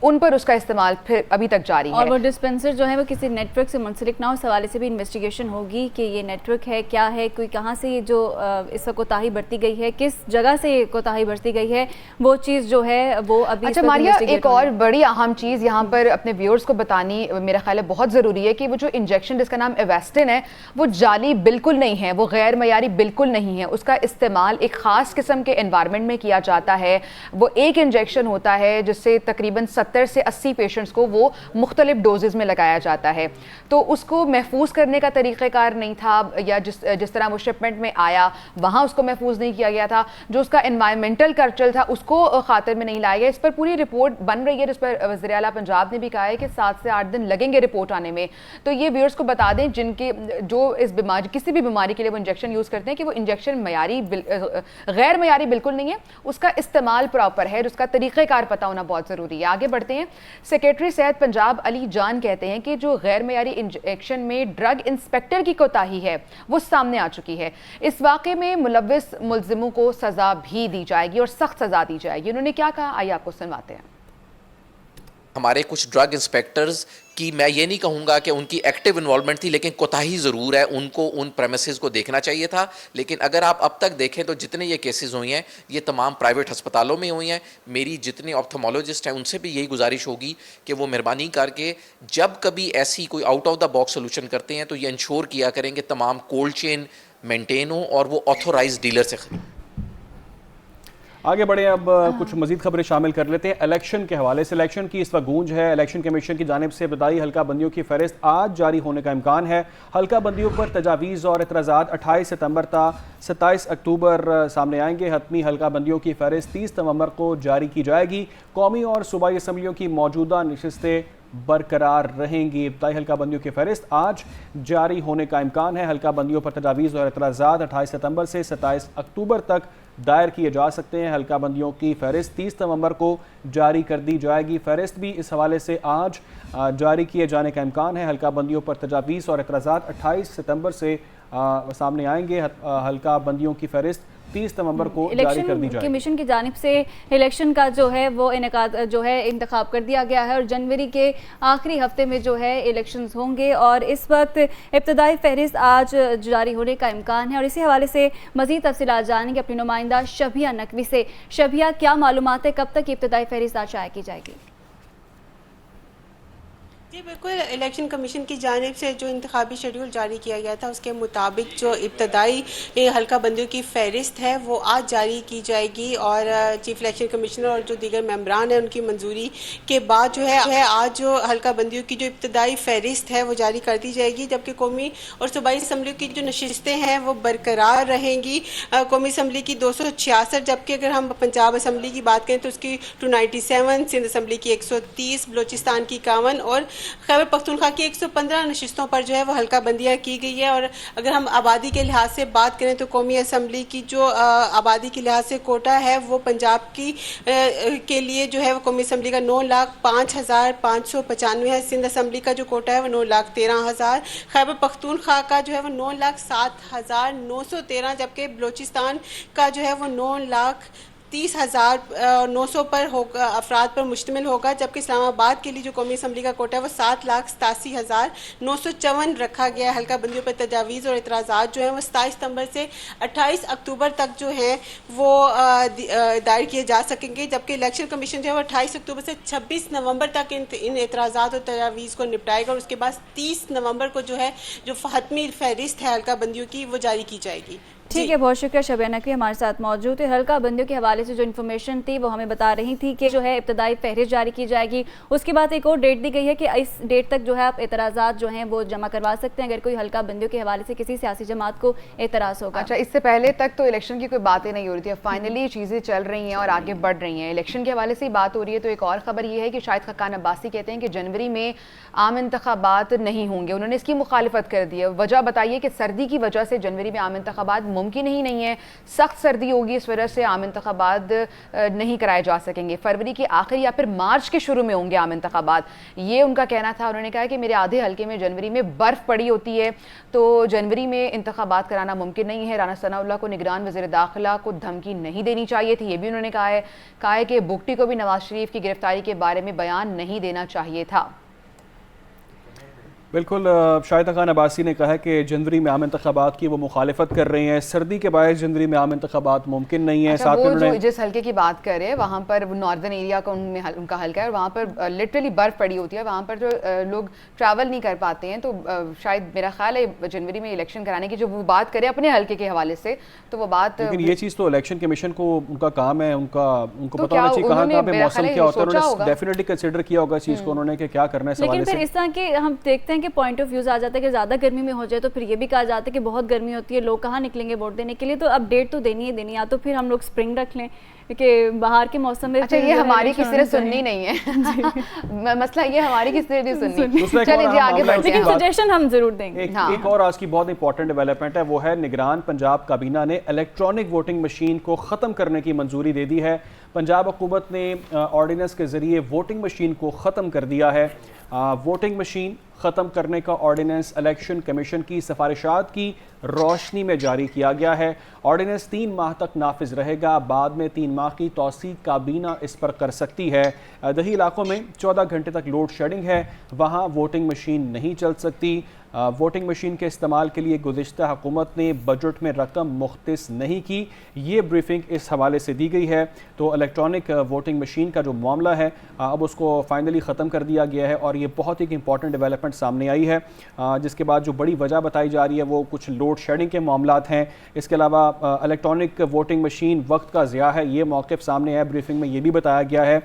उन पर उसका इस्तेमाल फिर अभी तक जारी है। और वो डिस्पेंसर जो है वो किसी नेटवर्क से मुंसलिक ना हो, इस हवाले से भी इन्वेस्टिगेशन होगी कि ये नेटवर्क है, क्या है, कोई कहाँ से ये जो इस वक्त कोताही बरती गई है, किस जगह से कोताही बरती गई है, वो चीज़ जो है वो अभी। अच्छा मारिया, एक और बड़ी अहम चीज़ यहाँ पर अपने व्यूअर्स को बतानी मेरा ख्याल है बहुत ज़रूरी है कि वो जो इंजेक्शन जिसका नाम एवेस्टिन है वो जाली बिल्कुल नहीं है, वो गैर मयारी बिल्कुल नहीं है। उसका इस्तेमाल एक ख़ास किस्म के एनवायरनमेंट में किया जाता है। वो एक इंजेक्शन होता है जिससे तकरीबन 70 से 80 पेशेंट्स को वो मुख्तलिफ डोजेज़ में लगाया जाता है। तो उसको महफूज करने का तरीक़ाकार नहीं था, या जिस तरह वो शिपमेंट में आया वहाँ उसको महफूज नहीं किया गया था, जो उसका एनवायरमेंटल कल्चर था उसको खातिर में नहीं लाया गया। इस पर पूरी रिपोर्ट बन रही है, जिस पर वज़ीर आला पंजाब ने भी कहा है कि 7 से 8 दिन लगेंगे रिपोर्ट आने में। तो ये व्यूअर्स को बता दें जिनके जो इस बीमारी, किसी भी बीमारी के लिए वो इंजेक्शन यूज़ करते हैं, कि वो इंजेक्शन मयारी गैर मयारी बिल्कुल नहीं है, उसका इस्तेमाल प्रॉपर है, उसका तरीक़ेकार पता होना बहुत ज़रूरी है। आगे बढ़ते हैं। सेक्रेटरी सेहत पंजाब अली जान कहते हैं कि जो गैर मयारी इंजेक्शन में ड्रग इंस्पेक्टर की कोताही है वो सामने आ चुकी है। इस वाक़े में मुलव्विस मुल्ज़िमों को सज़ा भी दी जाएगी और सख्त सज़ा दी जाएगी। उन्होंने क्या कहा, आइए आपको सुनवाते हैं। हमारे कुछ ड्रग इंस्पेक्टर्स की, मैं ये नहीं कहूँगा कि उनकी एक्टिव इन्वॉल्वमेंट थी, लेकिन कोताही ज़रूर है, उनको उन प्रेमिसेस को देखना चाहिए था। लेकिन अगर आप अब तक देखें तो जितने ये केसेस हुई हैं ये तमाम प्राइवेट अस्पतालों में हुई हैं। मेरी जितने ऑप्थेमोलॉजिस्ट हैं उनसे भी यही गुजारिश होगी कि वो मेहरबानी करके जब कभी ऐसी कोई out of the box solution करते हैं तो ये इंश्योर किया करें कि तमाम कोल्ड चेन मेंटेन हो और वो ऑथोराइज डीलर से खरीदें। आगे बढ़े, अब कुछ मजीद खबरें शामिल कर लेते हैं। इलेक्शन के हवाले से इलेक्शन की इस वक्त गूंज है। इलेक्शन कमीशन की जानिब से बताई हल्का बंदियों की फहरिस्त आज जारी होने का इम्कान है। हल्का बंदियों पर तजावीज़ और एतराज़ात 28 सितंबर था, 27 अक्टूबर सामने आएंगे। हतमी हल्का बंदियों की फहरिस्त 30 नवंबर को जारी की जाएगी। कौमी और सूबाई असम्बलियों की मौजूदा नशिस्तें बरकरार रहेंगी। इब्तदाई हल्का बंदियों की फहरिस्त आज जारी होने का इम्कान है। हल्का बंदियों पर तजावीज़ और एतराज़ात 28 सितंबर से 27 अक्टूबर तक दायर किए जा सकते हैं। हल्का बंदियों की फहरिस्त 30 नवंबर को जारी कर दी जाएगी। फहरिस्त भी इस हवाले से आज जारी किए जाने का इम्कान है। हल्का बंदियों पर तजावीज़ और एतराज़ात 28 सितंबर से सामने आएंगे। हल्का बंदियों की फहरिस्त 30 नवंबर को जारी कर दी जाएगी। कमीशन की जानिब से इलेक्शन का जो है वो इंतखाब कर दिया गया है और जनवरी के आखिरी हफ्ते में जो है इलेक्शंस होंगे और इस वक्त इब्तदाई फहरिस्त आज जारी होने का इम्कान है। और इसी हवाले से मज़ीद तफसीलात जानेंगे अपनी नुमाइंदा शबिया नकवी से। शबिया, क्या मालूमात है, कब तक इब्तदाई फहरिस्त आज शाया की जाएगी? जी बिल्कुल, इलेक्शन कमीशन की जानिब से जो इंतखाबी शेड्यूल जारी किया गया था उसके मुताबिक जो इब्तदाई हल्का बंदियों की फहरिस्त है वो आज जारी की जाएगी और चीफ इलेक्शन कमिश्नर और जो दीगर मेंबरान हैं उनकी मंजूरी के बाद जो है आज जो हल्का बंदियों की जो इब्तदाई फहरिस्त है वो जारी कर दी जाएगी। जबकि कौमी और सूबाई असम्बली की जो नशिस्तें हैं वो बरकरार रहेंगी। कौमी असम्बली की 266, जबकि अगर हम पंजाब असम्बली की बात करें तो उसकी 297, सिंध असम्बली की 130, बलोचिस्तान की 51 और खैबर पख्तूनख्वा की 115 नशिस्तों पर जो है वो हल्का बंदियाँ की गई है। और अगर हम आबादी के लिहाज से बात करें तो कौमी असम्बली की जो आबादी के लिहाज से कोटा है वो पंजाब की के लिए जो है वो कौमी असम्बली का 9,05,595 है। सिंध असम्बली का जो कोटा है वो 9,13,000। खैबर पख्तूनख्वा का जो है वो 9,07,913, जबकि बलोचिस्तान का जो है वो 9,00,000 30,900 पर होगा, अफराद पर मुश्तमिल होगा, जबकि इस्लामाबाद के लिए जो कौमी असम्बली का कोटा है वो 7,87,954 रखा गया है। हल्का बंदियों पर तजावीज़ और एतराज़ात जो हैं वो 27 सितंबर से 28 अक्टूबर तक जो हैं वो दायर किए जा सकेंगे, जबकि इलेक्शन कमीशन जो है वो 28 अक्टूबर से 26 नवंबर तक इन एतराज़ात और तजावीज़ को निपटाएगा और उसके बाद 30 नवंबर को जो है जो हतमी फहरिस्त है हल्का बंदियों की वो जारी की जाएगी। ठीक है, बहुत शुक्रिया शबिया नकवी हमारे साथ मौजूद है। हल्का बंदियों के हवाले से जो इन्फॉर्मेशन थी वो हमें बता रही थी कि जो है इब्तदाई फहरिस्त जारी की जाएगी, उसके बाद एक और डेट दी गई है कि इस डेट तक जो है आप एतराज़ात जो हैं वो जमा करवा सकते हैं अगर कोई हल्का बंदियों के हवाले से किसी सियासी जमात को एतराज़ होगा। अच्छा, इससे पहले तक तो इलेक्शन की कोई बातें नहीं हो रही थी, अब फाइनली चीज़ें चल रही हैं और आगे बढ़ रही हैं। इलेक्शन के हवाले से ही बात हो रही है तो एक और ख़बर ये है कि शाहिद खकान अब्बासी कहते हैं कि जनवरी में आम इंतखाबात नहीं होंगे, उन्होंने इसकी मुखालिफत कर दी है। वजह बताइए कि सर्दी की वजह से जनवरी में आम इंतखाबात मुमकिन ही नहीं है, सख्त सर्दी होगी, इस वजह से आम इंतखाबात नहीं कराए जा सकेंगे। फरवरी के आखिर या फिर मार्च के शुरू में होंगे आम इंतखाबात, ये उनका कहना था। उन्होंने कहा कि मेरे आधे हल्के में जनवरी में बर्फ़ पड़ी होती है तो जनवरी में इंतखाबात कराना मुमकिन नहीं है। राना सनाउल्लाह को निगरान वज़ीर दाखिला को धमकी नहीं देनी चाहिए थी, ये भी उन्होंने कहा है कि बुगटी को भी नवाज शरीफ की गिरफ्तारी के बारे में बयान नहीं देना चाहिए था। बिल्कुल, शाहिद खान अब्बासी ने कहा कि जनवरी में आम इंतखाबात की वो मुखालिफत कर रही हैं, सर्दी के बायस जनवरी में आम इंतखाबात मुमकिन नहीं है। अच्छा, साथ में जो जिस हल्के की बात कर रहे हैं वहाँ पर नॉर्दर्न एरिया का उनका हल्का है और वहाँ पर लिटरली बर्फ़ पड़ी होती है, वहाँ पर जो लोग ट्रैवल नहीं कर पाते हैं, तो शायद मेरा ख्याल है जनवरी में इलेक्शन कराने की जो वो बात करें अपने हल्के के हवाले से तो वो बात, लेकिन ये चीज़ तो इलेक्शन कमीशन को उनका काम है, उनको पता होना चाहिए कहाँ कहाँ पे मौसम क्या होता है। उन्होंने डेफिनेटली कंसिडर किया होगा इस चीज़ को उन्होंने कि क्या करना है। लेकिन फिर इस तरह के हम देखते हैं कि पॉइंट ऑफ व्यूज आ जाता है कि ज़्यादा गर्मी में हो जाए तो फिर ये भी कहा जाता है कि बहुत गर्मी होती है, लोग कहाँ निकलेंगे वोट देने के लिए, तो अब डेट तो देनी है, या तो फिर हम लोग स्प्रिंग रख लें कि बाहर के मौसम में। अच्छा, ये हमारी किसी ने सुननी नहीं है मसला ये हमारी किसी ने सुननी। चलिए जी आगे बढ़ते हैं, सजेशन हम जरूर देंगे। एक और आज की बहुत इंपॉर्टेंट डेवलपमेंट है, वो है निगरान पंजाब काबीना ने इलेक्ट्रॉनिक वोटिंग मशीन को ख़त्म करने की मंजूरी दे दी है। पंजाब हुकूमत ने ऑर्डिनेंस के ज़रिए वोटिंग मशीन को ख़त्म कर दिया है। वोटिंग मशीन ख़त्म करने का ऑर्डिनेंस इलेक्शन कमीशन की सिफारिशात की रोशनी में जारी किया गया है। ऑर्डिनेंस 3 माह तक नाफिज रहेगा, बाद में 3 माह की तौसीक काबीना इस पर कर सकती है। दही इलाकों में 14 घंटे तक लोड शेडिंग है, वहाँ वोटिंग मशीन नहीं चल सकती। वोटिंग मशीन के इस्तेमाल के लिए गुज़िश्ता हुकूमत ने बजट में रकम मुख्तिस नहीं की, ये ब्रीफिंग इस हवाले से दी गई है। तो इलेक्ट्रॉनिक वोटिंग मशीन का जो मामला है अब उसको फाइनली ख़त्म कर दिया गया है और ये बहुत ही इंपॉर्टेंट डेवलपमेंट सामने आई है। जिसके बाद जो बड़ी वजह बताई जा रही है वो कुछ लोड शेडिंग के मामलात हैं। इसके अलावा इलेक्ट्रॉनिक वोटिंग मशीन वक्त का ज़िया है, ये मौक़िफ़ सामने है, ब्रीफिंग में ये भी बताया गया है।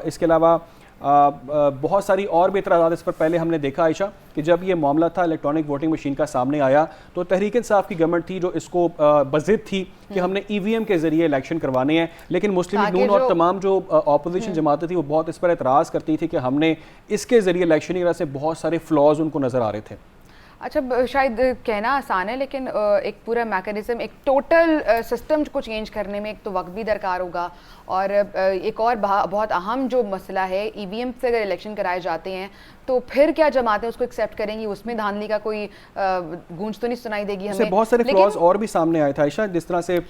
इसके अलावा बहुत सारी और भी इतराज़ात इस पर पहले हमने देखा आयशा कि जब ये मामला था इलेक्ट्रॉनिक वोटिंग मशीन का सामने आया तो तहरीक इंसाफ की गवर्नमेंट थी जो इसको बज़िद थी कि हमने EVM के ज़रिए इलेक्शन करवाने हैं, लेकिन मुस्लिम लीग नून और तमाम जो अपोजिशन जमातें थी वो बहुत इस पर एतराज़ करती थी कि हमने इसके ज़रिए इलेक्शन की वजह से बहुत सारे फ्लॉज उनको नज़र आ रहे थे। अच्छा, शायद कहना आसान है लेकिन एक पूरा मैकेनिज़्म, एक टोटल सिस्टम को चेंज करने में एक तो वक्त भी दरकार होगा और एक और बहुत अहम जो मसला है, EVM से अगर इलेक्शन कराए जाते हैं तो फिर क्या जमातें उसको एक्सेप्ट करेंगी, उसमें धांधली का कोई गूंज तो नहीं सुनाई देगी हमें। बहुत सारे फ्लॉज और भी सामने आए थे आयशा, जिस तरह से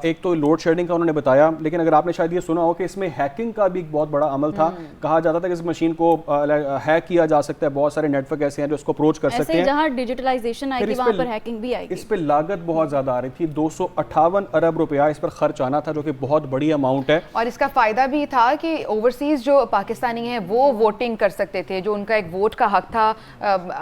एक तो लोड शेडिंग का उन्होंने बताया, लेकिन अगर आपने शायद ये सुना हो कि इसमें हैकिंग का भी एक बहुत बड़ा अमल था। कहा जाता था कि इस मशीन को हैक किया जा सकता है, बहुत सारे नेटवर्क ऐसे हैं जो इसको अप्रोच कर सकते हैं। जहां डिजिटलाइजेशन आएगी वहां पर हैकिंग भी आएगी। इस पर लागत बहुत ज़्यादा आ रही थी, 258 अरब रुपया इस पर खर्च आना था, जो कि बहुत बड़ी अमाउंट है। और इसका फ़ायदा भी था कि ओवरसीज़ जो पाकिस्तानी हैं वो वोटिंग कर सकते थे, जो उनका एक वोट का हक था।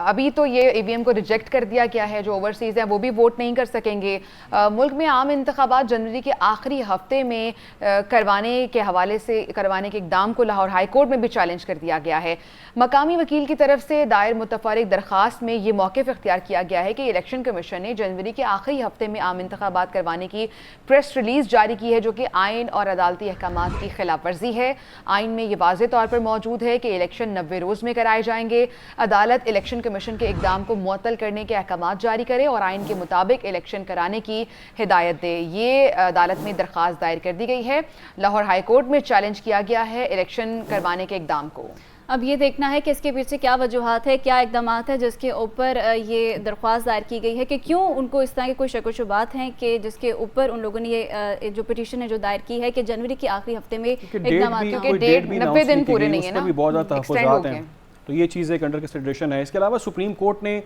अभी तो ये EVM को रिजेक्ट कर दिया गया है, जो ओवरसीज़ हैं वो भी वोट नहीं कर सकेंगे। मुल्क में आम इंतखाबात जनवरी के आखिरी हफ्ते में करवाने के हवाले से करवाने के इक़दाम को लाहौर हाई कोर्ट में भी चैलेंज कर दिया गया है। मकामी वकील की तरफ से दायर मुतफरिक दरख्वास्त में ये मौक़िफ़ इख्तियार किया गया है कि इलेक्शन कमीशन ने जनवरी के आखिरी हफ्ते में आम इंतखाबात करवाने की प्रेस रिलीज़ जारी की है, जो कि आइन और अदालती अहकामात की खिलाफ वर्जी है। आइन में ये वाज़ेह तौर पर मौजूद है कि इलेक्शन 90 रोज़ में कराए जाएंगे। अदालत इलेक्शन कमीशन के इक़दाम को मुअत्तल करने के अहकामात जारी करे और आइन के मुताबिक इलेक्शन कराने की हिदायत दे। ये अदालत में दरख्वास्त दायर कर दी गई है। लाहौर हाई कोर्ट में चैलेंज किया गया है इलेक्शन करवाने के इक़दाम को। अब ये देखना है कि इसके पीछे क्या वजूहात है, क्या इकदाम है जिसके ऊपर ये दरख्वास्त दायर की गई है, कि क्यों उनको इस तरह के कोई शक व शुबात हैं कि जिसके ऊपर उन लोगों ने ये जो पिटीशन है जो दायर की है कि जनवरी के आखिरी हफ्ते में इकदाम, क्योंकि डेट 90 दिन पूरे नहीं है ना, बहुत ज़्यादा तहफ़्फ़ुज़ात हैं, तो ये चीज़ एक अंडर कंसिडरेशन है। इसके अलावा सुप्रीम कोर्ट ने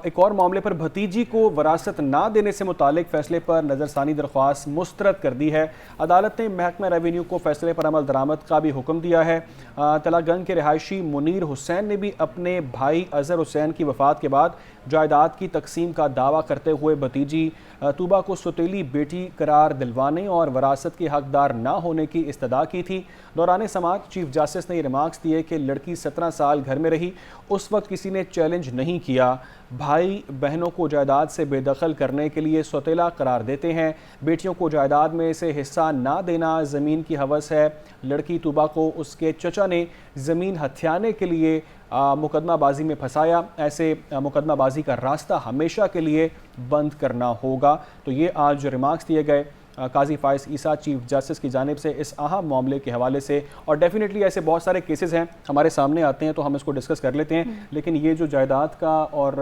एक और मामले पर भतीजी को वरासत ना देने से मुतालिक फ़ैसले पर नज़रसानी दरख्वास्त मुस्तरद कर दी है। अदालत ने महकमा रेवेन्यू को फ़ैसले पर अमल दरामद का भी हुक्म दिया है। तलागंज के रिहायशी मुनीर हुसैन ने भी अपने भाई अजहर हुसैन की वफ़ात के बाद जायदाद की तकसीम का दावा करते हुए भतीजी तूबा को सौतेली बेटी करार दिलवाने और वरासत के हकदार ना होने की इस्तदा की थी। दौरान समाअत चीफ जस्टिस ने रिमार्क्स दिए कि लड़की 17 साल घर में रही, उस वक्त किसी ने चैलेंज नहीं किया। भाई बहनों को जायदाद से बेदखल करने के लिए सौतेला करार देते हैं। बेटियों को जायदाद में से हिस्सा ना देना ज़मीन की हवस है। लड़की तूबा को उसके चचा ने ज़मीन हथियाने के लिए मुकदमाबाजी में फंसाया। ऐसे मुकदमाबाजी का रास्ता हमेशा के लिए बंद करना होगा। तो ये आज रिमार्क्स दिए गए काजी फाइज ईसा चीफ जस्टिस की जानिब से इस अहम मामले के हवाले से। और डेफिनेटली ऐसे बहुत सारे केसेस हैं हमारे सामने आते हैं तो हम इसको डिस्कस कर लेते हैं, लेकिन ये जो जायदाद का और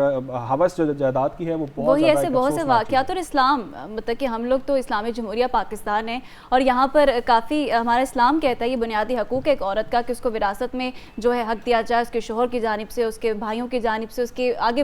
हवस जो जायदाद की है वो बहुत ऐसे बहुत से वाक़यात। और इस्लाम मतलब कि हम लोग तो इस्लामी जमहूरिया पाकिस्तान है और यहाँ पर काफ़ी हमारा इस्लाम कहता है ये बुनियादी हकूक़ है एक औरत का कि उसको विरासत में जो है हक दिया जाए, उसके शोहर की जानिब से, उसके भाइयों की जानिब से, उसके आगे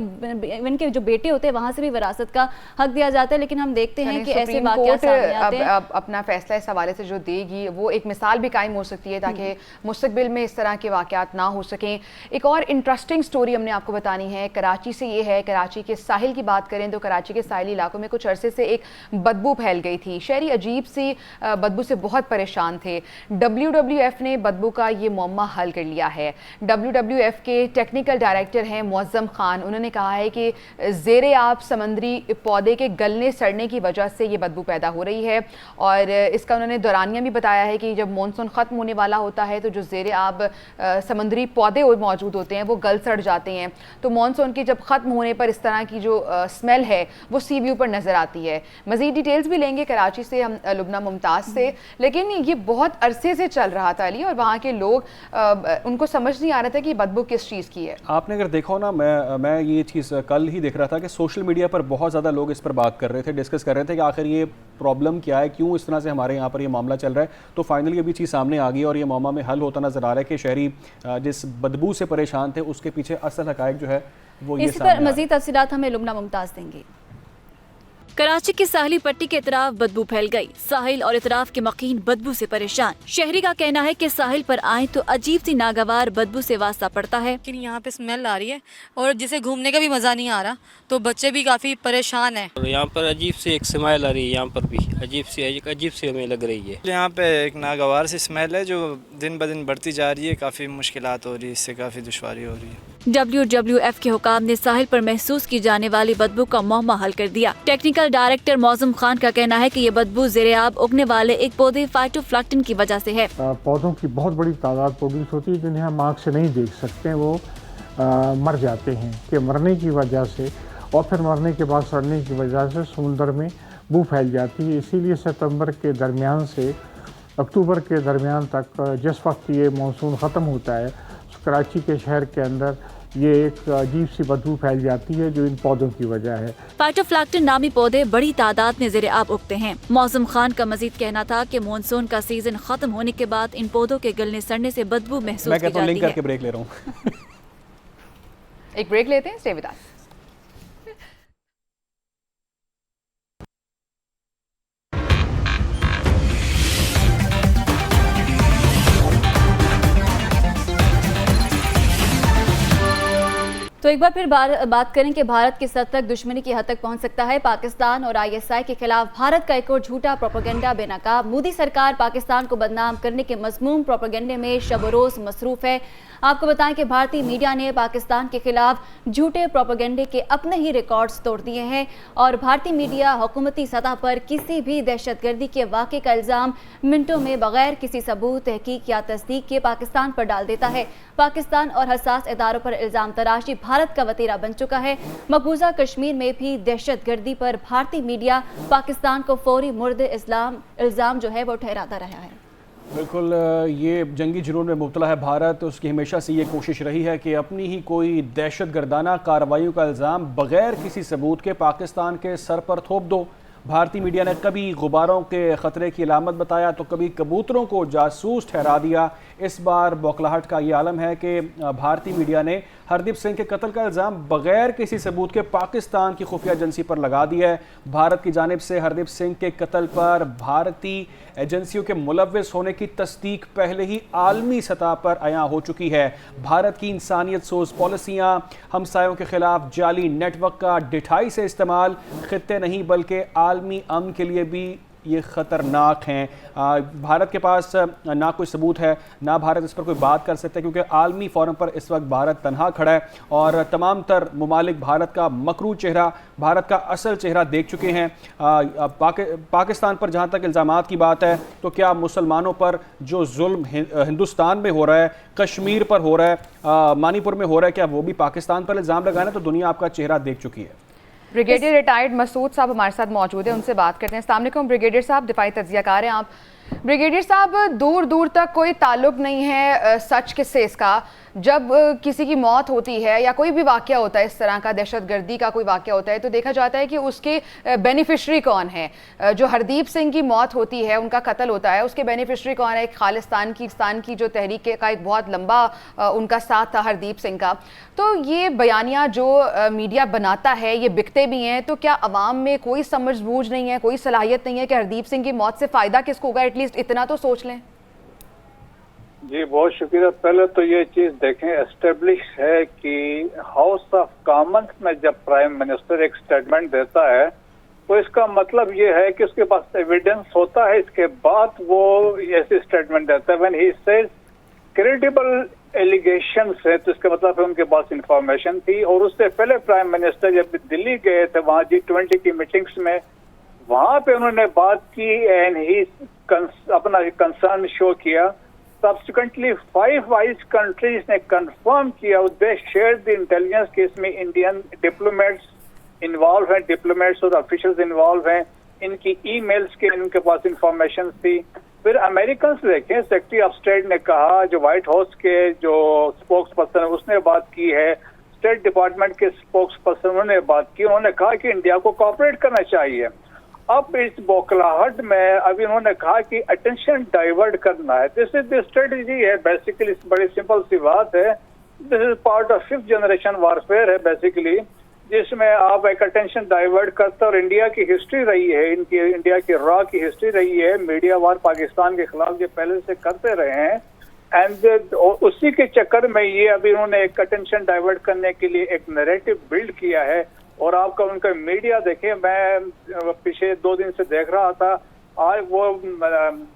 इनके जो बेटे होते हैं वहाँ से भी विरासत का हक दिया जाता है। लेकिन हम देखते हैं कि ऐसे वाक़यात अब अपना फैसला इस हवाले से जो देगी वो एक मिसाल भी कायम हो सकती है ताकि मुस्तकबिल में इस तरह के वाक़यात ना हो सकें। एक और इंटरेस्टिंग स्टोरी हमने आपको बतानी है कराची से। ये है कराची के साहिल की बात करें तो कराची के साहिली इलाकों में कुछ अरसे से एक बदबू फैल गई थी। शहरी अजीब सी बदबू से बहुत परेशान थे। WWF ने बदबू का ये मुअम्मा हल कर लिया है। WWF के टेक्निकल डायरेक्टर हैं मुअज़्ज़म खान। उन्होंने कहा है कि ज़ेरे आब समंदरी पौधे के गलने सड़ने की वजह से ये बदबू पैदा हो रही है और इसका उन्होंने दौरानिया भी बताया है कि जब मॉनसून ख़त्म होने वाला होता है तो जो ज़ेरे आब समुद्री पौधे मौजूद होते हैं वो गल सड़ जाते हैं। तो मॉनसून के जब ख़त्म होने पर इस तरह की जो स्मेल है वो सी व्यू पर नज़र आती है। मज़ीद डिटेल्स भी लेंगे कराची से हम लुबना मुमताज़ से, लेकिन ये बहुत अरसे से चल रहा था अली और वहाँ के लोग उनको समझ नहीं आ रहा था कि बदबू किस चीज़ की है। आपने अगर देखा हो ना, मैं ये चीज़ कल ही देख रहा था कि सोशल मीडिया पर बहुत ज़्यादा लोग इस पर बात कर रहे थे, डिस्कस कर रहे थे कि आखिर ये प्रॉब्लम क्या है, क्यों इस तरह से हमारे यहाँ पर ये मामला चल रहा है। तो फाइनली अभी चीज़ सामने आ गई और ये मामला में हल होता नजर आ रहा है कि शहरी जिस बदबू से परेशान थे उसके पीछे असल हकायक जो है वो ये इस पर मज़ीद तफसीलात हमें लुबना मुमताज़ देंगे। कराची की साहिली पट्टी के इतराफ बदबू फैल गई। साहिल और इतराफ के मकीन बदबू से परेशान। शहरी का कहना है कि साहिल पर आए तो अजीब सी नागवार बदबू से वास्ता पड़ता है। लेकिन यहाँ पे स्मेल आ रही है और जिसे घूमने का भी मजा नहीं आ रहा, तो बच्चे भी काफी परेशान हैं। और यहाँ पर अजीब सी एक स्मेल आ रही है, यहाँ पर भी अजीब सी हमें लग रही है। यहाँ पे एक नागवार सी स्मेल है जो दिन ब दिन बढ़ती जा रही है, काफी मुश्किलात हो रही है, इससे काफी दुश्वारी हो रही है। WWF के हुकाम ने साहिल पर महसूस की जाने वाली बदबू का मौमा हल कर दिया। टेक्निकल डायरेक्टर मुअज़्ज़म खान का कहना है कि ये बदबू ज़ेरे-आब उगने वाले एक पौधे फाइटोप्लैंक्टन की वजह से है। पौधों की बहुत बड़ी तादाद प्रोड्यूस होती है जिन्हें हम आँख से नहीं देख सकते, वो मर जाते हैं कि मरने की वजह से और फिर मरने के बाद सड़ने की वजह से समुंदर में बू फैल जाती है। इसीलिए सितंबर के दरमियान से अक्टूबर के दरमियान तक जिस वक्त ये मानसून ख़त्म होता है कराची के शहर के अंदर ये एक अजीब सी बदबू फैल जाती है जो इन पौधों की वजह है। फाइटोप्लैंक्टन नामी पौधे बड़ी तादाद में ज़ेरे-आब उगते हैं। मुअज़्ज़म खान का मजीद कहना था कि मानसून का सीजन खत्म होने के बाद इन पौधों के गलने सड़ने से बदबू महसूस की जाती है। लिंक करके ब्रेक ले रहा हूँ। एक ब्रेक लेते हैं, स्टे विद अस। तो एक बार फिर बात करें कि भारत किस हद तक दुश्मनी की हद तक पहुंच सकता है। पाकिस्तान और ISI के खिलाफ भारत का एक और झूठा प्रोपेगेंडा बेनकाब। मोदी सरकार पाकिस्तान को बदनाम करने के मज़मूम प्रोपेगेंडे में शब रोज़ मसरूफ़ है। आपको बताएं कि भारतीय मीडिया ने पाकिस्तान के खिलाफ झूठे प्रोपेगेंडे के अपने ही रिकॉर्ड्स तोड़ दिए हैं और भारतीय मीडिया हुकूमती सतह पर किसी भी दहशतगर्दी के वाक़े का इल्ज़ाम मिनटों में बगैर किसी सबूत, तहकीक या तस्दीक के पाकिस्तान पर डाल देता है। पाकिस्तान और हसास इदारों पर इल्ज़ाम तराशी भारत का वतीरा बन चुका है। मकबूजा कश्मीर में भी दहशतगर्दी पर भारतीय मीडिया पाकिस्तान को फौरी मुर्द इल्ज़ाम जो है वो ठहराता रहा है। बिल्कुल, ये जंगी जुनून में मुब्तला है भारत। उसकी हमेशा से ये कोशिश रही है कि अपनी ही कोई दहशत गर्दाना कार्रवाइयों का इल्ज़ाम बग़ैर किसी सबूत के पाकिस्तान के सर पर थोप दो। भारतीय मीडिया ने कभी गुबारों के ख़तरे की अलामत बताया तो कभी कबूतरों को जासूस ठहरा दिया। इस बार बौखलाहट का ये आलम है कि भारतीय मीडिया ने हरदीप सिंह के कत्ल का इल्ज़ाम बग़ैर किसी सबूत के पाकिस्तान की खुफिया एजेंसी पर लगा दिया है। भारत की जानिब से हरदीप सिंह के कत्ल पर भारतीय एजेंसियों के मुलव्विस होने की तस्दीक पहले ही आलमी सतह पर अयां हो चुकी है। भारत की इंसानियत सोज पॉलिसियाँ, हमसायों के खिलाफ जाली नेटवर्क का डिठाई से इस्तेमाल खित्ते नहीं बल्कि आलमी अमन के लिए भी ये ख़तरनाक हैं। भारत के पास ना कोई सबूत है, ना भारत इस पर कोई बात कर सकता है, क्योंकि आलमी फोरम पर इस वक्त भारत तनहा खड़ा है और तमाम तर ममालिक भारत का मकरू चेहरा, भारत का असल चेहरा देख चुके हैं। पाकिस्तान पर जहाँ तक इल्ज़ामात की बात है तो क्या मुसलमानों पर जो जुल्म हिंदुस्तान में हो रहा है, कश्मीर पर हो रहा है, मणिपुर में हो रहा है, क्या वो भी पाकिस्तान पर इल्ज़ाम लगाना? तो दुनिया आपका चेहरा देख चुकी है। ब्रिगेडियर रिटायर्ड मसूद साहब हमारे साथ मौजूद है, उनसे बात करते हैं। अस्सलाम वालेकुम ब्रिगेडियर साहब, दिफाई तज्जियाकार हैं आप। ब्रिगेडियर साहब, दूर दूर तक कोई ताल्लुक नहीं है सच किस्से इसका। जब किसी की मौत होती है या कोई भी वाक़या होता है इस तरह का, दहशतगर्दी का कोई वाक़या होता है, तो देखा जाता है कि उसके बेनिफिशरी कौन है। जो हरदीप सिंह की मौत होती है, उनका कत्ल होता है, उसके बेनिफिशरी कौन है? खालिस्तान की जो तहरीक का एक बहुत लंबा उनका साथ था हरदीप सिंह का। तो ये बयानियाँ जो मीडिया बनाता है ये बिकते भी हैं, तो क्या अवाम में कोई समझ बूझ नहीं है, कोई सलाहियत नहीं है कि हरदीप सिंह की मौत से फ़ायदा किसको होगा? एटलीस्ट इतना तो सोच लें। जी बहुत शुक्रिया। पहले तो ये चीज देखें, एस्टेब्लिश है कि हाउस ऑफ कॉमन्स में जब प्राइम मिनिस्टर एक स्टेटमेंट देता है तो इसका मतलब ये है कि उसके पास एविडेंस होता है, इसके बाद वो ऐसी स्टेटमेंट देता है। When he says credible allegations है तो इसका मतलब है उनके पास इंफॉर्मेशन थी। और उससे पहले प्राइम मिनिस्टर जब दिल्ली गए थे वहाँ G20 की मीटिंग्स में, वहाँ पे उन्होंने बात की एंड ही अपना कंसर्न शो किया। Subsequently, 5 wise countries ने कंफर्म किया, दे शेयर द इंटेलिजेंस कि इसमें इंडियन डिप्लोमेट्स इन्वॉल्व हैं, डिप्लोमेट्स और ऑफिशियल्स इन्वॉल्व हैं। इनकी ईमेल्स के इनके पास इंफॉर्मेशन थी। फिर अमेरिकन देखें, सेक्रेटरी ऑफ स्टेट ने कहा, जो व्हाइट हाउस के जो स्पोक्स पर्सन है उसने बात की है, स्टेट डिपार्टमेंट के स्पोक्स पर्सन ने बात की, उन्होंने कहा कि इंडिया को कोऑपरेट करना चाहिए। अब इस बौखलाहट में अभी उन्होंने कहा कि अटेंशन डाइवर्ट करना है। दिस इज द स्ट्रेटजी है बेसिकली, बड़ी सिंपल सी बात है। This is part of 5th generation warfare है बेसिकली, जिसमें आप एक अटेंशन डाइवर्ट करते और इंडिया की हिस्ट्री रही है, इनकी इंडिया की रॉ की हिस्ट्री रही है, मीडिया वार पाकिस्तान के खिलाफ ये पहले से करते रहे हैं। एंड उसी के चक्कर में ये अभी उन्होंने एक अटेंशन डाइवर्ट करने के लिए एक नैरेटिव बिल्ड किया है। और आपका उनका मीडिया देखे, मैं पिछले 2 दिन से देख रहा था, आज वो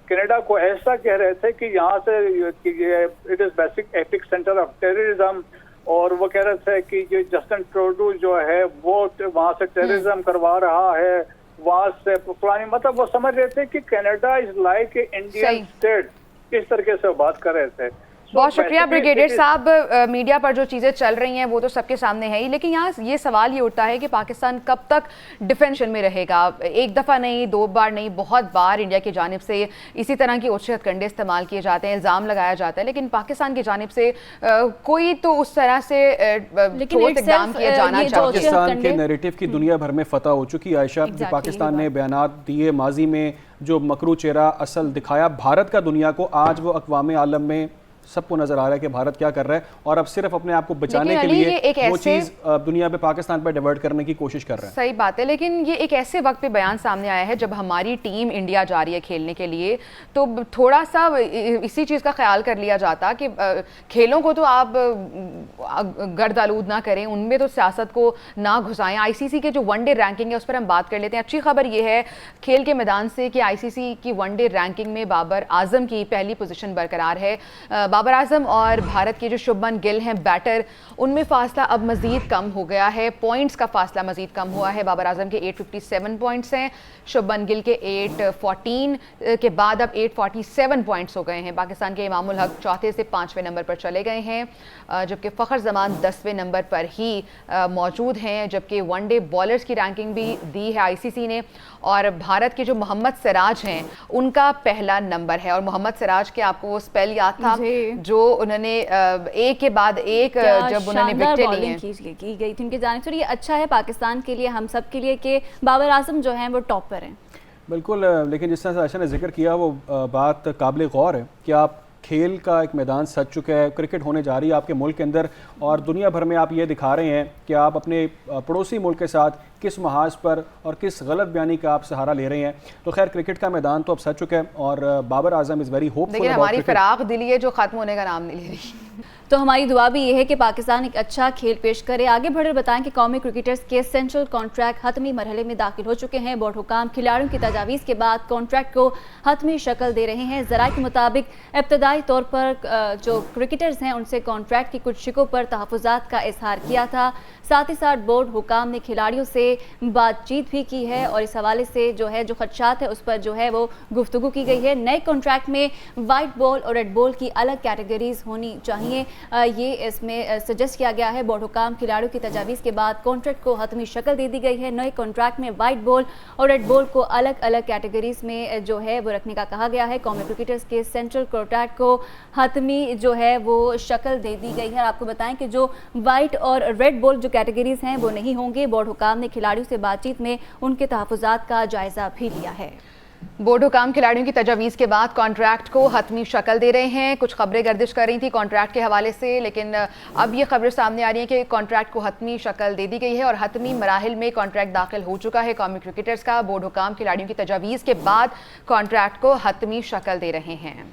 कनाडा को ऐसा कह रहे थे कि यहाँ से it is basic epic centre of terrorism, और वो कह रहे थे कि जो जस्टिन ट्रूडो जो है वो वहाँ से टेररिज्म करवा रहा है, वहाँ से पुरानी, मतलब वो समझ रहे थे कि Canada is like Indian state, इस तरीके से बात कर रहे थे। बहुत शुक्रिया ब्रिगेडियर साहब। मीडिया पर जो चीज़ें चल रही हैं वो तो सबके सामने है ही, लेकिन यहाँ ये सवाल ये उठता है कि पाकिस्तान कब तक डिफेंशन में रहेगा? एक दफ़ा नहीं, 2 बार नहीं, बहुत बार इंडिया की जानिब से इसी तरह की ओछे हथकंडे इस्तेमाल किए जाते हैं, इल्ज़ाम लगाया जाता है, लेकिन पाकिस्तान की जानिब से कोई तो उस तरह से ठोस इक़दाम किया जाना चाहिए। पाकिस्तान के नैरेटिव की दुनिया भर में फतह हो चुकी है आयशा। पाकिस्तान ने बयानात दिए, माजी में जो मकरू चेहरा असल दिखाया भारत का दुनिया को, आज वो अक़वाम आलम में सबको नजर आ रहा है कि भारत क्या कर रहा है, और अब सिर्फ अपने आप को बचाने के लिए वो चीज दुनिया पे पाकिस्तान पर डाइवर्ट करने की कोशिश कर रहे हैं। सही बात है, लेकिन ये एक ऐसे वक्त पे बयान सामने आया है जब हमारी टीम इंडिया जा रही है खेलने के लिए, तो थोड़ा सा इसी चीज़ का ख्याल कर लिया जाता कि खेलों को तो आप गर्द आलूद ना करें, उनमें तो सियासत को ना घुसाएं। ICC के जो वनडे रैंकिंग है उस पर हम बात कर लेते हैं। अच्छी खबर ये है खेल के मैदान से कि ICC की वनडे रैंकिंग में बाबर आजम की पहली पोजीशन बरकरार है। बाबर आजम और भारत के जो शुभमन गिल हैं बैटर, उनमें फासला अब मज़ीद कम हो गया है, पॉइंट्स का फासला मज़ीद कम हुआ है। बाबर आजम के 857 पॉइंट्स हैं, शुभमन गिल के 814 के बाद अब 847 पॉइंट्स हो गए हैं। पाकिस्तान के इमामुल हक चौथे से 5वें नंबर पर चले गए हैं, जबकि फ़खर जमान 10वें नंबर पर ही मौजूद हैं। जबकि वनडे बॉलर्स की रैंकिंग भी दी है आईसीसी ने, और भारत के जो मोहम्मद सिराज हैं उनका पहला नंबर है। और मोहम्मद सिराज के आपको वो स्पेल याद था जो उन्होंने एक के बाद एक जब उन्होंने विकेटें ली हैं की गई थी उनकी जानिब से। ये अच्छा है पाकिस्तान के लिए, हम सब के लिए कि बाबर आजम जो हैं वो टॉप पर हैं। बिल्कुल, लेकिन जिस तरह से आयशा ने जिक्र किया वो बात काबिल गौर है कि आप खेल का एक मैदान सज चुका है, क्रिकेट होने जा रही है आपके मुल्क के अंदर, और दुनिया भर में आप ये दिखा रहे हैं कि आप अपने पड़ोसी मुल्क के साथ किस महाज पर और किस गलत बयानी का आप सहारा ले रहे हैं। तो खैर क्रिकेट का मैदान तो अब सज चुका है और Babar Azam is very hopeful. लेकिन हमारी फिराक दिली है जो खत्म होने का नाम नहीं ले रही। तो हमारी दुआ भी ये है कि पाकिस्तान एक अच्छा खेल पेश करे। आगे बढ़कर बताएं कि कौमी क्रिकेटर्स के सेंट्रल कॉन्ट्रैक्ट हतमी मरहले में दाखिल हो चुके हैं। बोर्ड हुकाम खिलाड़ियों की तजावीज़ के बाद कॉन्ट्रैक्ट को हतमी शक्ल दे रहे हैं। ज़राए के मुताबिक इब्तदाई तौर पर जो क्रिकेटर्स हैं उनसे कॉन्ट्रैक्ट की कुछ शिकों पर तहफ़्फ़ुज़ात का इजहार किया था। साथ ही साथ बोर्ड हुकाम ने खिलाड़ियों से बातचीत भी की है और इस हवाले से जो है जो खदशात है उस पर जो है वो गुफ्तगू की गई है। नए कॉन्ट्रैक्ट में वाइट बॉल और रेड बॉल की अलग कैटेगरीज होनी चाहिए, ये इसमें सजेस्ट किया गया है। बोर्ड हुकाम खिलाड़ियों की तजावीज़ के बाद कॉन्ट्रैक्ट को हतमी शक्ल दे दी गई है। नए कॉन्ट्रैक्ट में वाइट बॉल और रेड बॉल को अलग अलग कैटेगरीज में जो है वो रखने का कहा गया है। कौमी क्रिकेटर्स के सेंट्रल कॉन्ट्रैक्ट को हतमी जो है वो शक्ल दे दी गई है। आपको बताएं कि जो वाइट और रेड बॉल जो कैटेगरीज हैं वो नहीं होंगे। बोर्ड हुकाम ने खिलाड़ियों से बातचीत में उनके तहफ़्फ़ुज़ात का जायज़ा भी लिया है। बोर्ड हुकाम खिलाड़ियों की तजावीज़ के बाद कॉन्ट्रैक्ट को हतमी शक्ल दे रहे हैं। कुछ खबरें गर्दिश कर रही थी कॉन्ट्रैक्ट के हवाले से, लेकिन अब ये खबरें सामने आ रही हैं कि कॉन्ट्रैक्ट को हतमी शक्ल दे दी गई है और हतमी मराहिल में कॉन्ट्रैक्ट दाखिल हो चुका है कौमी क्रिकेटर्स का। बोर्ड हुकाम खिलाड़ियों की तजावीज़ के बाद कॉन्ट्रैक्ट को हतमी शक्ल दे रहे हैं।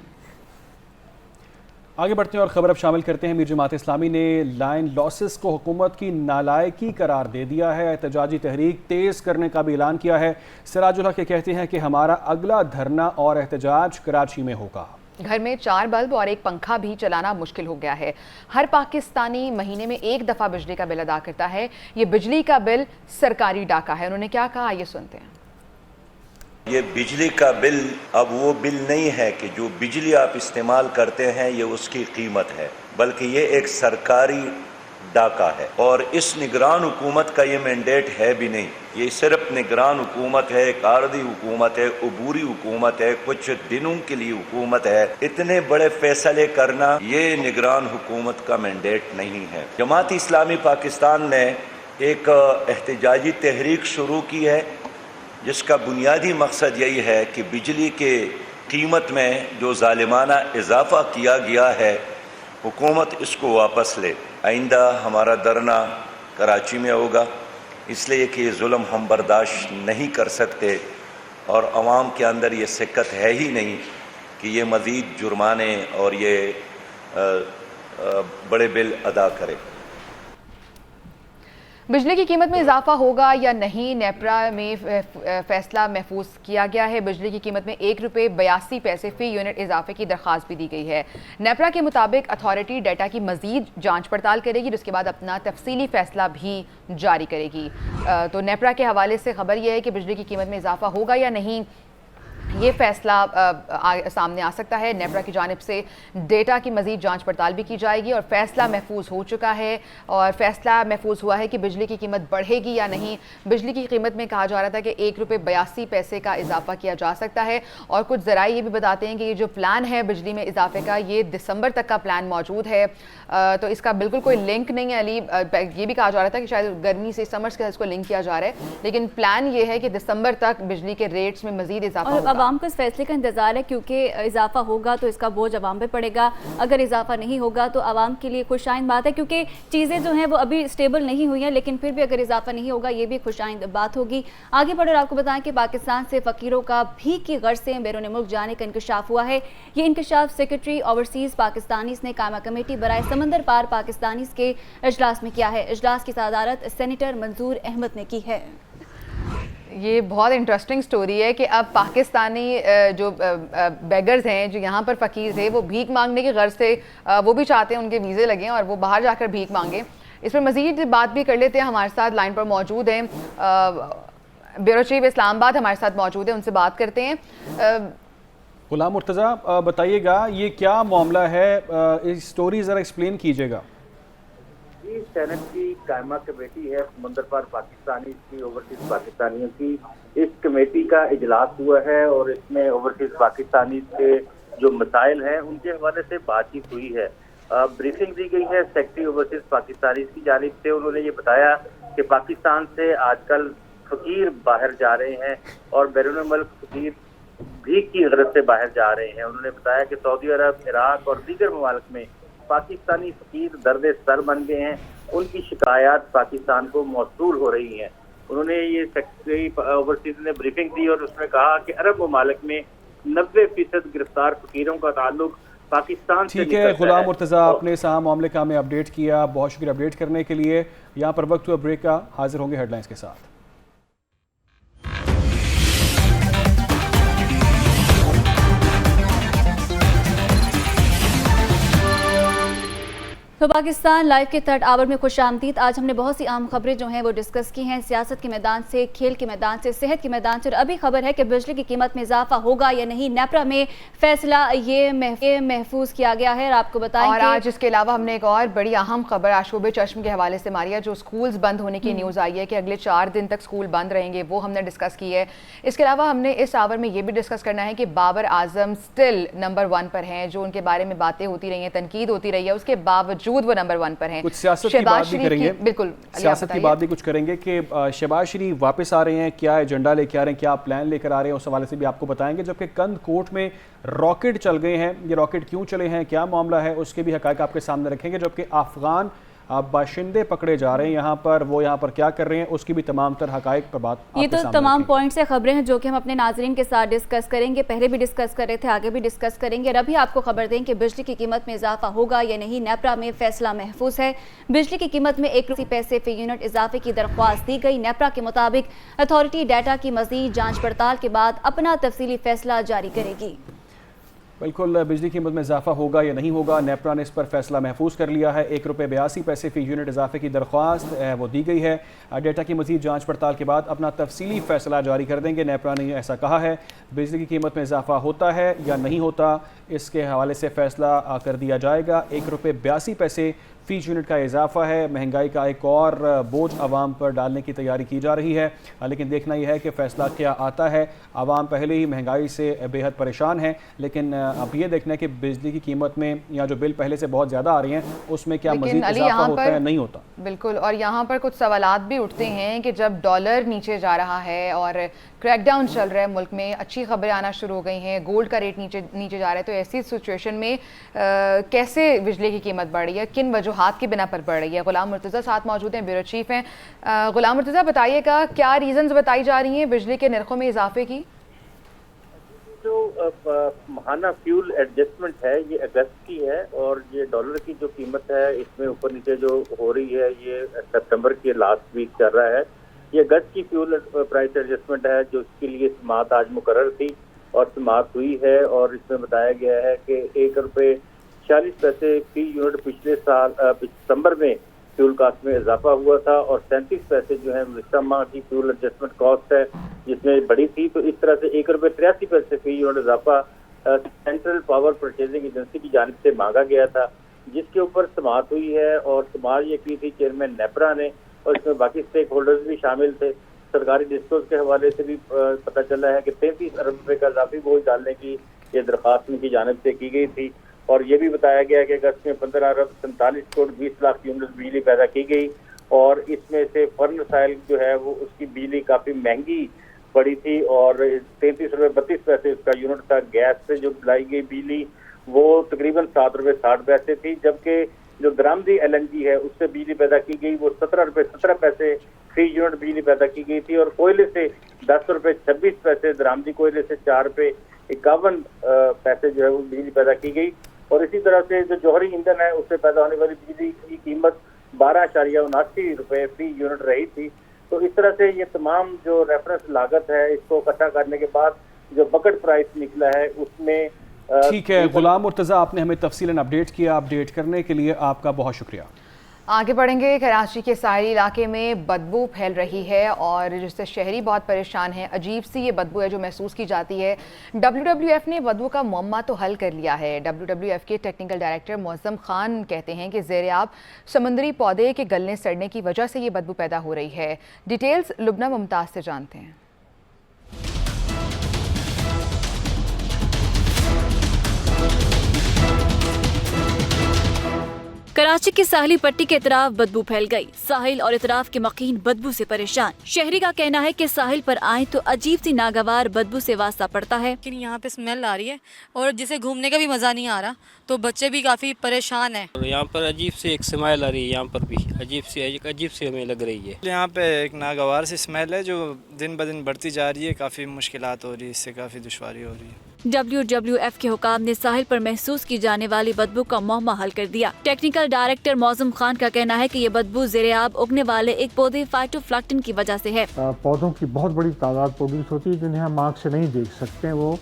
आगे बढ़ते हैं और ख़बर अब शामिल करते हैं। मीर जमात इस्लामी ने लाइन लॉसेस को हुकूमत की नालायकी करार दे दिया है। एहतजाजी तहरीक तेज़ करने का भी ऐलान किया है। सिराजुल हक कहते हैं कि हमारा अगला धरना और एहतजाज कराची में होगा। घर में 4 बल्ब और एक पंखा भी चलाना मुश्किल हो गया है। हर पाकिस्तानी महीने में एक दफ़ा बिजली का बिल अदा करता है। ये बिजली का बिल सरकारी डाका है। उन्होंने क्या कहा, ये सुनते हैं। ये बिजली का बिल अब वो बिल नहीं है कि जो बिजली आप इस्तेमाल करते हैं ये उसकी कीमत है, बल्कि ये एक सरकारी डाका है। और इस निगरान हुकूमत का ये मैंडेट है भी नहीं। ये सिर्फ निगरान हुकूमत है, एक आर्दी हुकूमत है, अबूरी हुकूमत है, कुछ दिनों के लिए हुकूमत है। इतने बड़े फैसले करना ये निगरान हुकूमत का मैंडेट नहीं है। जमात इस्लामी पाकिस्तान ने एक एहतजाजी तहरीक शुरू की है जिसका बुनियादी मकसद यही है कि बिजली के कीमत में जो जालिमाना इजाफा किया गया है हुकूमत इसको वापस ले। आइंदा हमारा धरना कराची में होगा, इसलिए कि ये जुल्म हम बर्दाश्त नहीं कर सकते और आवाम के अंदर ये सिक्कत है ही नहीं कि ये मज़ीद जुर्माने और ये बड़े बिल अदा करे। बिजली की कीमत में इजाफा होगा या नहीं, नेपरा में फैसला महफूज किया गया है। बिजली की कीमत में 1 रुपये 82 पैसे फ़ी यूनिट इजाफे की दरख्वास्त भी दी गई है। नेपरा के मुताबिक अथॉरिटी डाटा की मजीद जांच पड़ताल करेगी, जिसके बाद अपना तफसीली फैसला भी जारी करेगी। तो नेपरा के हवाले से खबर यह है कि बिजली की कीमत में इजाफा होगा या नहीं, ये फैसला सामने आ सकता है। नेपरा की जानिब से डेटा की मजीद जांच पड़ताल भी की जाएगी और फैसला महफूज हो चुका है और फैसला महफूज हुआ है कि बिजली की कीमत बढ़ेगी या नहीं। बिजली की कीमत में कहा जा रहा था कि 1 रुपये 82 पैसे का इजाफा किया जा सकता है और कुछ ज़राए ये भी बताते हैं कि ये जो प्लान है बिजली में इजाफे का, ये दिसंबर तक का प्लान मौजूद है। तो इसका बिल्कुल कोई लिंक नहीं है। अली, ये भी कहा जा रहा था कि शायद गर्मी से समर्स के इसको लिंक किया जा रहा है, लेकिन प्लान ये है कि दिसंबर तक बिजली के रेट्स में मजीद इजाफा होगा। आवाम को इस फैसले का इंतजार है क्योंकि इजाफा होगा तो इसका बोझ आवाम पे पड़ेगा, अगर इजाफा नहीं होगा तो आवाम के लिए खुशाइंद बात है क्योंकि चीज़ें जो हैं वो अभी स्टेबल नहीं हुई हैं, लेकिन फिर भी अगर इजाफा नहीं होगा ये भी खुशाइंद बात होगी। आगे बढ़कर आपको बताएं कि पाकिस्तान से फ़कीरों का भीख की गर्ज से बैरून मुल्क जाने का इंकशाफ हुआ है। ये इंकशाफ सेक्रेटरी ओवरसीज़ पाकिस्तानीज़ ने कायमा कमेटी बराए समंदर पार पाकिस्तानीज़ के इजलास में किया है। इजलास की सदारत सेनेटर मंजूर अहमद ने की है। ये बहुत इंटरेस्टिंग स्टोरी है कि अब पाकिस्तानी जो बेगर्स हैं जो यहाँ पर फ़कीर थे वो भीख मांगने की गर्ज से वो भी चाहते हैं उनके वीज़े लगें और वो बाहर जाकर भीख मांगें। इस पर मज़ीद बात भी कर लेते हैं। हमारे साथ लाइन पर मौजूद हैं ब्यूरो चीफ इस्लामाबाद हमारे साथ मौजूद है, उनसे बात करते हैं। गुलाम मुर्तज़ा बताइएगा ये क्या मामला है, इस स्टोरी ज़रा एक्सप्लेन कीजिएगा। जी, सेनेट की कायमा कमेटी है समुंदर पार पाकिस्तानी की ओवरसीज पाकिस्तानियों की, इस कमेटी का इजलास हुआ है और इसमें ओवरसीज पाकिस्तानी के जो मसाइल हैं उनके हवाले से बातचीत हुई है। ब्रीफिंग दी गई है सेक्रेटरी ओवरसीज पाकिस्तानी की जानिब से। उन्होंने ये बताया कि पाकिस्तान से आजकल फकीर बाहर जा रहे हैं और बैरून मुल्क फकीर भीख की गरज से बाहर जा रहे हैं। उन्होंने बताया कि सऊदी अरब, इराक और दीगर ममालिक में पाकिस्तानी फकीर दर्द सर बन गए हैं, उनकी शिकायत पाकिस्तान को मौसूल हो रही हैं। उन्होंने ये सेक्रेटरी ओवरसीज ने ब्रीफिंग दी और उसमें कहा कि अरब ममालिक में 90% गिरफ्तार फकीरों का ताल्लुक पाकिस्तान से ठीक है गुलाम मुर्तज़ा, आपने इस अहम मामले का हमें अपडेट किया, बहुत शुक्रिया अपडेट करने के लिए। यहाँ पर वक्त हुआ ब्रेक का, हाजिर होंगे हेडलाइंस के साथ। तो पाकिस्तान लाइव के थर्ड आवर में खुशामदीद। आज हमने बहुत सी अहम खबरें जो हैं वो डिस्कस की हैं, सियासत के मैदान से, खेल के मैदान से, सेहत के मैदान से, और अभी खबर है कि बिजली की कीमत में इजाफा होगा या नहीं। नेपरा में फैसला ये महफूज किया गया है और आपको बताएं। और आज इसके अलावा हमने एक और बड़ी अहम खबर आशूबे चश्म के हवाले से मारिया, जो स्कूल्स बंद होने की न्यूज़ आई है कि अगले 4 दिन तक स्कूल बंद रहेंगे, वो हमने डिस्कस की है। इसके अलावा हमने इस आवर में ये भी डिस्कस करना है कि बाबर आजम स्टिल नंबर 1 पर हैं, जो उनके बारे में बातें होती रही हैं, तनकीद होती रही है, उसके बावजूद वो नंबर 1 पर हैं। कुछ सियासत की बात भी करेंगे, बिल्कुल सियासत की बात भी कुछ करेंगे कि शहबाज शरीफ वापस आ रहे हैं, क्या एजेंडा लेके आ रहे हैं, क्या प्लान लेकर आ रहे हैं, उस हवाले से भी आपको बताएंगे। जबकि कंद कोर्ट में रॉकेट चल गए हैं, ये रॉकेट क्यों चले हैं, क्या मामला है, उसके भी हकायक आपके सामने रखेंगे। जबकि अफगान बाशिंदे पकड़े जा रहे हैं यहाँ पर, वो यहाँ पर क्या कर रहे हैं, उसकी भी तमाम तर हकायक पर बात। ये तो तमाम पॉइंट से खबरें हैं जो कि हम अपने नाजरीन के साथ डिस्कस करेंगे, पहले भी डिस्कस कर रहे थे, आगे भी डिस्कस करेंगे। और अभी आपको खबर दें कि बिजली की कीमत में इजाफा होगा या नहीं। नेपरा में फैसला महफूज है, बिजली की कीमत में 1 पैसे फी यूनिट इजाफे की दरख्वास्त दी गई। नेपरा के मुताबिक अथॉरिटी डाटा की मजीद जाँच पड़ताल के बाद अपना तफसीली फैसला जारी करेगी। बिल्कुल, बिजली कीमत में इजाफा होगा या नहीं होगा, नेपरा ने इस पर फैसला महफूज कर लिया है। 1 रुपये 82 पैसे फी यूनिट इजाफे की दरख्वास्त वो दी गई है। डेटा की मजीद जांच पड़ताल के बाद अपना तफसीली फैसला जारी कर देंगे। नेपरा ने ऐसा कहा है। बिजली की कीमत में इजाफा होता है या नहीं होता, इसके हवाले से फैसला कर दिया जाएगा। 1 रुपये 82 पैसे फी यूनिट का इजाफा है। महंगाई का एक और बोझ आवाम पर डालने की तैयारी की जा रही है, लेकिन देखना यह है कि फ़ैसला क्या आता है। आवाम पहले ही महंगाई से बेहद परेशान है, लेकिन अब ये देखना है कि बिजली की कीमत में या जो बिल पहले से बहुत ज़्यादा आ रही हैं उसमें क्या मज़ीद इजाफा होता है, नहीं होता। बिल्कुल, और यहाँ पर कुछ सवालात भी उठते हैं कि जब डॉलर नीचे जा रहा है और क्रैकडाउन चल रहा है मुल्क में, अच्छी खबरें आना शुरू हो गई हैं, गोल्ड का रेट नीचे जा रहा है, तो ऐसी सिचुएशन में कैसे बिजली की कीमत बढ़ रही है, किन वजूहात की बिना पर बढ़ रही है। गुलाम मुर्तज़ा साथ मौजूद हैं, ब्यूरो चीफ हैं। गुलाम मुर्तज़ा बताइएगा क्या रीजंस बताई जा रही हैं बिजली के नरखों में इजाफे की। जो महाना फ्यूल एडजस्टमेंट है ये अगस्त की है और ये डॉलर की जो कीमत है इसमें ऊपर नीचे जो हो रही है ये सितंबर के लास्ट वीक चल रहा है। ये अगस्त की फ्यूल प्राइस एडजस्टमेंट है जो इसके लिए समाअत आज मुकर्रर थी और समाअत हुई है और इसमें बताया गया है कि 1 रुपये 46 पैसे फी यूनिट पिछले साल सितंबर में फ्यूल कास्ट में इजाफा हुआ था और 37 पैसे जो है गुज़श्ता माह की फ्यूल एडजस्टमेंट कॉस्ट है जिसमें बड़ी थी। तो इस तरह से 1 रुपये 83 पैसे फी यूनिट इजाफा सेंट्रल पावर परचेजिंग एजेंसी की जानिब से मांगा गया था, जिसके ऊपर समाअत हुई है और समाअत ये की थी चेयरमैन नेपरा ने और इसमें बाकी स्टेक होल्डर्स भी शामिल थे। सरकारी डिस्कोर्स के हवाले से भी पता चला है कि 33 अरब रुपये का इजाफी बोझ डालने की ये दरख्वास्त उनकी जानिब से की गई थी और ये भी बताया गया कि अगस्त में 15 अरब 47 करोड़ 20 लाख यूनिट बिजली पैदा की गई और इसमें से फर्न साइल जो है वो उसकी बिजली काफ़ी महंगी पड़ी थी और 33 रुपये 32 पैसे उसका यूनिट था। गैस से जो लाई गई बिजली वो तकरीबन 7 रुपये 60 पैसे थी, जबकि जो दरामदी LNG है उससे बिजली पैदा की गई वो 17 रुपये 17 पैसे फी यूनिट बिजली पैदा की गई थी और कोयले से 10 रुपये 26 पैसे, दरामदी कोयले से 4 रुपये 51 पैसे जो है वो बिजली पैदा की गई। और इसी तरह से जो जौहरी ईंधन है उससे पैदा होने वाली बिजली की कीमत 12.79 रुपये फी यूनिट रही थी, तो इस तरह से ये तमाम जो रेफरेंस लागत है इसको इकट्ठा करने के बाद जो बकेट प्राइस निकला है उसमें ठीक है गुलाम मुर्तज़ा, आपने हमें तफसीलन अपडेट किया। अपडेट करने के लिए आपका बहुत शुक्रिया। आगे बढ़ेंगे। कराची के साहिली इलाके में बदबू फैल रही है और जिससे शहरी बहुत परेशान है। अजीब सी ये बदबू है जो महसूस की जाती है। WWF ने बदबू का मुअम्मा तो हल कर लिया है। WWF के टेक्निकल डायरेक्टर मौज़म खान कहते हैं कि ज़ेर-ए-आब समुद्री पौधे के गलने सड़ने की वजह से ये बदबू पैदा हो रही है। डिटेल्स लुबना मुमताज़ से जानते हैं। कराची की साहिली पट्टी के इतराफ बदबू फैल गई। साहिल और इतराफ के मकीन बदबू से परेशान। शहरी का कहना है कि साहिल पर आए तो अजीब सी नागवार बदबू से वास्ता पड़ता है। लेकिन यहाँ पे स्मेल आ रही है और जिसे घूमने का भी मज़ा नहीं आ रहा, तो बच्चे भी काफ़ी परेशान हैं। यहाँ पर अजीब सी एक स्मेल आ रही है, यहाँ पर भी अजीब सी हमें लग रही है। यहाँ पे एक नागवार सी स्मेल है जो दिन ब दिन बढ़ती जा रही है। काफ़ी मुश्किलात हो रही है, इससे काफ़ी दुश्वारी हो रही है। WWF के हुकाम ने साहिल पर महसूस की जाने वाली बदबू का मुअम्मा हल कर दिया। टेक्निकल डायरेक्टर मौज़म खान का कहना है कि ये बदबू ज़ेर-ए-आब उगने वाले एक पौधे फाइटोप्लैंक्टन की वजह से है। पौधों की बहुत बड़ी तादाद प्रोड्यूस होती है जिन्हें हम आँख से नहीं देख सकते, वो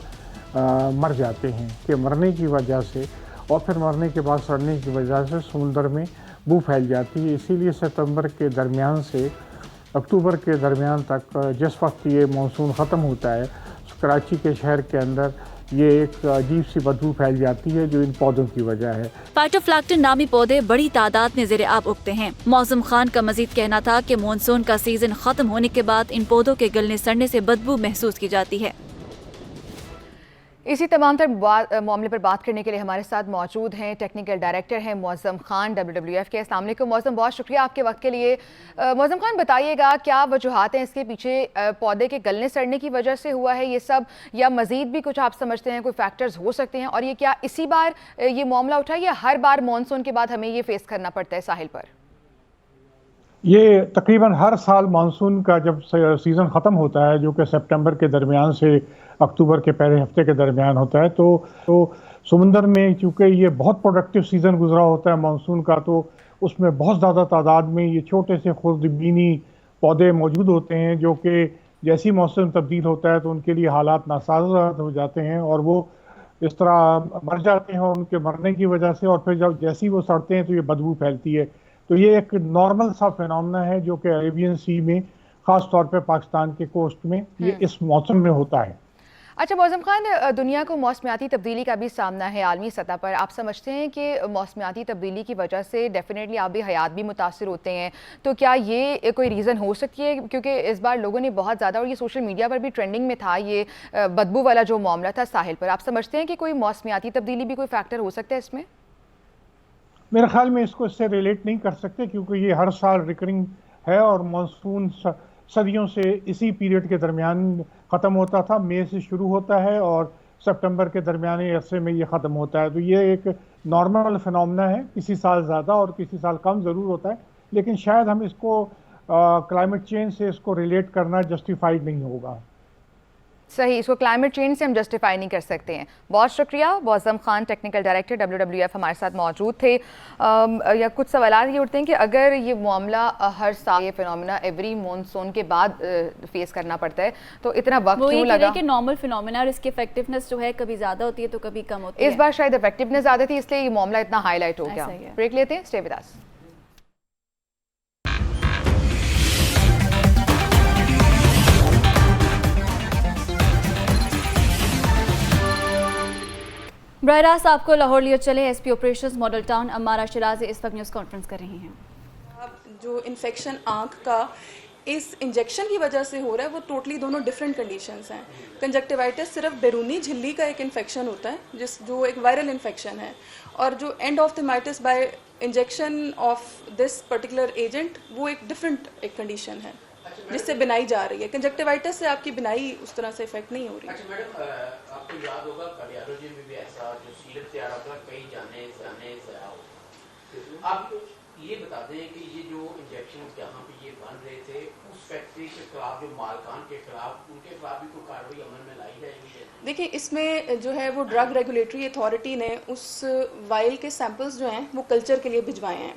मर जाते हैं कि मरने की वजह से और फिर मरने के बाद सड़ने की वजह से समुंदर में बू फैल जाती है। इसीलिए सितंबर के दरमियान से अक्टूबर के दरमियान तक जिस वक्त ये मानसून ख़त्म होता है, कराची के शहर के अंदर ये एक अजीब सी बदबू फैल जाती है जो इन पौधों की वजह है। फाइटोप्लैंक्टन नामी पौधे बड़ी तादाद में ज़ेर-ए-आब उगते हैं। मौज़म खान का मजीद कहना था कि मानसून का सीजन खत्म होने के बाद इन पौधों के गलने सड़ने से बदबू महसूस की जाती है। इसी तमाम तर मामले पर बात करने के लिए हमारे साथ मौजूद हैं टेक्निकल डायरेक्टर हैं मौज़म खान WWF के। अस्सलाम वालेकुम मौज़म, बहुत शुक्रिया आपके वक्त के लिए। मौज़म खान बताइएगा क्या वजूहात हैं इसके पीछे? पौधे के गलने सड़ने की वजह से हुआ है ये सब, या मज़ीद भी कुछ आप समझते हैं कोई फैक्टर्स हो सकते हैं? और ये क्या इसी बार ये मामला उठा या हर बार मानसून के बाद हमें ये फेस करना पड़ता है साहिल पर? ये तकरीबन हर साल मानसून का जब सीज़न ख़त्म होता है जो कि सितंबर के दरमियान से अक्टूबर के पहले हफ्ते के दरमियान होता है, तो समुंदर में चूँकि ये बहुत प्रोडक्टिव सीज़न गुजरा होता है मानसून का, तो उसमें बहुत ज़्यादा तादाद में ये छोटे से खुर्दबीनी पौधे मौजूद होते हैं जो कि जैसी मौसम तब्दील होता है तो उनके लिए हालात नासाज़ हो जाते हैं और वो इस तरह मर जाते हैं उनके मरने की वजह से। और फिर जब जैसी वो सड़ते हैं तो ये बदबू फैलती है। तो ये एक नॉर्मल सा फिनोमेना है जो कि अरेबियन सी में, ख़ास तौर पे पाकिस्तान के कोस्ट में ये इस मौसम में होता है। अच्छा मौज़म खान, दुनिया को मौसमियाती तब्दीली का भी सामना है आलमी सतह पर। आप समझते हैं कि मौसमियाती तब्दीली की वजह से डेफिनेटली आबी हयात भी मुतासिर होते हैं, तो क्या ये कोई रीज़न हो सकती है? क्योंकि इस बार लोगों ने बहुत ज़्यादा, और ये सोशल मीडिया पर भी ट्रेंडिंग में था ये बदबू वाला जो मामला था साहिल पर, आप समझते हैं कि कोई मौसमियाती तब्दीली भी कोई फैक्टर हो सकता है इसमें? मेरे ख्याल में इसको इससे रिलेट नहीं कर सकते क्योंकि ये हर साल रिकरिंग है और मानसून सदियों से इसी पीरियड के दरमियान ख़त्म होता था। मई से शुरू होता है और सितंबर के दरमियानी अरसे में ये ख़त्म होता है। तो ये एक नॉर्मल फिनोमेना है, किसी साल ज़्यादा और किसी साल कम ज़रूर होता है, लेकिन शायद हम इसको क्लाइमेट चेंज से इसको रिलेट करना जस्टिफाइड नहीं होगा। सही, इसको क्लाइमेट चेंज से हम जस्टिफाई नहीं कर सकते हैं। बहुत शुक्रिया। Mauzam Khan technical director WWF हमारे साथ मौजूद थे। या कुछ सवाल ये उठते हैं कि अगर ये मामला हर साल, ये फिनोमेना एवरी मानसून के बाद फेस करना पड़ता है, तो इतना वक्त क्यों लगा? कि नॉर्मल फिनोमेना और इसकी इफेक्टिवनेस जो है कभी ज़्यादा होती है तो कभी कम होती है। इस बार शायद इफेक्टिवनेस ज़्यादा थी, इसलिए ये मामला इतना हाईलाइट हो गया। ब्रेक लेते हैं, स्टे विद अस। बहरास आपको लाहौर लिए चले। SP ऑपरेशंस मॉडल टाउन अमारा शराजी इस वक्त न्यूज़ कॉन्फ्रेंस कर रही हैं। जो इन्फेक्शन आँख का इस इंजेक्शन की वजह से हो रहा है वो टोटली दोनों डिफरेंट कंडीशंस हैं। कंजक्टिवाइटिस सिर्फ बैरूनी झिल्ली का एक इन्फेक्शन होता है जो एक वायरल इन्फेक्शन है, और जो end of the mitis by injection of this particular agent वो एक डिफरेंट एक कंडीशन है जिससे बिनाई जा रही है। कंजक्टिवाइटिस से आपकी बिनाई उस तरह से इफेक्ट नहीं हो रही। अच्छा मैडम, आपको याद होगा कार्डियोलॉजी में भी ऐसा जो सीरप तैयार होता है, कई जाने से आओ। आप ये बता दें कि ये जो इंजेक्शन जहाँ पे ये बन रहे थे उस फैक्ट्री के खिलाफ, जो मालकान के खिलाफ, उनके खिलाफ भी कोई कार्रवाई अमल में लाई जाएगी? देखिए, इसमें जो है वो ड्रग रेगुलेटरी अथॉरिटी ने उस वाइल के सैंपल्स जो हैं वो कल्चर के लिए भिजवाए हैं।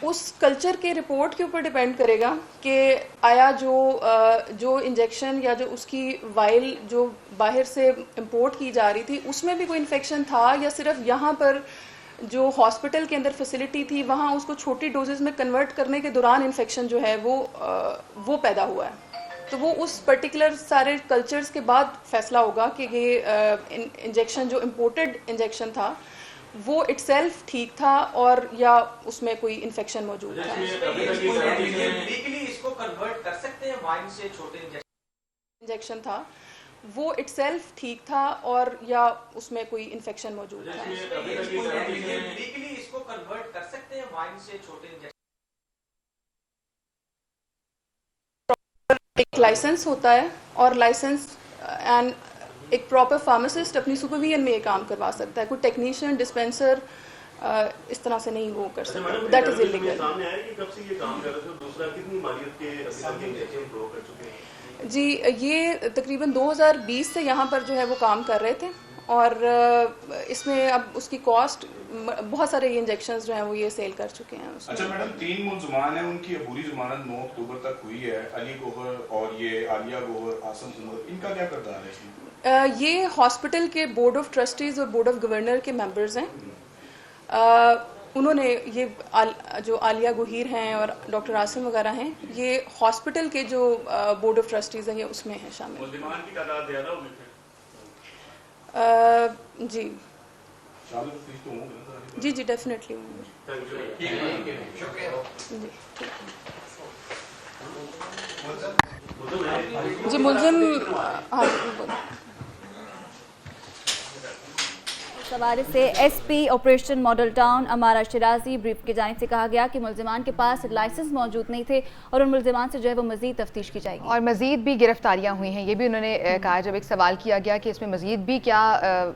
उस कल्चर के रिपोर्ट के ऊपर डिपेंड करेगा कि आया जो इंजेक्शन या जो उसकी वाइल जो बाहर से इंपोर्ट की जा रही थी उसमें भी कोई इन्फेक्शन था या सिर्फ यहाँ पर जो हॉस्पिटल के अंदर फैसिलिटी थी वहाँ उसको छोटी डोजेस में कन्वर्ट करने के दौरान इन्फेक्शन जो है वो पैदा हुआ है। तो वो उस पर्टिकुलर सारे कल्चर्स के बाद फैसला होगा कि ये इंजेक्शन जो इम्पोर्टेड इंजेक्शन था वो इटसेल्फ ठीक था और या उसमें कोई इन्फेक्शन मौजूद था। इसको कन्वर्ट कर सकते हैं वाइन से छोटे इंजेक्शन था वो इटसेल्फ ठीक था और या उसमें कोई इन्फेक्शन मौजूद था। इसको कन्वर्ट कर सकते हैं वाइन से छोटे एक लाइसेंस होता है और लाइसेंस एंड एक प्रॉपर फार्मासिस्ट अपनी सुपरविजन में ये काम करवा सकता है। कोई टेक्नीशियन डिस्पेंसर इस तरह से नहीं वो कर सकता। That is illegal. सामने आया कि कब से ये काम कर रहे थे और दूसरा कितनी मालियत के अभी तक इंजेक्शन प्रो कर चुके हैं? जी ये तकरीबन 2020 से यहाँ पर जो है वो काम कर रहे थे और इसमें अब उसकी कॉस्ट बहुत सारे ये इंजेक्शंस जो हैं वो ये सेल कर चुके हैं। अच्छा मैडम, 3 मुलजमान हैं, उनकी अबूरी जमानत 9 अक्टूबर तक हुई है, अली गौहर और ये आलिया गौहर, आसम सुंदर, इनका क्या किरदार है इसमें? ये हॉस्पिटल के बोर्ड ऑफ ट्रस्टीज और बोर्ड ऑफ गवर्नर के मेंबर्स हैं। उन्होंने ये जो आलिया गुहीर हैं और डॉक्टर आसिम वगैरह हैं ये हॉस्पिटल के जो बोर्ड ऑफ ट्रस्टीज हैं ये उसमें हैं शामिल। मुलजमान की तादाद ज़्यादा होगी फिर? जी जी जी डेफिनेटली होंगे। जी मुलजिम सवारी से एसपी ऑपरेशन मॉडल टाउन अमारा शिराजी ब्रीफ की जानिब से कहा गया कि मुलजिमान के पास लाइसेंस मौजूद नहीं थे और उन मुलजिमान से जो है वो मजीद तफ्तीश की जाएगी और मजीद भी गिरफ्तारियां हुई हैं। ये भी उन्होंने कहा जब एक सवाल किया गया कि इसमें मजीद भी क्या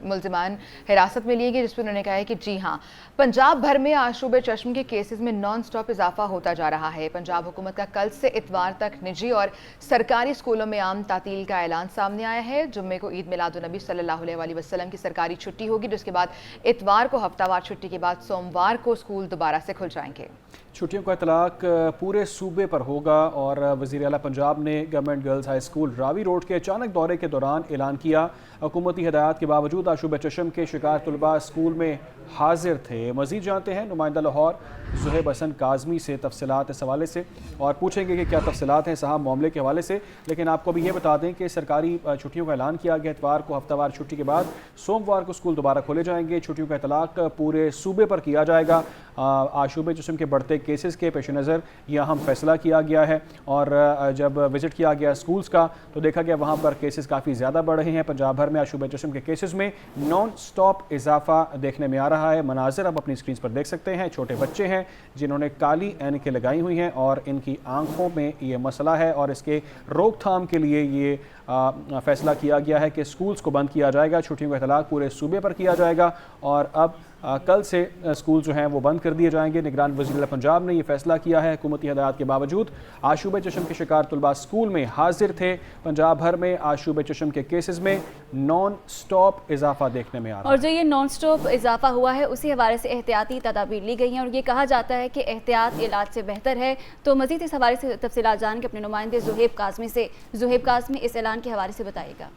मुलजिमान हिरासत में लिए गए, जिस पर उन्होंने कहा है कि जी हाँ, पंजाब भर में आशूब चश्म के केसेस में नॉन स्टॉप इजाफा होता जा रहा है। पंजाब हुकूमत का कल से इतवार तक निजी और सरकारी स्कूलों में आम तातील का ऐलान सामने आया है। जुम्मे को ईद मिलादुन्नबी सल्लल्लाहु अलैहि वसल्लम की सरकारी छुट्टी होगी, जिसके बाद इतवार को हफ्तावार छुट्टी के बाद सोमवार को स्कूल दोबारा से खुल जाएंगे। छुट्टियों का इतलाक पूरे सूबे पर होगा और वज़ीर आला पंजाब ने government girls high school Ravi road के अचानक दौरे के दौरान ऐलान किया। हुकूमती हिदायत के बावजूद आशूब चश्म के शिकार तलबा स्कूल में हाजिर थे। मज़ीद जानते हैं नुमाइंदा लाहौर ज़ुहैब हसन काज़मी से तफसीलात इस हवाले से और पूछेंगे कि क्या तफसीलात हैं साहब मामले के हवाले से। लेकिन आपको भी ये बता दें कि सरकारी छुट्टियों का ऐलान किया गया। इतवार को हफ्तावार छुट्टी के बाद सोमवार को स्कूल दोबारा खोले जाएंगे। छुट्टियों का इतलाक पूरे सूबे पर किया जाएगा। आशूब चश्म के बढ़ते केसेस के पेश नज़र यह अहम फैसला किया गया है और जब विज़िट किया गया स्कूल्स का तो देखा गया वहाँ पर केसेस काफ़ी ज़्यादा बढ़ रहे हैं। पंजाब भर में आशूब चश्म के केसेस में नॉन स्टॉप इजाफा देखने में आ रहा है। मनाजिर आप अपनी स्क्रीन पर देख सकते हैं। छोटे बच्चे हैं जिन्होंने काली ऐनकें लगाई हुई हैं और इनकी आंखों में ये मसला है और इसके रोकथाम के लिए ये फैसला किया गया है कि स्कूल्स को बंद किया जाएगा। छुट्टियों का इतलाक पूरे सूबे पर किया जाएगा और अब कल से स्कूल जो हैं वो बंद कर दिए जाएंगे। निगरान वज़ीर पंजाब ने यह फैसला किया है। हुकूमती हिदायत के बावजूद आशूब चश्म के शिकार तलबा स्कूल में हाजिर थे। पंजाब भर में आशूब चश्म के केसेस में नॉन स्टॉप इजाफा देखने में आ रहा है और जो ये नॉन स्टॉप इजाफा हुआ है उसी हवाले से एहतियाती तदाबीर ली गई हैं और ये कहा जाता है कि एहतियात इलाज से बेहतर है। तो मज़ीद इस हवाले से तफसीलात जान के अपने नुमाइंदे ज़ुहैब काज़मी से, ज़ुहैब काज़मी इस ऐलान के हवाले से बताइएगा।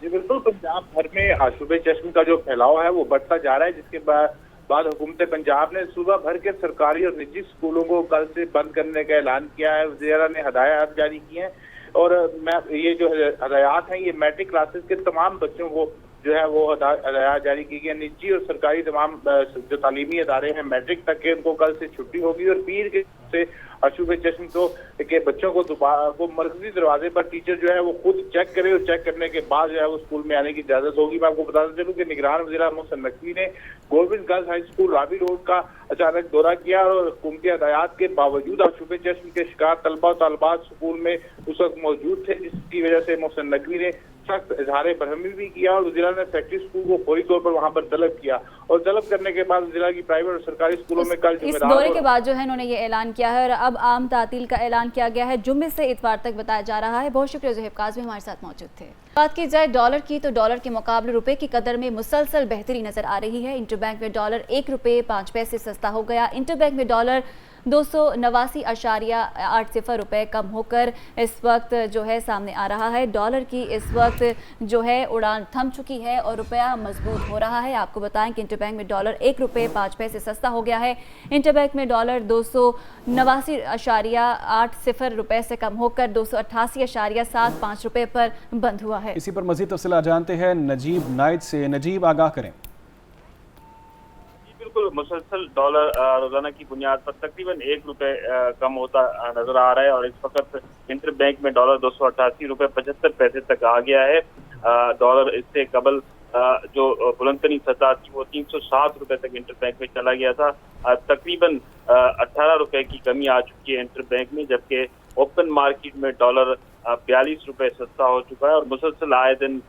जी बिल्कुल, पंजाब भर में आशूब चश्म का जो फैलाव है वो बढ़ता जा रहा है, जिसके बाद हुकूमत पंजाब ने सूबा भर के सरकारी और निजी स्कूलों को कल से बंद करने का ऐलान किया है। वज़ीर ने हदायत जारी की हैं और ये जो हदायत हैं ये मैट्रिक क्लासेस के तमाम बच्चों को जो है वो हदायत जारी की गई। निजी और सरकारी तमाम जो तालीमी अदारे हैं मैट्रिक तक के उनको कल से छुट्टी होगी और पीर के से आशूब चश्म के बच्चों को वो मरकजी दरवाजे पर टीचर जो है वो खुद चेक करे और चेक करने के बाद जो है वो स्कूल में आने की इजाजत होगी। मैं आपको बताता चलूँ कि निगरान वज़ीर मोहसिन नकवी ने government girls high school Ravi road का अचानक दौरा किया और हुकूमती हदायत के बावजूद आशूब चश्म के शिकार तलबा और तलबात स्कूल में उस वक्त मौजूद थे, जिसकी वजह से मोहसिन नकवी ने सख्त इजहार बरहमी भी किया और जिला ने सेकेंडरी स्कूल को फौरी तौर पर वहां पर तलब किया और तलब करने के बाद जिला की प्राइवेट और सरकारी स्कूलों में कल इस दौरे के बाद जो है इन्होंने ये ऐलान किया है और अब आम तातील का ऐलान किया गया है। जुम्मे से इतवार तक बताया जा रहा है। बहुत शुक्रिया ज़ुहैब काज़मी हमारे साथ मौजूद थे। बात की जाए डॉलर की तो डॉलर के मुकाबले रुपए की कदर में मुसलसल बेहतरी नजर आ रही है। इंटरबैंक में डॉलर 1 रुपये 5 पैसे सस्ता हो गया। इंटरबैंक में डॉलर 289.80 रुपये कम होकर इस वक्त जो है सामने आ रहा है। डॉलर की इस वक्त जो है उड़ान थम चुकी है और रुपया मजबूत हो रहा है। आपको बताएं कि इंटरबैंक में डॉलर 1 रुपये 5 पैसे सस्ता हो गया है। इंटरबैंक में डॉलर 289.80 रुपये से कम होकर 288.75 रुपये पर बंद हुआ है। इसी पर मजीद तफसीलात जानते हैं नजीब नाइट से। नजीब, आगाह करें। बिल्कुल, मुसलसल डॉलर रोजाना की बुनियाद पर तकरीबन 1 रुपये कम होता नजर आ रहा है और इस वक्त इंटरबैंक में डॉलर 288.75 तक आ गया है। डॉलर इससे कबल जो बुलंदतरीन सतह थी वो 360 रुपये तक इंटरबैंक में चला गया था। तकरीबन 18 रुपये की कमी आ चुकी है इंटरबैंक में, जबकि ओपन मार्केट में डॉलर 42 रुपये सस्ता हो चुका है और मुसलसल आए दिन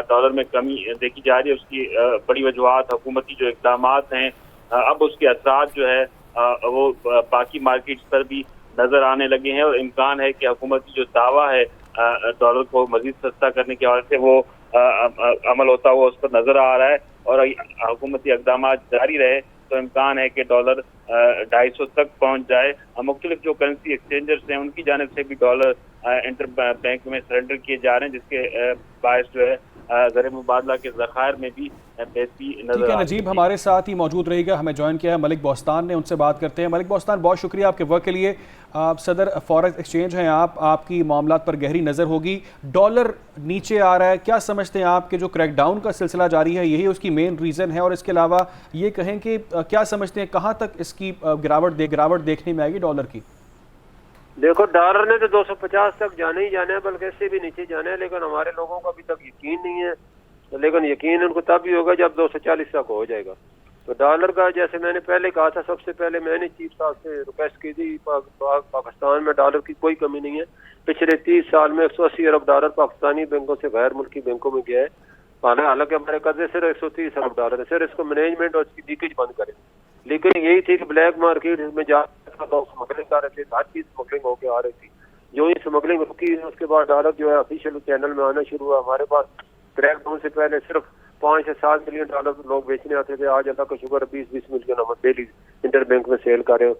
डॉलर में कमी देखी जा रही है। उसकी बड़ी वजूहत हुकूमती जो इकदाम हैं, अब उसके असरात जो है वो बाकी मार्केट्स पर भी नजर आने लगे हैं और इम्कान है कि हुकूमती जो दावा है डॉलर को मजीद सस्ता करने के हवाले से वो अमल होता हुआ उस पर नजर आ रहा है और हुकूमती इकदाम जारी रहे तो इम्कान है कि डॉलर 250 तक पहुंच जाए। मुख्तलिफ जो करेंसी एक्सचेंजर्स हैं उनकी जानिब से भी डॉलर इंटर बैंक में सरेंडर किए जा रहे हैं, जिसके बायस जो है ज़र मुबादला के ज़खायर में भी बेहतरी नजर। ठीक है नजीब, हमारे साथ ही मौजूद रहेगा। हमें ज्वाइन किया है मलिक बोस्तान ने, उनसे बात करते हैं। मलिक बोस्तान, बहुत शुक्रिया आपके वर्क के लिए। आप सदर फॉरेक्स एक्सचेंज हैं, आपकी मामलात पर गहरी नज़र होगी। डॉलर नीचे आ रहा है, क्या समझते हैं आप कि जो क्रैकडाउन का सिलसिला जारी है यही उसकी मेन रीज़न है? और इसके अलावा ये कहें कि क्या समझते हैं कहाँ तक इसकी गिरावट देखने में आएगी डॉलर की? देखो, डॉलर ने तो 250 तक जाने ही जाना है, बल्कि इससे भी नीचे जाना है, लेकिन हमारे लोगों को अभी तक यकीन नहीं है। लेकिन यकीन उनको तब भी होगा जब 240 तक हो जाएगा। तो डॉलर का, जैसे मैंने पहले कहा था, सबसे पहले मैंने चीफ साहब से रिक्वेस्ट की थी, पाकिस्तान में डॉलर की कोई कमी नहीं है। पिछले 30 साल में 180 अरब डॉलर पाकिस्तानी बैंकों से गैर मुल्की बैंकों में गया है। हालांकि हमारे कर्जे सिर्फ 130 अरब डॉलर है। सिर्फ इसको मैनेजमेंट और इसकी लीकेज बंद करें। लेकिन यही थी कि ब्लैक मार्केट में जा लोग स्मगलिंग कर रहे थे, हर चीज स्मगलिंग होकर आ रही थी। जो ही स्मगलिंग रुकी उसके बाद डॉलर जो है ऑफिशियल चैनल में आना शुरू हुआ। हमारे पास क्रैकडाउन से पहले सिर्फ 5 से 7 मिलियन डॉलर लोग बेचने आते थे। आज अल्लाह का शुक्र 20-20 मिलियन हम डेली इंटर बैंक में सेल कर रहे हो।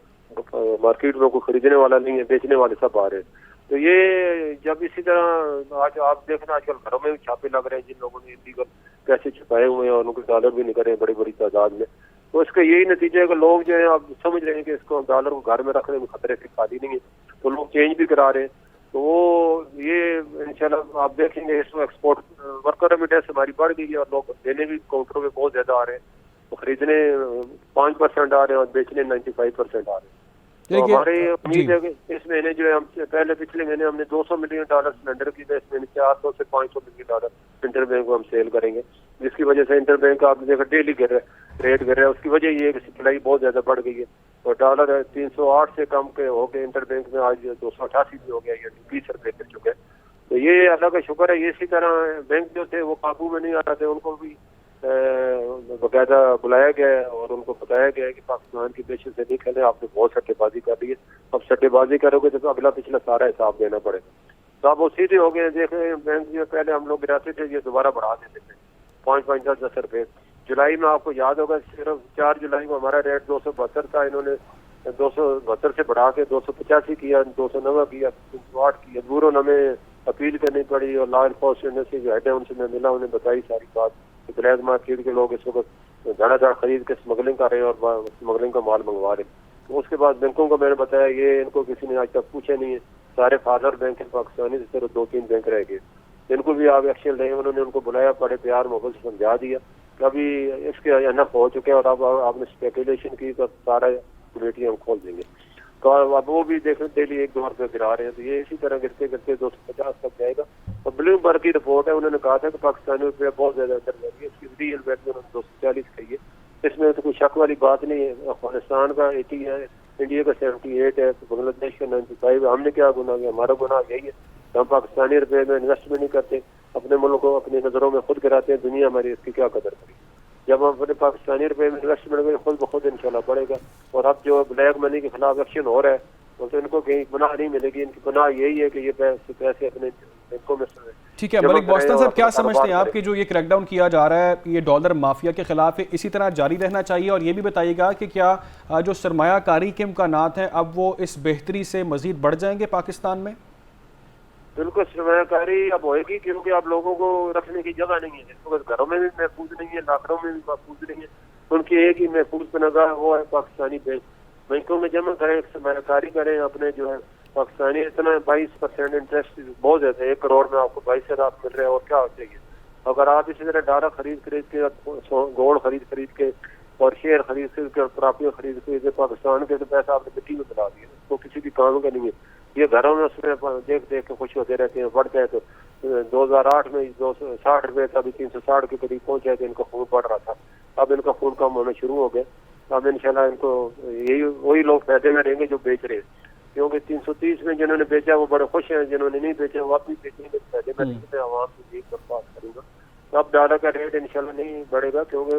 मार्केट में कोई खरीदने वाला नहीं है, बेचने वाले सब आ रहे हैं। तो ये जब इसी तरह आज आप देखना आजकल घरों में भी छापे लग रहे हैं, जिन लोगों ने इलीगल पैसे छुपाए हुए हैं और उनके डॉलर भी निकल रहे हैं बड़ी बड़ी तादाद में। तो इसका यही नतीजा है कि लोग जो है आप समझ रहे हैं कि इसको डॉलर को घर में रखने में खतरे से खाली नहीं है, तो लोग चेंज भी करा रहे हैं। तो वो ये इंशाल्लाह आप देखेंगे इसमें एक्सपोर्ट वर्कर रेमिटेंस हमारी बढ़ गई है और लोग देने भी काउंटरों पे बहुत ज्यादा आ रहे हैं। तो खरीदने 5% आ रहे हैं और बेचने 95% आ रहे हैं। तो हमारी उम्मीद है कि इस महीने जो है हम पहले पिछले महीने हमने 200 मिलियन डॉलर सिलेंडर की था, इस महीने 400 से 500 मिलियन डॉलर इंटर बैंक को हम सेल करेंगे, जिसकी वजह से इंटर बैंक का आपने देखा डेली गिर रहा है, रेट गिर रहा है। उसकी वजह ये है कि सप्लाई बहुत ज्यादा बढ़ गई है और डॉलर 308 से कम के हो गए इंटर बैंक में आज 288 भी हो गया, यानी 20 रुपये गिर चुके हैं। तो ये अल्लाह का शुक्र है। इसी तरह बैंक जो थे वो काबू में नहीं आ रहे थे, उनको भी बाकायदा बुलाया गया है और उनको बताया गया है कि पाकिस्तान की पेशे से नहीं खेले, आपने बहुत सट्टेबाजी कर दी है, अब सट्टेबाजी करोगे तो अगला पिछला सारा हिसाब देना पड़ेगा। तो अब वो सीधे हो गए। देखें, बैंक जो पहले हम लोग गिराते थे ये दोबारा बढ़ा देते थे 5-5, 10-10 रुपये। जुलाई में आपको याद होगा सिर्फ 4 जुलाई को हमारा रेट 272 था, इन्होंने 272 से बढ़ा के 285 किया, 209 किया, 308 किया। दूरों हमें अपील करनी पड़ी और लॉ इन्फोर्समेंट से जो हेड है उनसे मैं मिला, उन्हें बताई सारी बात। ब्लैक मार्केट के लोग इस वक्त धड़ाधड़ खरीद के स्मगलिंग कर रहे हैं और स्मगलिंग का माल मंगवा रहे हैं। तो उसके बाद बैंकों को मैंने बताया ये इनको किसी ने आज तक पूछा नहीं है, सारे फादर बैंक है पाकिस्तानी से, सिर्फ 2-3 बैंक रह गए। इनको भी आप एक्शन लें। उन्होंने उनको बुलाया, बड़े प्यार मोहब्बत से समझा दिया। अभी इसके अनफ हो चुके हैं और अब आपने स्पेकुलेशन की तो सारा कमेटी हम खोल देंगे। तो अब वो भी देखें डेली 1-2 रुपये गिरा रहे हैं। तो ये इसी तरह गिरते गिरते 250 तक जाएगा। और ब्लूमबर्ग की रिपोर्ट है, उन्होंने कहा था कि पाकिस्तानी रुपया बहुत ज्यादा अंदर जाएगी, इसकी रियल वैल्यू उन्होंने 240 कही है। इसमें तो कोई शक वाली बात नहीं है। अफगानिस्तान का 80 है, इंडिया का 78 है, तो बांग्लादेश का 95 है। हमने क्या गुनाह किया? हमारा गुनाह यही है, हम पाकिस्तानी रुपये में इन्वेस्टमेंट नहीं करते। अपने मुल्क को अपनी नज़रों में खुद गिराते हैं, दुनिया हमारी इसकी क्या कदर करेगी। जब हम अपने पाकिस्तानी रुपए में इन्वेस्टमेंट करें खुद ब खुद इंशाल्लाह बढ़ेगा। और अब जो ब्लैक मनी के खिलाफ एक्शन हो रहा है तो इनको कहीं गुनाह नहीं मिलेगी। इनकी गुनाह यही है कि ये पैसे अपने बैंकों में ठीक है। मलिक बोस्तान साहब, क्या समझते हैं आप कि जो ये क्रैकडाउन किया जा रहा है ये डॉलर माफिया के खिलाफ है, इसी तरह जारी रहना चाहिए? और ये भी बताइएगा कि क्या जो सरमायाकारी के इम्कानात हैं अब वो इस बेहतरी से मजीद बढ़ जाएंगे पाकिस्तान में? बिल्कुल सरमायाकारी अब होएगी, क्योंकि अब लोगों को रखने की जगह नहीं है। जिसको घरों में भी महफूज नहीं है, लाकरों में भी महफूज नहीं है, उनकी एक ही महफूज पनाह वो है पाकिस्तानी बैंक। बैंकों में जमा करें, सरमायाकारी करें अपने जो है पाकिस्तानी। इतना 22% इंटरेस्ट बहुत ज्यादा है, 1 करोड़ में आपको 22,000 मिल रहे हैं, और क्या हो चाहिए। अगर आप इसी तरह डॉलर खरीद के गोल्ड खरीद के और शेयर खरीद के और प्रॉपर्टी खरीद के पाकिस्तान के तो पैसा आपने मिट्टी में मिला दिया, तो किसी भी काम का नहीं है। ये घरों में उसमें देख के खुश होते रहते हैं। बढ़ जाए तो 2008 में 260 रुपए था, अभी 360 के करीब पहुंच जाए तो इनका खून बढ़ रहा था। अब इनका खून कम होना शुरू हो गया। अब इंशाल्लाह इनको यही वही लोग फायदे में रहेंगे जो बेच रहे हैं, क्योंकि 330 में जिन्होंने बेचा वो बड़े खुश हैं, जिन्होंने नहीं बेचा वो अब भी बेचेंगे फायदे में रहेंगे। आवाम की एक बर्बाद करूंगा। अब डॉलर का रेट इंशाल्लाह नहीं बढ़ेगा, क्योंकि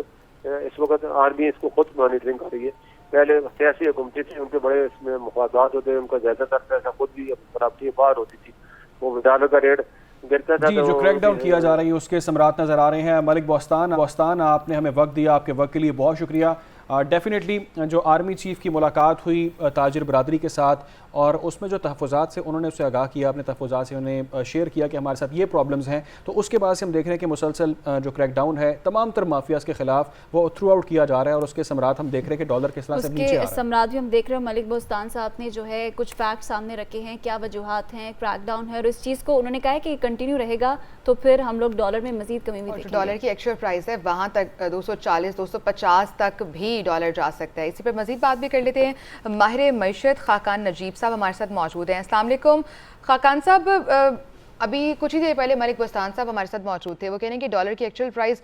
इस वक्त आर्मी इसको खुद मॉनिटरिंग कर रही है। पहले सियासी हुकूमती थी, उनके बड़े इसमें मुफादात होते हैं, उनका ज्यादातर पैसा खुद भी प्राप्ति बाहर होती थी, वो डॉलर का रेट गिरता था। जी, जो क्रैकडाउन किया जा रही है उसके समरात नजर आ रहे हैं। मलिक बोस्तान, आपने हमें वक्त दिया, आपके वक्त के लिए बहुत शुक्रिया। डेफिनेटली जो आर्मी चीफ की मुलाकात हुई ताजिर बरादरी के साथ, और उसमें जो तहफ़्फ़ुज़ात से उन्होंने उससे आगाह किया, अपने तहफ़्फ़ुज़ात से उन्हें शेयर किया कि हमारे साथ ये प्रॉब्लम्स हैं, तो उसके बाद से हम देख रहे हैं कि मुसलसल जो क्रैकडाउन है तमाम तर माफियाज़ के खिलाफ वो थ्रू आउट किया जा रहा है, और उसके समरात हम देख रहे हैं कि डॉलर किस तरह से नीचे आ रहा है। समरात भी हम देख रहे हैं। मलिक बोस्तान साहब ने जो है कुछ फैक्ट सामने रखे हैं, क्या वजूहात हैं, क्रैकडाउन है, और इस चीज़ को उन्होंने कहा है कि कंटिन्यू रहेगा तो फिर हम लोग डॉलर में मजीद कमी भी देखेंगे। डॉलर की एक्चुअल प्राइस है वहाँ तक 240-250 तक भी डॉलर जा सकता है। इसी पर मजीद बात भी कर लेते हैं। माहिर मईशत खाकान नजीब साहब हमारे साथ मौजूद हैं। अस्सलाम वालेकुम खाकान साहब, अभी कुछ ही देर पहले मलिक बोस्तान साहब हमारे साथ मौजूद थे, वो कह रहे हैं कि डॉलर की एक्चुअल प्राइस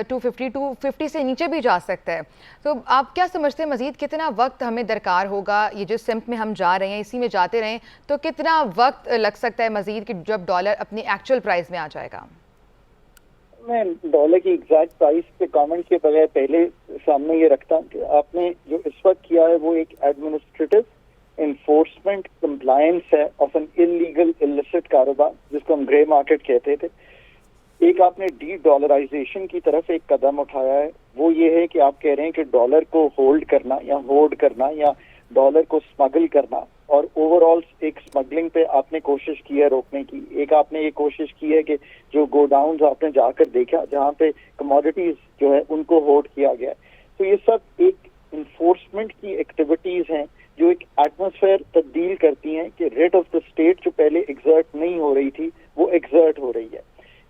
250 से नीचे भी जा सकता है। तो आप क्या समझते हैं मजीद कितना वक्त हमें दरकार होगा, ये जिस सिम्त में हम जा रहे हैं इसी में जाते रहें तो कितना वक्त लग सकता है मजीद कि जब डॉलर अपनी एक्चुअल प्राइस में आ जाएगा? मैं डॉलर की एग्जैक्ट प्राइस पे कमेंट के बगैर पहले सामने ये रखता हूँ कि आपने जो इस वक्त किया है वो एक एडमिनिस्ट्रेटिव इन्फोर्समेंट कंप्लायंस है ऑफ एन इलीगल इलिसिट कारोबार, जिसको हम ग्रे मार्केट कहते थे। एक आपने डी डॉलराइजेशन की तरफ एक कदम उठाया है, वो ये है कि आप कह रहे हैं कि डॉलर को होल्ड करना या होर्ड करना या डॉलर को स्मगल करना, और ओवरऑल एक स्मगलिंग पे आपने कोशिश की है रोकने की। एक आपने ये कोशिश की है कि जो गोडाउन्स आपने जाकर देखा जहाँ पे कमोडिटीज जो है उनको होल्ड किया गया। तो ये सब एक इन्फोर्समेंट की एक्टिविटीज हैं जो एक एटमॉस्फेयर तब्दील करती हैं कि रेट ऑफ द स्टेट जो पहले एग्जर्ट नहीं हो रही थी वो एग्जर्ट हो रही है।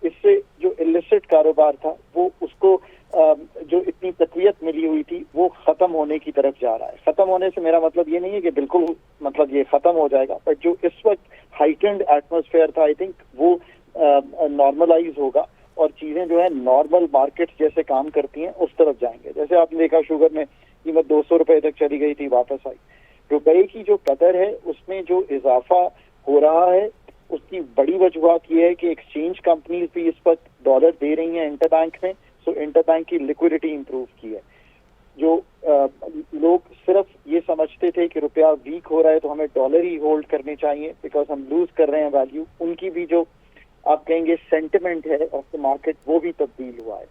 इससे जो इलिसिट कारोबार था वो उसको जो इतनी तकवीयत मिली हुई थी वो खत्म होने की तरफ जा रहा है। खत्म होने से मेरा मतलब ये नहीं है कि बिल्कुल मतलब ये खत्म हो जाएगा, बट जो इस वक्त हाइटेंड एटमॉस्फेयर था आई थिंक वो नॉर्मलाइज होगा और चीजें जो है नॉर्मल मार्केट जैसे काम करती हैं उस तरफ जाएंगे। जैसे आपने देखा शुगर में कीमत 200 रुपए तक चली गई थी, वापस आई। रुपए की जो कदर है उसमें जो इजाफा हो रहा है उसकी बड़ी वजूहत ये है कि एक्सचेंज कंपनीज भी इस वक्त डॉलर दे रही हैं इंटरबैंक में, सो इंटरबैंक की लिक्विडिटी इंप्रूव की है। जो लोग सिर्फ ये समझते थे कि रुपया वीक हो रहा है तो हमें डॉलर ही होल्ड करने चाहिए बिकॉज हम लूज कर रहे हैं वैल्यू, उनकी भी जो आप कहेंगे सेंटिमेंट है ऑफ द मार्केट वो भी तब्दील हुआ है।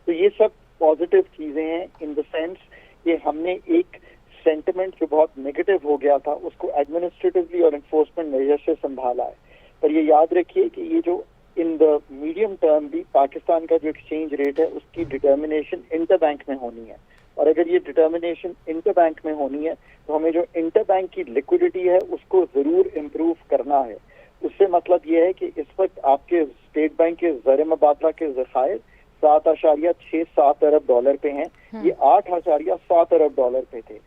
तो ये सब पॉजिटिव चीजें हैं इन द सेंस कि हमने एक सेंटिमेंट जो बहुत नेगेटिव हो गया था उसको एडमिनिस्ट्रेटिवली और एनफोर्समेंट मेजर से संभाला है। पर ये याद रखिए कि ये जो इन द मीडियम टर्म भी पाकिस्तान का जो एक्सचेंज रेट है उसकी डिटर्मिनेशन इंटरबैंक में होनी है, और अगर ये डिटर्मिनेशन इंटरबैंक में होनी है तो हमें जो इंटरबैंक की लिक्विडिटी है उसको जरूर इम्प्रूव करना है। उससे मतलब ये है कि इस वक्त आपके स्टेट बैंक के ज़र मुबादला के ज़खायर 7.67 अरब डॉलर पे हैं, ये 8.7 अरब डॉलर पे थे।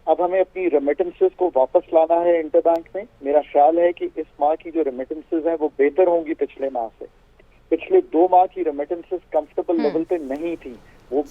अब हमें अपनी रेमिटेंसेस को वापस लाना है इंटरबैंक में। मेरा ख्याल है कि इस माह की जो रेमिटेंसेस हैं वो बेहतर होंगी पिछले माह से। पिछले 2 माह की रेमिटेंसेस कंफर्टेबल लेवल पे नहीं थी, वो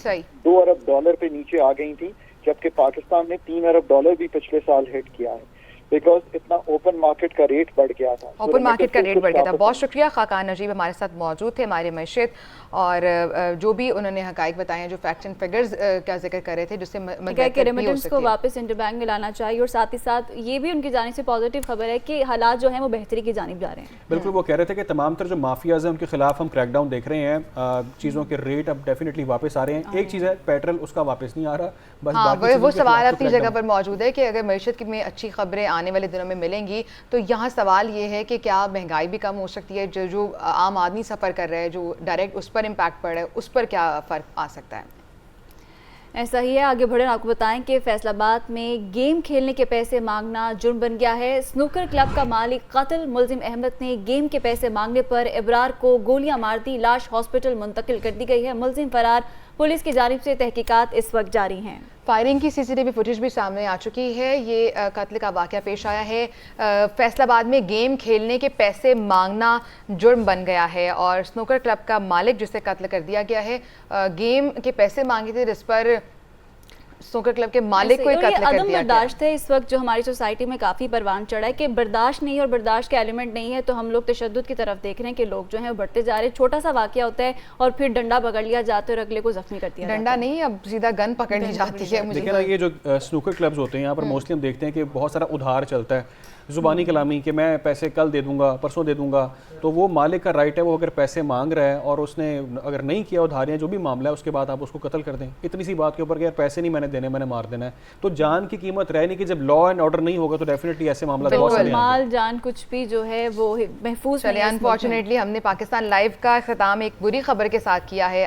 2 अरब डॉलर पे नीचे आ गई थी, जबकि पाकिस्तान ने 3 अरब डॉलर भी पिछले साल हिट किया है। बिकॉज इतना ओपन मार्केट का रेट बढ़ गया था। ओपन मार्केट का रेट बढ़ गया था। बहुत शुक्रिया खाकान नजीब हमारे साथ मौजूद थे, हमारे मैशत, और जो भी उन्होंने हकाइक बताए हैं, जो फैक्ट्स एंड फिगर्स का जिक्र कर रहे थे, जिससे रेमिटेंस को वापस इंटरबैंक में लाना चाहिए, और साथ ही साथ ये भी उनकी जानिब से पॉजिटिव खबर है कि हालात जो हैं वो बेहतरी की जानिब जा रहे हैं। बिल्कुल, वो कह रहे थे कि तमाम तर जो माफियाज हैं उनके खिलाफ हम क्रैकडाउन देख रहे हैं, चीज़ों के रेट अब डेफिनेटली वापस आ रहे हैं। एक चीज़ है पेट्रोल, उसका वापस नहीं आ रहा, बस वो सवाल अपनी जगह पर मौजूद है कि अगर मैशत में अच्छी खबरें आने वाले दिनों में मिलेंगी तो यहाँ सवाल ये है कि क्या महंगाई भी कम हो सकती है, जो आम आदमी सफ़र कर रहा है, जो डायरेक्ट उस पर इम्पैक्ट पड़ रहा है, उस पर क्या फ़र्क आ सकता है। ऐसा ही है। आगे बढ़े आपको बताएं कि फैसलाबाद में गेम खेलने के पैसे मांगना जुर्म बन गया है। स्नूकर क्लब का मालिक कातिल मुल्जिम अहमद ने गेम के पैसे मांगने पर इब्रार को गोलियां मार दी, लाश हॉस्पिटल मुंतकिल कर दी गई है। मुल्जिम फरार, पुलिस की जानिब से तहकीकात इस वक्त जारी हैं। फायरिंग की सीसीटीवी फुटेज भी सामने आ चुकी है। ये कत्ल का वाक़या पेश आया है। फैसलाबाद में गेम खेलने के पैसे मांगना जुर्म बन गया है और स्नूकर क्लब का मालिक जिसे कत्ल कर दिया गया है, गेम के पैसे मांगे थे, जिस पर स्नूकर क्लब के मालिक को कत्ल कर दिया बर्दाश्त है। इस वक्त जो हमारी सोसाइटी में काफ़ी परवान चढ़ा है कि बर्दाश्त नहीं है और बर्दाश्त के एलिमेंट नहीं है, तो हम लोग तशद्दुद की तरफ देख रहे हैं कि लोग जो हैं वो बढ़ते जा रहे हैं। छोटा सा वाकया होता है और फिर डंडा पकड़ लिया जाता है और अगले को जख्मी कर दिया। डंडा नहीं, अब सीधा गन पकड़ ली जाती है। देखिए ना, ये जो स्नूकर क्लब्स होते हैं यहाँ पर मोस्टली हम देखते हैं कि बहुत सारा उधार चलता है, ज़ुबानी कलामी कि मैं पैसे कल दे दूंगा, परसों दे दूंगा। तो वो मालिक का राइट है, वो अगर पैसे मांग रहा है और उसने अगर नहीं किया उधारियाँ जो भी मामला है, उसके बाद आप उसको कत्ल कर दें इतनी सी बात के ऊपर कि यार पैसे नहीं मैंने देने, मैंने मार देना है। तो जान की कीमत रहे नहीं कि जब लॉ एंड ऑर्डर नहीं होगा तो डेफिनेटली ऐसे मामला माल जान कुछ भी जो है वो महफूज। चलिए, अनफॉर्चुनेटली हमने पाकिस्तान लाइव का ख़त्म एक बुरी खबर के साथ किया है।